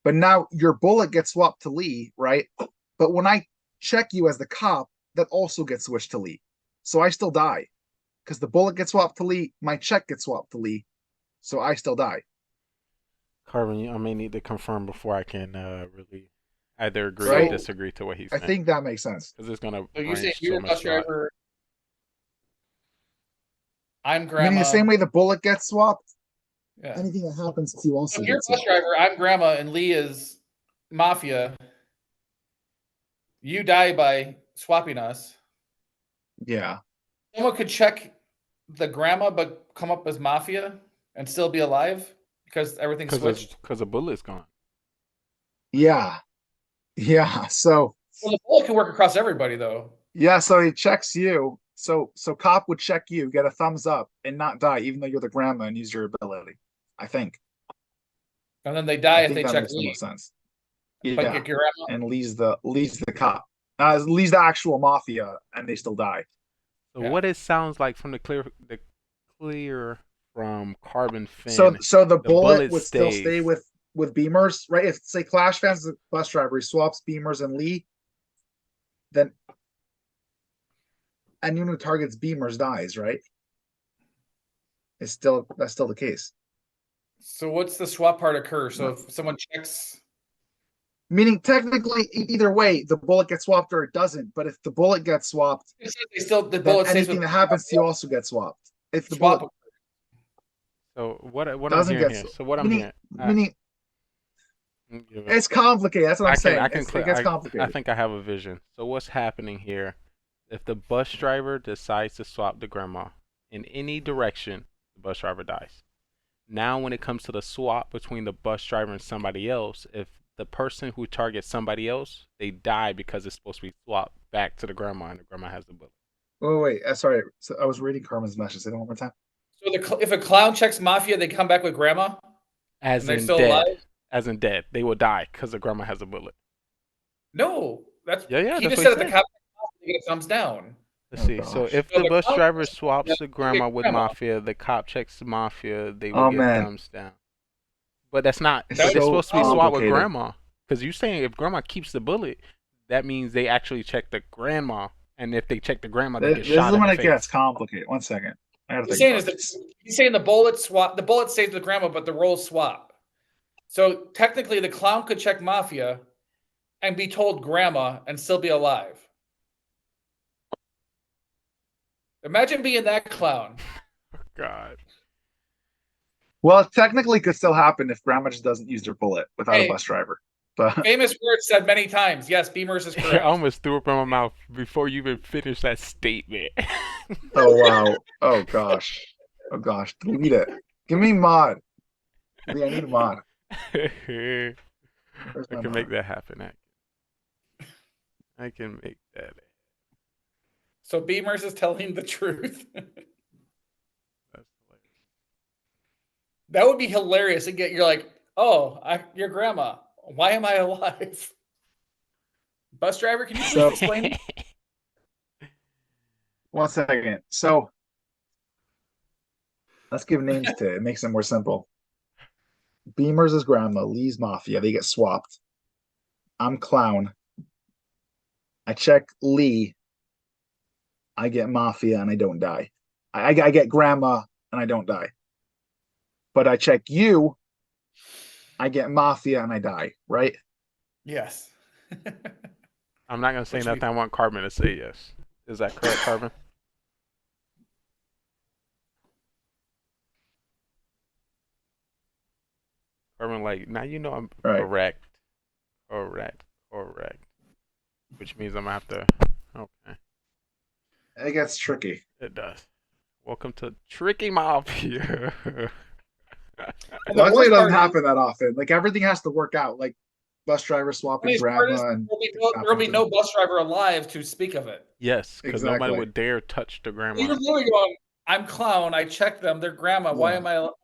But now your bullet gets swapped to Lee, right? But when I check you as the cop, that also gets switched to Lee. So I still die. Because the bullet gets swapped to Lee, my check gets swapped to Lee. So I still die. Carbon, I may need to confirm before I can really either agree or disagree to what he's saying. I think that makes sense. Because it's gonna. So you say you're a bus driver. I'm grandma. Meaning the same way the bullet gets swapped. Yeah. Anything that happens to you also. So if you're a bus driver, I'm grandma, and Lee is Mafia. You die by swapping us. Yeah. Someone could check the grandma, but come up as Mafia and still be alive because everything's switched. Because the bullet's gone. Yeah. Yeah. So. Well, the bullet can work across everybody, though. Yeah. So he checks you. So cop would check you, get a thumbs up, and not die, even though you're the grandma and use your ability. I think. And then they die if they check Lee. Makes sense. Yeah. And Lee's the cop. Lee's the actual Mafia, and they still die. So what it sounds like from the clear from Carbon Fin. So the bullet would still stay with Beamers, right? If say Clash Fan's the bus driver, he swaps Beamers and Lee, then anyone who targets Beamers dies, right? that's still the case. So what's the swap part occur? So if someone checks, Meaning technically either way, the bullet gets swapped or it doesn't. But if the bullet gets swapped, it says they still the then bullet stays anything with that happens to you also gets swapped. If the swap. bullet So what I'm doesn't hearing get here. sw- So what I'm meaning, hearing. meaning Give it- it's complicated. That's what I'm saying. I can It gets I complicated. think I have a vision. So what's happening here? If the bus driver decides to swap the grandma in any direction, the bus driver dies. Now, when it comes to the swap between the bus driver and somebody else, if the person who targets somebody else, they die because it's supposed to be swapped back to the grandma, and the grandma has the bullet. Wait. Sorry. So I was reading Carmen's message. Say that one more time. So if a clown checks Mafia, they come back with Grandma, As and they're in still dead. alive. As in dead. They will die because the grandma has a bullet. No, that's Yeah, he that's just what said he at the said. cop they get a thumbs down. Let's Oh, see. So gosh. if So the the bus clown driver checks swaps Mafia, the they get grandma with Grandma. Mafia, the cop checks Mafia, they will Oh, get man. thumbs down. But that's not. It's But it's so supposed to be swapped with complicated. grandma. Because you're saying if grandma keeps the bullet, that means they actually check the grandma. And if they check the grandma, they get This shot is in when the it gets face. complicated. One second. I gotta He's think saying about is this. that he's saying the bullet swap. The bullet stays with Grandma, but the roles swap. So technically, the clown could check Mafia and be told Grandma and still be alive. Imagine being that clown. God. Well, technically, it could still happen if Grandma just doesn't use their bullet without Hey. a bus driver. But Famous words said many times. Yes, Beamers is I correct. almost threw up in my mouth before you even finished that statement. oh wow, oh gosh, delete it. Give me mod. Lee, I need a mod. I Where's my can make mod? that happen. I can make that happen. So Beamers is telling the truth. That's hilarious. That would be hilarious. And you're like, oh, your grandma. Why am I alive? Bus driver, can you please explain? One second. So let's give names to it. It makes it more simple. Beamer's is Grandma. Lee's Mafia. They get swapped. I'm Clown. I check Lee. I get Mafia and I don't die. I get Grandma and I don't die. But I check you. I get Mafia and I die. Right? Yes. I'm not gonna say Which nothing. we- I want Carbon to say yes. Is that correct, Carbon? Carbon, like now you know I'm Right. correct. Which means I'm gonna have to. Okay, It gets tricky. it does. Welcome to Tricky Mafia. And the Luckily, worst it doesn't part is- happen that often. Like everything has to work out. Like bus driver swapping funniest part is Grandma and there'll be no bus driver alive to speak of it. Yes, because nobody Exactly. would dare touch the You're grandma. literally going, I'm Clown. I checked them. They're Grandma. Why Yeah. am I alive?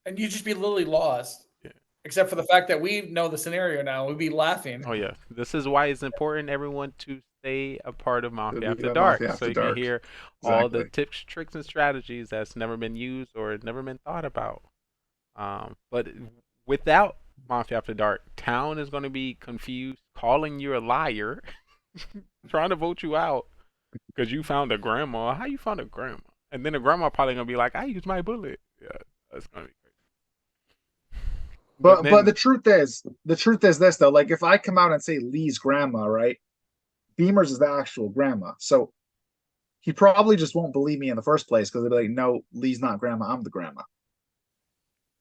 And you just be literally lost. Yeah. Except for the fact that we know the scenario now. We'd be laughing. Oh yeah, this is why it's important everyone to stay a part of Mafia be After a Dark, Mafia so After you Dark. can hear all the Exactly. tips, tricks, and strategies that's never been used or never been thought about. But without Mafia After Dark, town is going to be confused, calling you a liar, trying to vote you out because you found a grandma. How you found a grandma? And then the grandma probably gonna be like, "I used my bullet." Yeah, that's gonna be crazy. But then- the truth is this though. Like if I come out and say Lee's grandma, right? Beamer's is the actual grandma. So he probably just won't believe me in the first place because they'll be like, no, Lee's not grandma, I'm the grandma.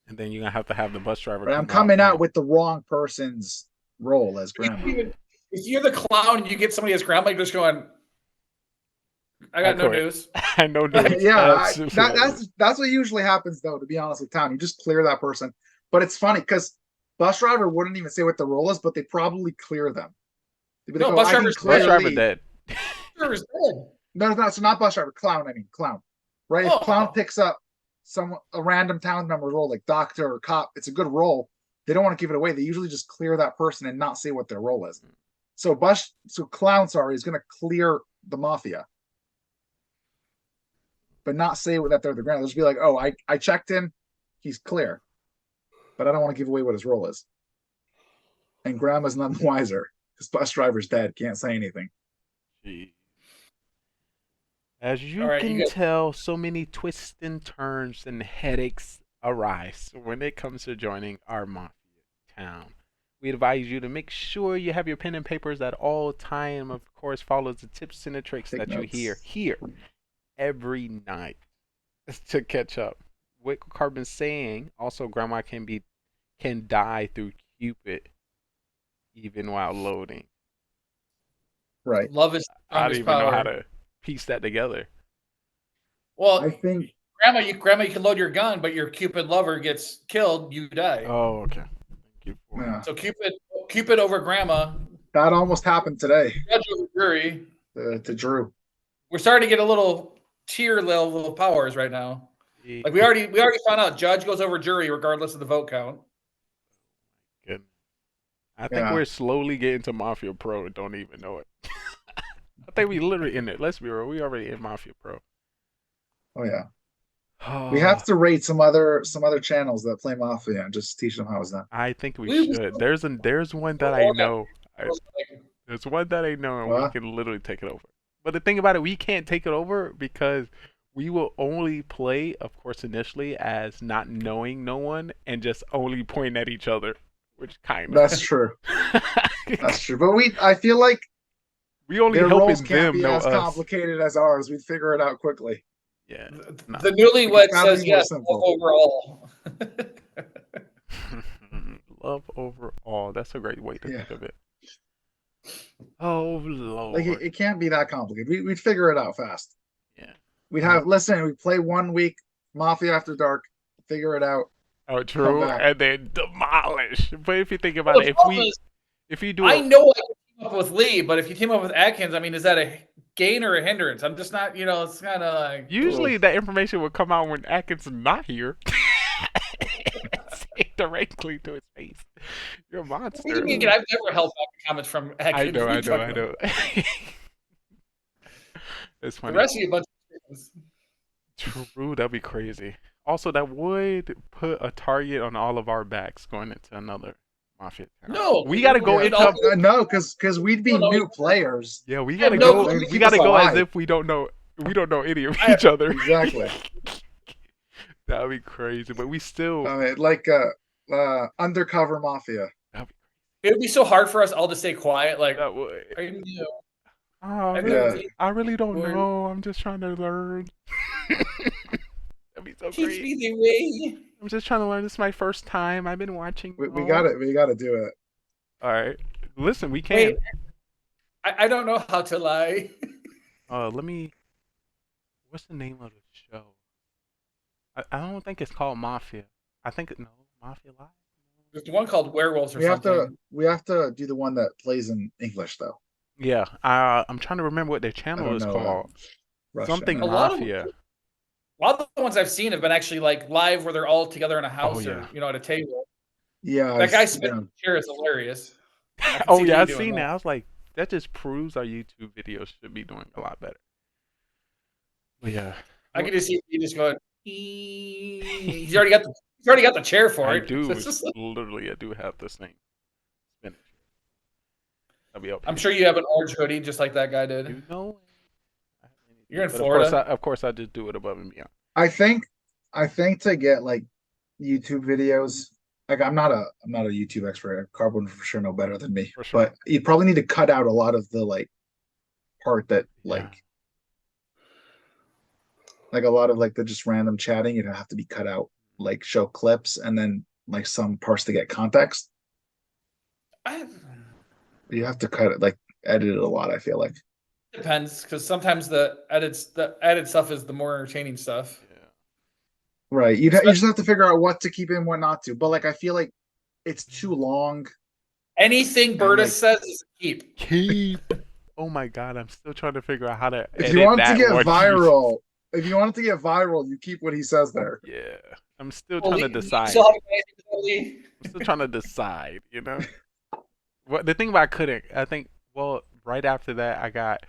And then you're gonna have the bus driver. But I'm come coming out and- with the wrong person's role as grandma. If you're the clown and you get somebody as grandma, you're just going, I got I no quit. news. I know. dude. Yeah, Absolutely. that's what usually happens though, to be honest with town. You just clear that person. But it's funny because bus driver wouldn't even say what the role is, but they probably clear them. They'd be No, like, bus I can driver's- clear Bus driver Lee. dead. Driver's dead. No, it's not bus driver, clown. I mean, clown. Right? If Oh. clown picks up a random town member role like doctor or cop, it's a good role. They don't want to give it away. They usually just clear that person and not say what their role is. So clown, is going to clear the mafia, but not say that they're the grandma. They'll just be like, oh, I checked him, he's clear, but I don't want to give away what his role is. And grandma's none the wiser. This bus driver's dead, can't say anything. Gee. As you All right, can you guys- tell, so many twists and turns and headaches arise when it comes to joining our Mafia town. We advise you to make sure you have your pen and papers at all time. Of course, follow the tips and the tricks Take that you notes. hear here every night to catch up. What Carbon's saying, also Grandma can die through Cupid even while loading. Right. love is the I don't strongest even know how power. to piece that together. Well, I think grandma, you can load your gun, but your Cupid lover gets killed, you die. Oh, okay. Thank you for yeah, So Cupid over grandma, that almost happened today judge over jury. to Drew. We're starting to get a little tier level of powers right now. the Like we already found out judge goes over jury regardless of the vote count. good. I think Yeah. we're slowly getting to Mafia Pro and don't even know it. I think we literally in it. Let's be real. We already in Mafia Pro. Oh yeah. We have to rate some other channels that play Mafia and just teach them how it's done. I think we We- should. There's one that I know. There's one that I know, and we What? can literally take it over. But the thing about it, we can't take it over because we will only play, of course, initially as not knowing no one and just only point at each other, which kind of. That's true. That's true. But I feel like we only their helping roles can't them be know as us. complicated as ours. We'd figure it out quickly. Yeah. The newlywed It's gotta says be more yes simple. overall. Love overall. That's a great way to Yeah. think of it. Oh Lord. Like it can't be that complicated. We'd figure it out fast. Yeah. We'd have listen. We play 1 week Mafia After Dark. Figure it out. Oh, true. back. And then demolish. But if you think about Well, it, the problem is, if you do I it, know I can team up with Lee, but if you team up with Atkins, I mean, is that a gain or a hindrance? I'm just not, it's kind of like. usually that information would come out when Atkins is not here. Say directly to his face. You're a What monster. do you mean? I've never held back comments from Atkins. I What are you know. talking about? It's The funny. rest of you, a bunch of things. True, that'd be crazy. Also, that would put a target on all of our backs going into another Mafia town. No, we gotta go it into. also- No, because we'd be No, new players. Yeah, we I gotta have no go. clue. We Keep gotta us go as alive. if we don't know any of I- each other. Exactly. That'd be crazy. But we still. I mean, like undercover Mafia. It would be so hard for us all to stay quiet. Like, That would. I'm new. Oh, I've really, never Yeah. seen- I really don't Or- know. I'm just trying to learn. That'd be so Teach great. me the way. I'm just trying to learn. This is my first time. I've been watching. We got it. We got to do it. All right. Listen, we can. Wait, I don't know how to lie. Let me. What's the name of the show? I don't think it's called Mafia. I think no Mafia Live. There's one called Werewolves or We have something. to. We have to do the one that plays in English though. Yeah. I'm trying to remember what their I channel don't is know. called. Russian. Something A lot of- Mafia. A lot of the ones I've seen have been actually like live where they're all together in a house yeah. or at a table. Yeah. That guy it's- spinning yeah. the chair is hilarious. can Oh see yeah, Lee I've doing seen that. that. I was like, that just proves our YouTube videos should be doing a lot better. But yeah. I can just see you just going. He's already got the chair for I it. do. It's just like- Literally, I do have this thing. Spinach. I'll be up I'm here. sure you have an orange hoodie just like that guy did. You know. You're in But Florida. Of course, I just do it above and beyond. I think to get like YouTube videos. Like I'm not a YouTube expert. Carbon for sure know better than me. For sure. But you probably need to cut out a lot of the like part that Yeah. like a lot of like the just random chatting. You'd have to be cut out. Like show clips and then like some parts to get context. You have to cut it, like edit it a lot. I feel like. Depends, because sometimes the added stuff is the more entertaining stuff. Yeah. Right. You just have to figure out what to keep in, what not to. But like I feel like it's too long. Anything Bertus like- says is a keep. Keep. Oh my god, I'm still trying to figure out how to. If edit you want it to that get one. viral, you keep what he says there. Yeah, I'm still Well, trying to Lee- decide. you still have anything to tell Lee? I'm still trying to decide. What the thing about I couldn't. I think. Well, right after that, I got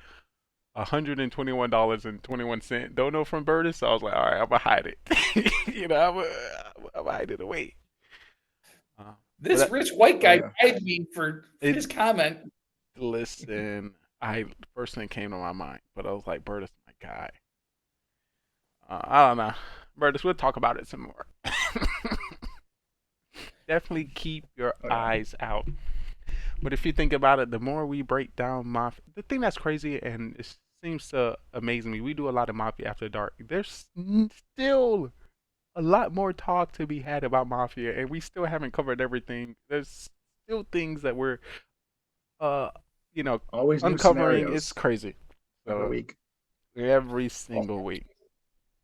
$121.21 dono from Bertus. So I was like, all right, I'm gonna hide it. I'm gonna hide it away. This But rich white guy yeah. bribed me for It- his comment. Listen, first thing came to my mind, but I was like, Bertus, my guy. I don't know. Burtis, we'll talk about it some more. Definitely keep your eyes out. But if you think about it, the more we break down Mafia, the thing that's crazy and it seems to amaze me, we do a lot of Mafia After Dark. There's still a lot more talk to be had about Mafia, and we still haven't covered everything. There's still things that we're, uh, Always new uncovering. scenarios It's crazy. every So week. every single week.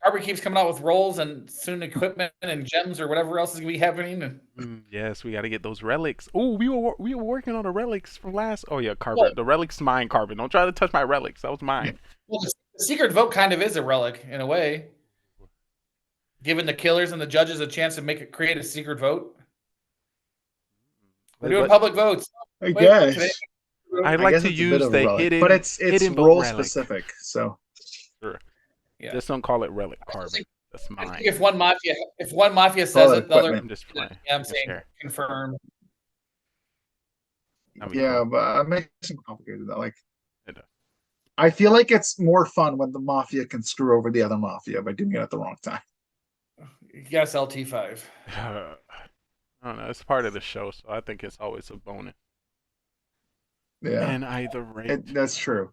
Harvey keeps coming out with rolls and soon equipment and gems or whatever else is gonna be happening. And Yes, we got to get those relics. Oh, we were working on the relics from last. Oh yeah, Carbon. Well- The relics mine, Carbon. Don't try to touch my relics. That was mine. well, the secret vote kind of is a relic in a way, giving the killers and the judges a chance to create a secret vote. We're doing But public votes. I Wait, guess. today- I I like guess to it's a bit use of a the relic, hidden, but it's hidden vote role relic. specific. So Yeah. Just don't call it relic, I Carbon. think- That's I mine. think if one mafia says Call it it, the other. equipment. I'm just playing. Yeah, I'm Just saying here. confirm. That'd be yeah, cool. but it makes it complicated though. Like It does. I feel like it's more fun when the mafia can screw over the other mafia by doing it at the wrong time. Yes, LT5. I don't know. It's part of the show, so I think it's always a bonus. Yeah, And either rate. that's true.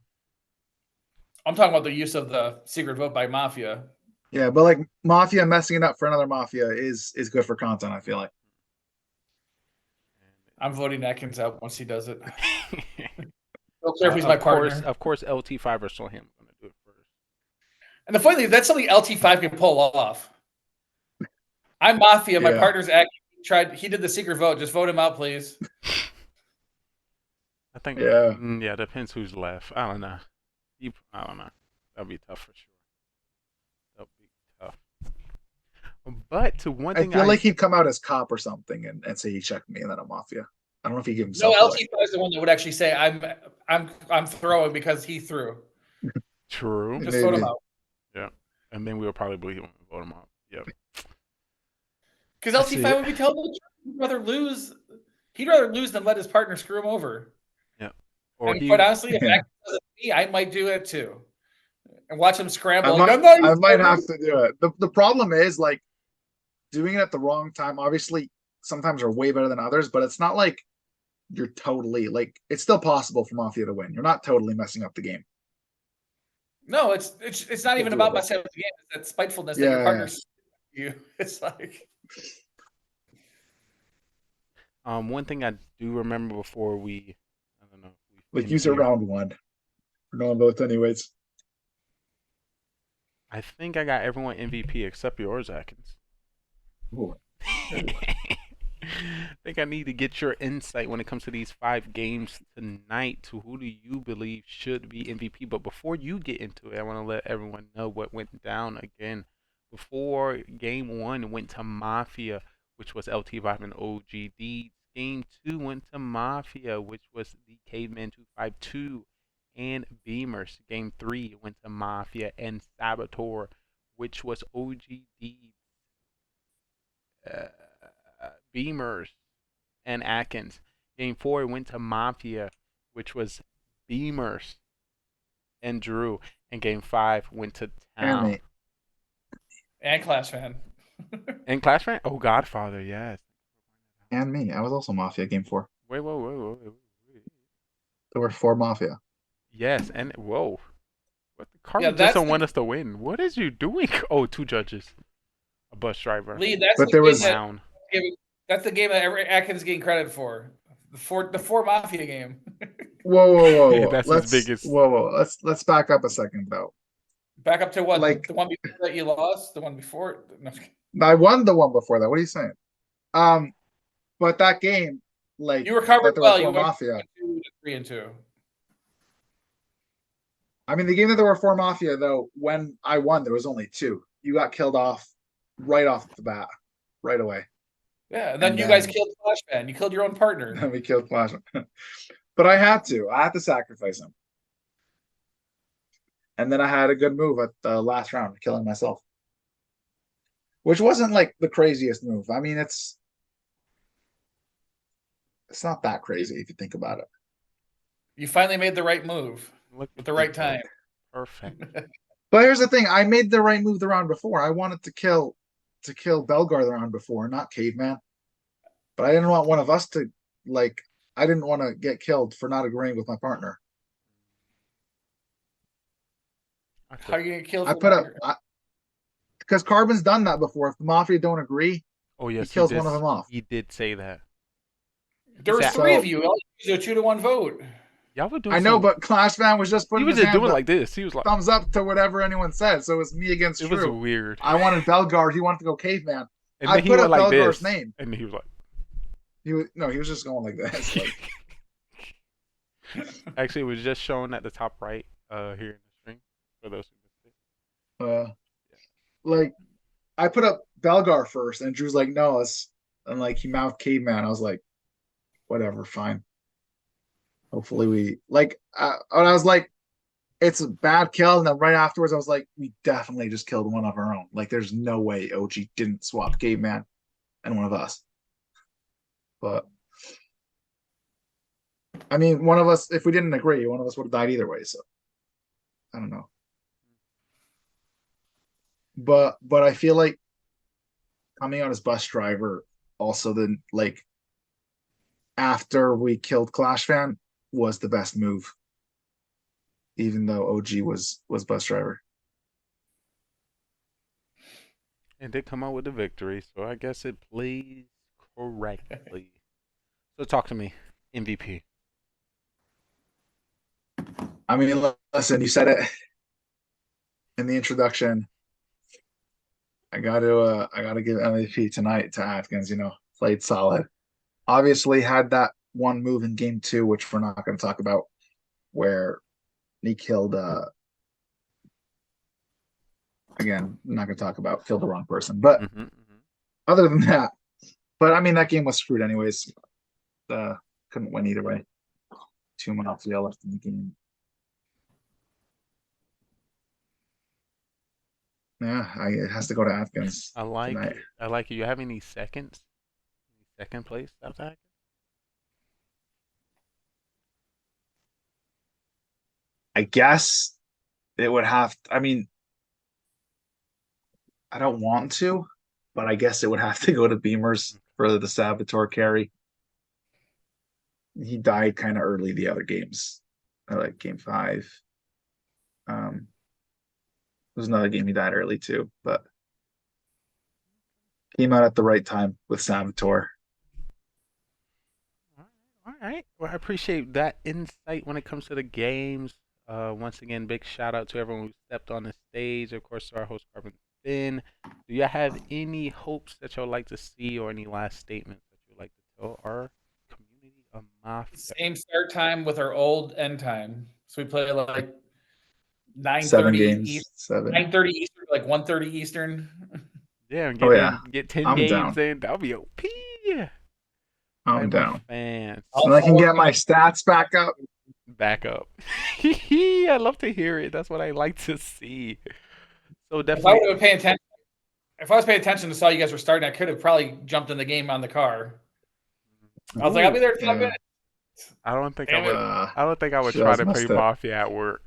I'm talking about the use of the secret vote by mafia. Yeah, but like mafia messing it up for another mafia is good for content. I feel like. I'm voting Atkins out once he does it. Don't care if he's my of course, partner. of course, LT5 or so him gonna do it first. And the funny thing, that's something LT5 can pull off. I'm mafia. My Yeah. partner's he did the secret vote. Just vote him out, please. I think. Yeah. Yeah. Depends who's left. I don't know. I don't know. That'll be tough for sure. That'll be tough. But one I thing feel like he'd come out as cop or something and say he checked me and then a mafia. I don't know if he give No, himself. away. LT5 is the one that would actually say I'm throwing because he threw. true. Just vote him Maybe. out. And then we'll probably believe him and vote him out. Yep. Because I see LT5 it. would be telling the truth. He'd rather lose than let his partner screw him over. Or And he. quite honestly, if Yeah. Atkins does it to me, I might do it too. And watch him I scramble. might, I'm not I even might voting. have to do it. The problem is like doing it at the wrong time. Obviously, sometimes are way better than others, but it's not like you're totally like it's still possible for Mafia to win. You're not totally messing up the game. No, it's not even Doable. about messing up the game. It's that spitefulness that your Yeah. partner's you. It's like One thing I do remember before I don't know. Like use it round one. No one votes anyways. I think I got everyone MVP except yours, Atkins. Ooh. I think I need to get your insight when it comes to these 5 games tonight. To who do you believe should be MVP? But before you get into it, I want to let everyone know what went down again. Before game 1 went to Mafia, which was LT5 and OGD. Game 2 went to Mafia, which was the Caveman 252 and Beamers. Game 3 went to Mafia and Saboteur, which was OGD. Beamers and Atkins. Game 4 went to Mafia, which was Beamers and Drew. And game 5 went to And Town. me. and Clash fan. And Clash Fan? Oh, Godfather, yes. And me. I was also Mafia game 4. Wait. There were 4 Mafia. Yes, and whoa. What the car Yeah, just that's don't the- want us to win. What is you doing? Oh, 2 judges. A bus driver. Lee, that's But the there game was- Clown. that's the game that Atkins getting credit for. The four Mafia game. Whoa. That's his biggest- Whoa. Let's back up a second though. Back up to what? Like- the one before that you lost? The one before? No. I won the one before that. What are you saying? But that game, like You recovered that there were well. 4 You went Mafia. 3-2. I mean, the game that there were 4 Mafia though, when I won, there was only 2. You got killed off right off the bat, right away. Yeah, and then And you guys then- killed Clash fan. You killed your own partner. And we killed Flash. But I had to sacrifice him. And then I had a good move at the last round, killing myself. Which wasn't like the craziest move. I mean, it's not that crazy if you think about it. You finally made the right move Look at the right time. Perfect. But here's the thing: I made the right move the round before. I wanted to kill Belgar the round before, not Caveman. But I didn't want one of us to like. I didn't want to get killed for not agreeing with my partner. How are you gonna kill? I put up because Carbon's done that before. If the Mafia don't agree, Oh yes, kills one of them off. He did say that. There was So- 3 of you. All you used a 2-to-1 vote. Y'all were doing. I know, some- but Clash Fan was just he putting was his just hands doing up, like this. He was like, thumbs up to whatever anyone said. So it was me against it was True. weird. I wanted Belgar. He wanted to go Caveman. And I then he put went up like Belgar's this, name. and then he was like. He was just going like this. Like, Actually, it was just shown at the top right here in the stream for those who missed it. like I put up Belgar first, and Drew's like, no, it's and like he mouthed Caveman. I was like, whatever, fine. Hopefully we like. And I was like, it's a bad kill, and then right afterwards, I was like, we definitely just killed one of our own. Like, there's no way OG didn't swap Caveman and one of us. But I mean, one of us, if we didn't agree, one of us would have died either way. So I don't know. But I feel like coming out as bus driver also then like after we killed Clash Fan was the best move. Even though OG was bus driver. And did come out with the victory, so I guess it plays correctly. So talk to me, MVP. I mean, listen, you said it in the introduction. I gotta give MVP tonight to Atkins. You know, played solid. Obviously, had that one move in game 2, which we're not going to talk about, where he killed. Again, I'm not going to talk about killed the wrong person, but other than that, but I mean that game was screwed anyways. Couldn't win either way. 2 minutes left in the game. Yeah, it has to go to Atkins. I like tonight. it. I like it. You have any seconds? Second place out there? I guess it would have. I mean, I don't want to, but I guess it would have to go to Beamers for the Saboteur carry. He died kind of early the other games, like game 5. There's another game he died early too, but came out at the right time with Saboteur. All right. Well, I appreciate that insight when it comes to the games. Once again, big shout out to everyone who stepped on the stage. Of course, to our host, Carbon Finn. Do you have any hopes that you'd like to see or any last statements that you'd like to tell our community of Mafia? Same start time with our old end time. So we play like 7 9:30 games. Eastern, 7. 9:30 Eastern, like 1:30 Eastern. Yeah, and get 10 I'm games down. in. That'll be OP. I'm down. Fans. And I can get my stats back up. Back up. I love to hear it. That's what I like to see. So If I definitely. would have been paying attention, if I was paying attention to saw you guys were starting, I could have probably jumped in the game on the car. I was like, I'll be there in 5 minutes. I don't think Damn I would. it. I don't think I would Shit, try I to play messed up. Mafia at work.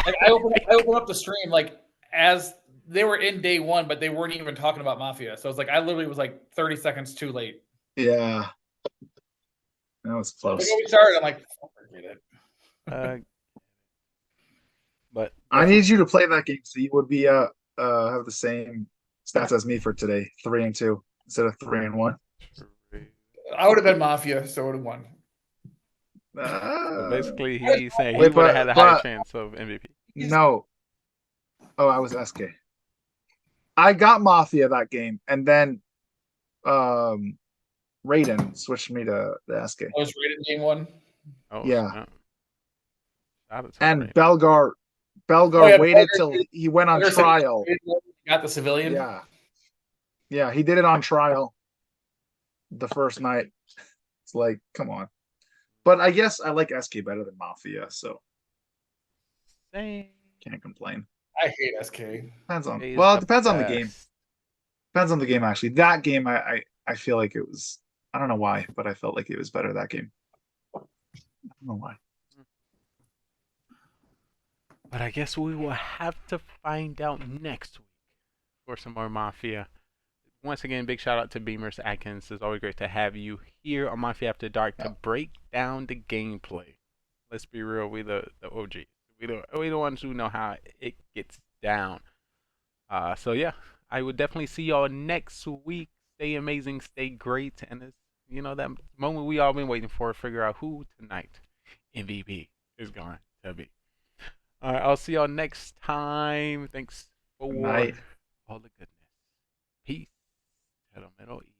Like, I opened up the stream like as they were in day 1, but they weren't even talking about Mafia. So it's like I literally was like 30 seconds too late. Yeah. That was Like, close. when we started, I'm like, forget it. But I need you to play that game so you would be have the same stats as me for today, 3 and 2 instead of 3 and 1. I would have been Mafia, so I would have won. So basically, he's saying he Wait, would have had a higher but- chance of MVP. No. Oh, I was SK. I got Mafia that game, and then Raiden switched me to the SK. I was rated game 1. Oh, Yeah. snap. Shout out to And Ray. Belgar Oh, yeah, waited Belgar till he went on Belgar said- trial. Got the civilian. Yeah. Yeah, he did it on trial the first night. It's like, come on. But I guess I like SK better than Mafia, so Dang. can't complain. I hate SK. Depends on He's well, it the depends on the game. best. Depends on the game actually. That game I feel like it was I don't know why, but I felt like it was better that game. I don't know why. But I guess we will have to find out next week for some more Mafia. Once again, big shout out to Beamers Atkins. It's always great to have you here on Mafia After Dark to break down the gameplay. Let's be real, we the OG. We the ones who know how it gets down. So yeah, I would definitely see y'all next week. Stay amazing, stay great, and it's that moment we all been waiting for. Figure out who tonight MVP is going to be. All right, I'll see y'all next time. Thanks for Night. all the goodness. Peace to the Middle East.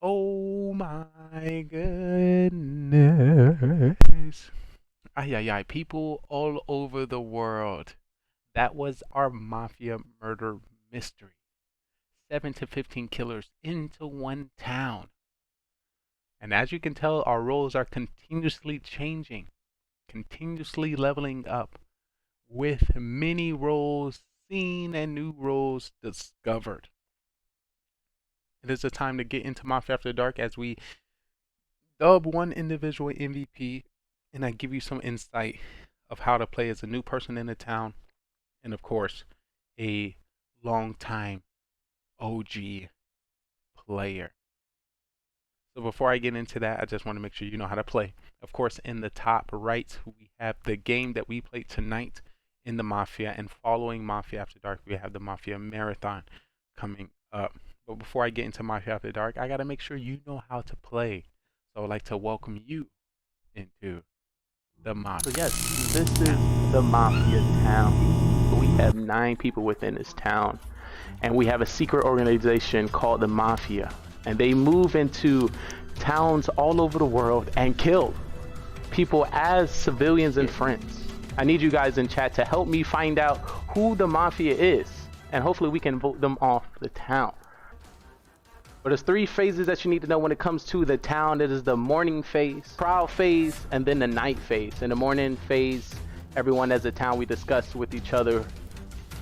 Oh my goodness. Ay, people all over the world. That was our Mafia murder mystery. 7 to 15 killers into one town. And as you can tell, our roles are continuously changing, continuously leveling up, with many roles seen and new roles discovered. It is a time to get into Mafia After Dark as we dub one individual MVP, and I give you some insight of how to play as a new person in the town, and of course, a long-time OG player. So before I get into that, I just want to make sure you know how to play. Of course, in the top right, we have the game that we played tonight in the Mafia, and following Mafia After Dark, we have the Mafia Marathon coming up. But before I get into Mafia After Dark, I got to make sure you know how to play. So I'd like to welcome you into the Mafia. So yes, this is the Mafia town. We have 9 people within this town, and we have a secret organization called the Mafia, and they move into towns all over the world and kill people as civilians and friends. I need you guys in chat to help me find out who the Mafia is, and hopefully we can vote them off the town. But there's 3 phases that you need to know when it comes to the town. It is the morning phase, prowl phase, and then the night phase. In the morning phase, everyone as a town, we discuss with each other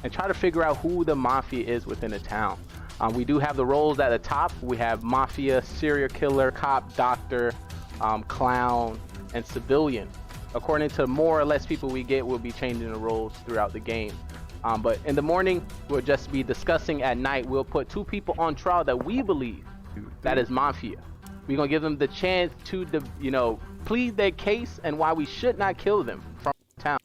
and try to figure out who the Mafia is within the town. We do have the roles at the top. We have Mafia, serial killer, cop, doctor, clown, and civilian. According to more or less people we get, we'll be changing the roles throughout the game. But in the morning, we'll just be discussing. At night, we'll put 2 people on trial that we believe that is Mafia. We're going to give them the chance to, plead their case and why we should not kill them from town.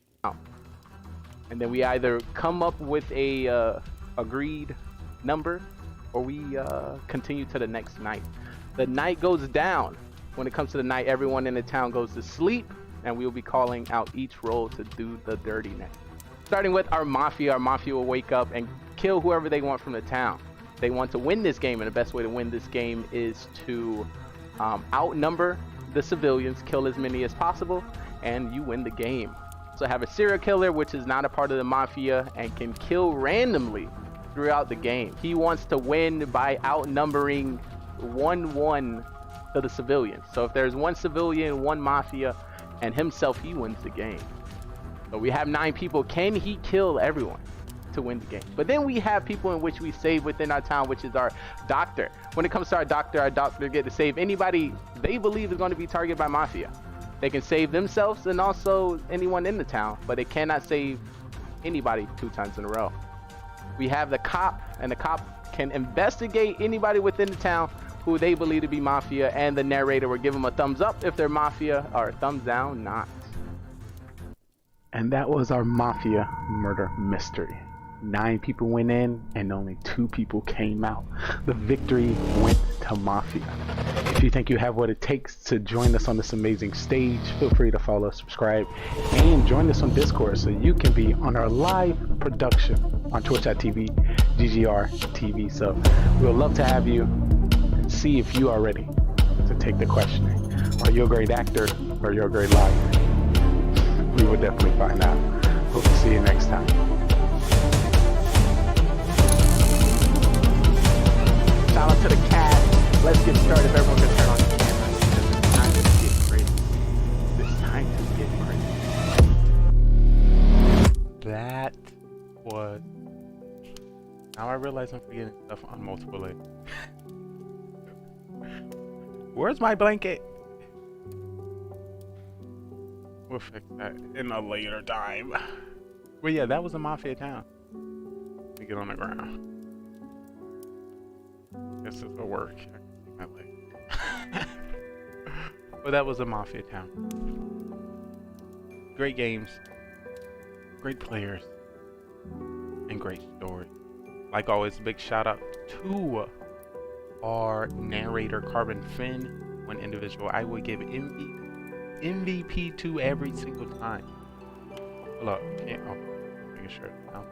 And then we either come up with a agreed number, or we continue to the next night. The night goes down. When it comes to the night, everyone in the town goes to sleep, and we'll be calling out each role to do the dirty next. Starting with our Mafia will wake up and kill whoever they want from the town. They want to win this game, and the best way to win this game is to outnumber the civilians, kill as many as possible, and you win the game. So have a serial killer, which is not a part of the Mafia and can kill randomly throughout the game. He wants to win by outnumbering 1-1 to the civilians. So if there's 1 civilian, 1 Mafia, and himself, he wins the game. So we have 9 people. Can he kill everyone to win the game? But then we have people in which we save within our town, which is our doctor. When it comes to our doctor get to save anybody they believe is going to be targeted by Mafia. They can save themselves and also anyone in the town, but they cannot save anybody 2 times in a row. We have the cop, and the cop can investigate anybody within the town who they believe to be Mafia, and the narrator will give them a thumbs up if they're Mafia, or a thumbs down not. And that was our Mafia murder mystery. 9 people went in and only 2 people came out. The victory went to Mafia. If you think you have what it takes to join us on this amazing stage, feel free to follow, subscribe, and join us on Discord so you can be on our live production on twitch.tv, GGR TV. So we'll love to have you and see if you are ready to take the questioning. Are you a great actor or you're a great liar? We will definitely find out. Hope to see you next time. Shout out to the cat. Let's get started. If everyone can turn on the camera. It's time to get crazy. It's time to get crazy. That was... Now I realize I'm forgetting stuff on multiple layers. Where's my blanket? We'll fix that in a later time. But yeah, that was a Mafia town. Let me get on the ground. Guess this will work. I can see my leg. But that was a Mafia town. Great games, great players, and great story. Like always, big shout out to our narrator Carbon Finn, one individual I would give MVP to every single time. Hold up, can't, oh, making sure now.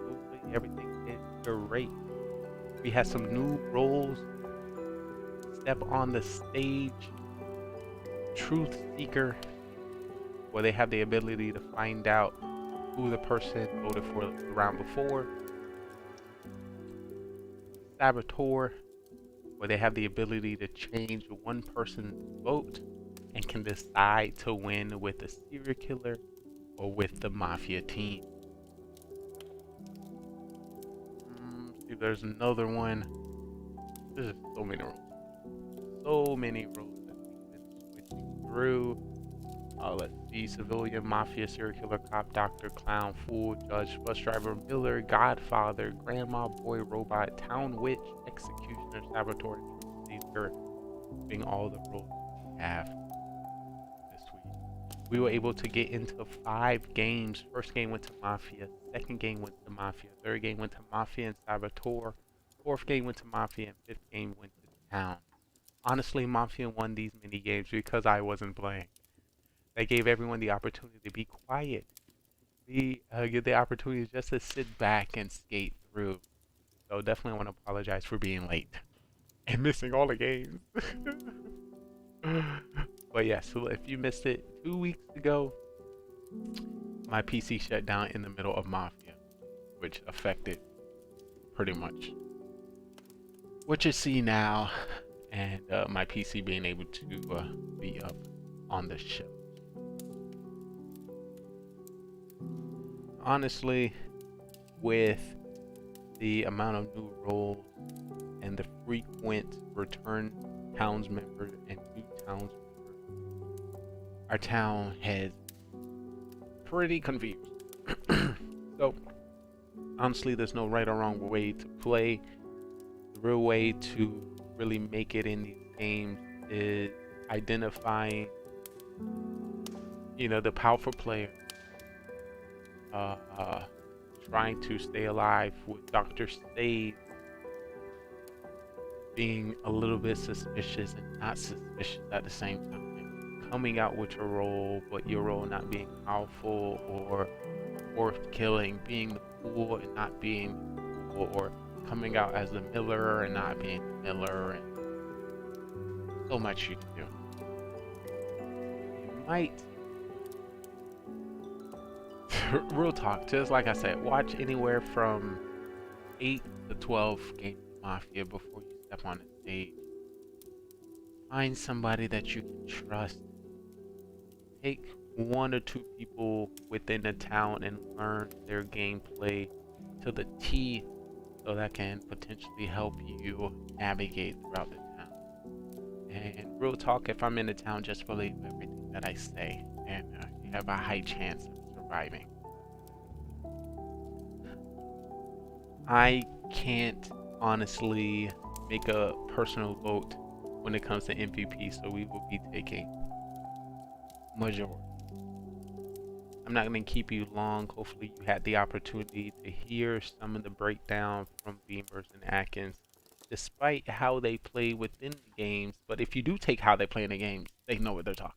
Hopefully everything is great. We had some new roles. Step on the stage. Truth Seeker, where they have the ability to find out who the person voted for the round before. Saboteur, where they have the ability to change one person's vote and can decide to win with the serial killer or with the Mafia team. See, there's another one. There's so many rules. So many rules that we've been switching through. Let's see, civilian, mafia, serial killer, cop, doctor, clown, fool, judge, bus driver, miller, godfather, grandma, boy, robot, town witch, executioner, saboteur, truth seeker, being all the roles we have this week. We were able to get into 5 games. First game went to Mafia, second game went to Mafia, third game went to Mafia and Saboteur, fourth game went to Mafia, and fifth game went to Town. Honestly, Mafia won these mini games because I wasn't playing. They gave everyone the opportunity to be quiet. We get the opportunity just to sit back and skate through. So definitely want to apologize for being late and missing all the games. But yeah, so if you missed it 2 weeks ago, my PC shut down in the middle of Mafia, which affected pretty much what you see now, and my PC being able to be up on the show. Honestly, with the amount of new roles and the frequent return towns members and new towns members, our town has pretty confused. So honestly, there's no right or wrong way to play. The real way to really make it in these games is identifying, the powerful player, trying to stay alive with Dr. Stave being a little bit suspicious and not suspicious at the same time, coming out with your role, but your role not being powerful or worth killing, being the fool and not being the fool, or coming out as the miller and not being the miller, and so much you can do. You might real talk, just like I said, watch anywhere from 8 to 12 games of Mafia before you step on the stage. Find somebody that you can trust. Take 1 or 2 people within the town and learn their gameplay to the T, so that can potentially help you navigate throughout the town. And real talk, if I'm in the town, just believe everything that I say, and you have a high chance of surviving. I can't honestly make a personal vote when it comes to MVP, so we will be taking majority. I'm not going to keep you long. Hopefully you had the opportunity to hear some of the breakdown from Beamers and Atkins, despite how they play within the games. But if you do take how they play in the games, they know what they're talking.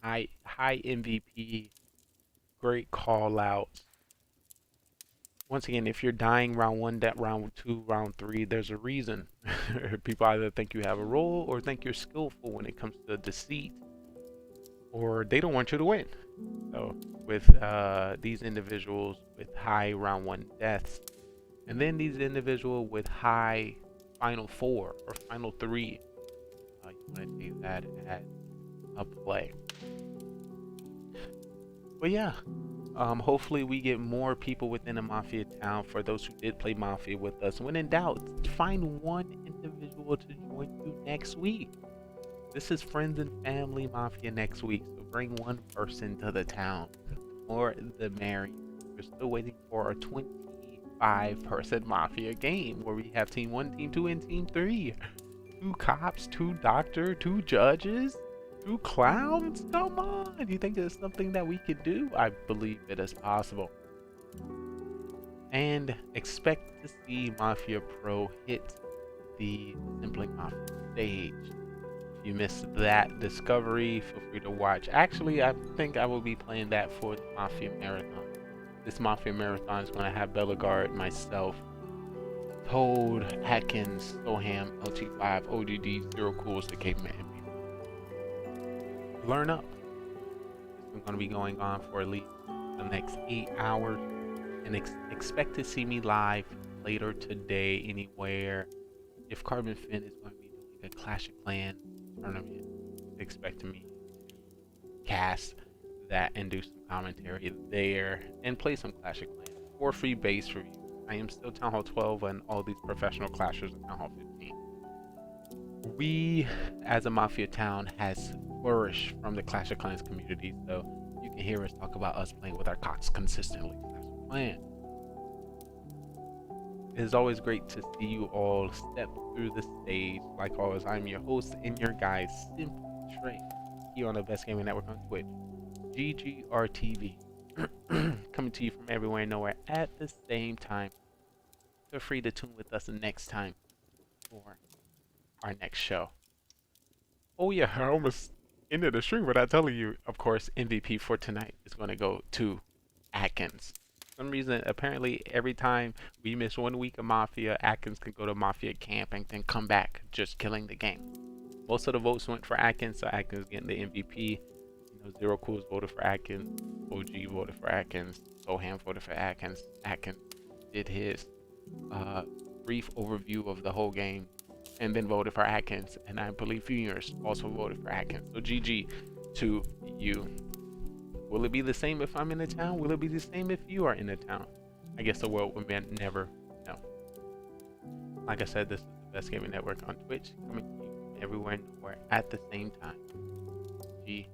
High MVP, great call outs. Once again, if you're dying round 1, round 2, round 3, there's a reason. People either think you have a role or think you're skillful when it comes to deceit, or they don't want you to win. So with these individuals with high round 1 deaths, and then these individuals with high final 4 or final 3, you want to take that as a play. But yeah, hopefully we get more people within a Mafia town. For those who did play Mafia with us, when in doubt, find one individual to join you next week. This is friends and family Mafia next week, so bring one person to the town. More the merrier. We're still waiting for a 25-person Mafia game where we have Team 1, Team 2, and Team 3. 2 cops, 2 doctor, 2 judges, 2 clowns? Come on! Do you think it's something that we could do? I believe it is possible. And expect to see Mafia Pro hit the Simply Mafia stage. If you missed that discovery, feel free to watch. Actually, I think I will be playing that for the Mafia Marathon. This Mafia Marathon is going to have Bellegarde, myself, Toad, Atkins, Soham, LT5, OGD, Zero Cools, the Caveman. Learn up. I'm going to be going on for at least the next 8 hours. And expect to see me live later today anywhere. If Carbon Fin is going to be doing a Clash of Clans tournament, expect me to cast that and do some commentary there and play some Clash of Clans for free base review. I am still Town Hall 12 and all these professional clashers in Town Hall 15. We, as a Mafia town, has flourished from the Clash of Clans community, so you can hear us talk about us playing with our cocks consistently. Plan. It is always great to see you all step through the stage. Like always, I'm your host and your guide, Simply Trey, here on the Best Gaming Network on Twitch, GGRTV, coming to you from everywhere and nowhere at the same time. Feel free to tune with us next time for our next show. Oh yeah, I almost ended the stream without telling you. Of course, MVP for tonight is going to go to Atkins. For some reason, apparently every time we miss 1 week of Mafia, Atkins can go to Mafia camp and then come back just killing the game. Most of the votes went for Atkins, so Atkins getting the MVP. You know, Zero Cools voted for Atkins, OG voted for Atkins, Soham voted for Atkins. Atkins did his brief overview of the whole game and then voted for Atkins, and I believe Funiers also voted for Atkins. So GG to you. Will it be the same if I'm in a town? Will it be the same if you are in a town? I guess the world would never know. Like I said, this is the Best Gaming Network on Twitch, coming to you everywhere and nowhere at the same time. G.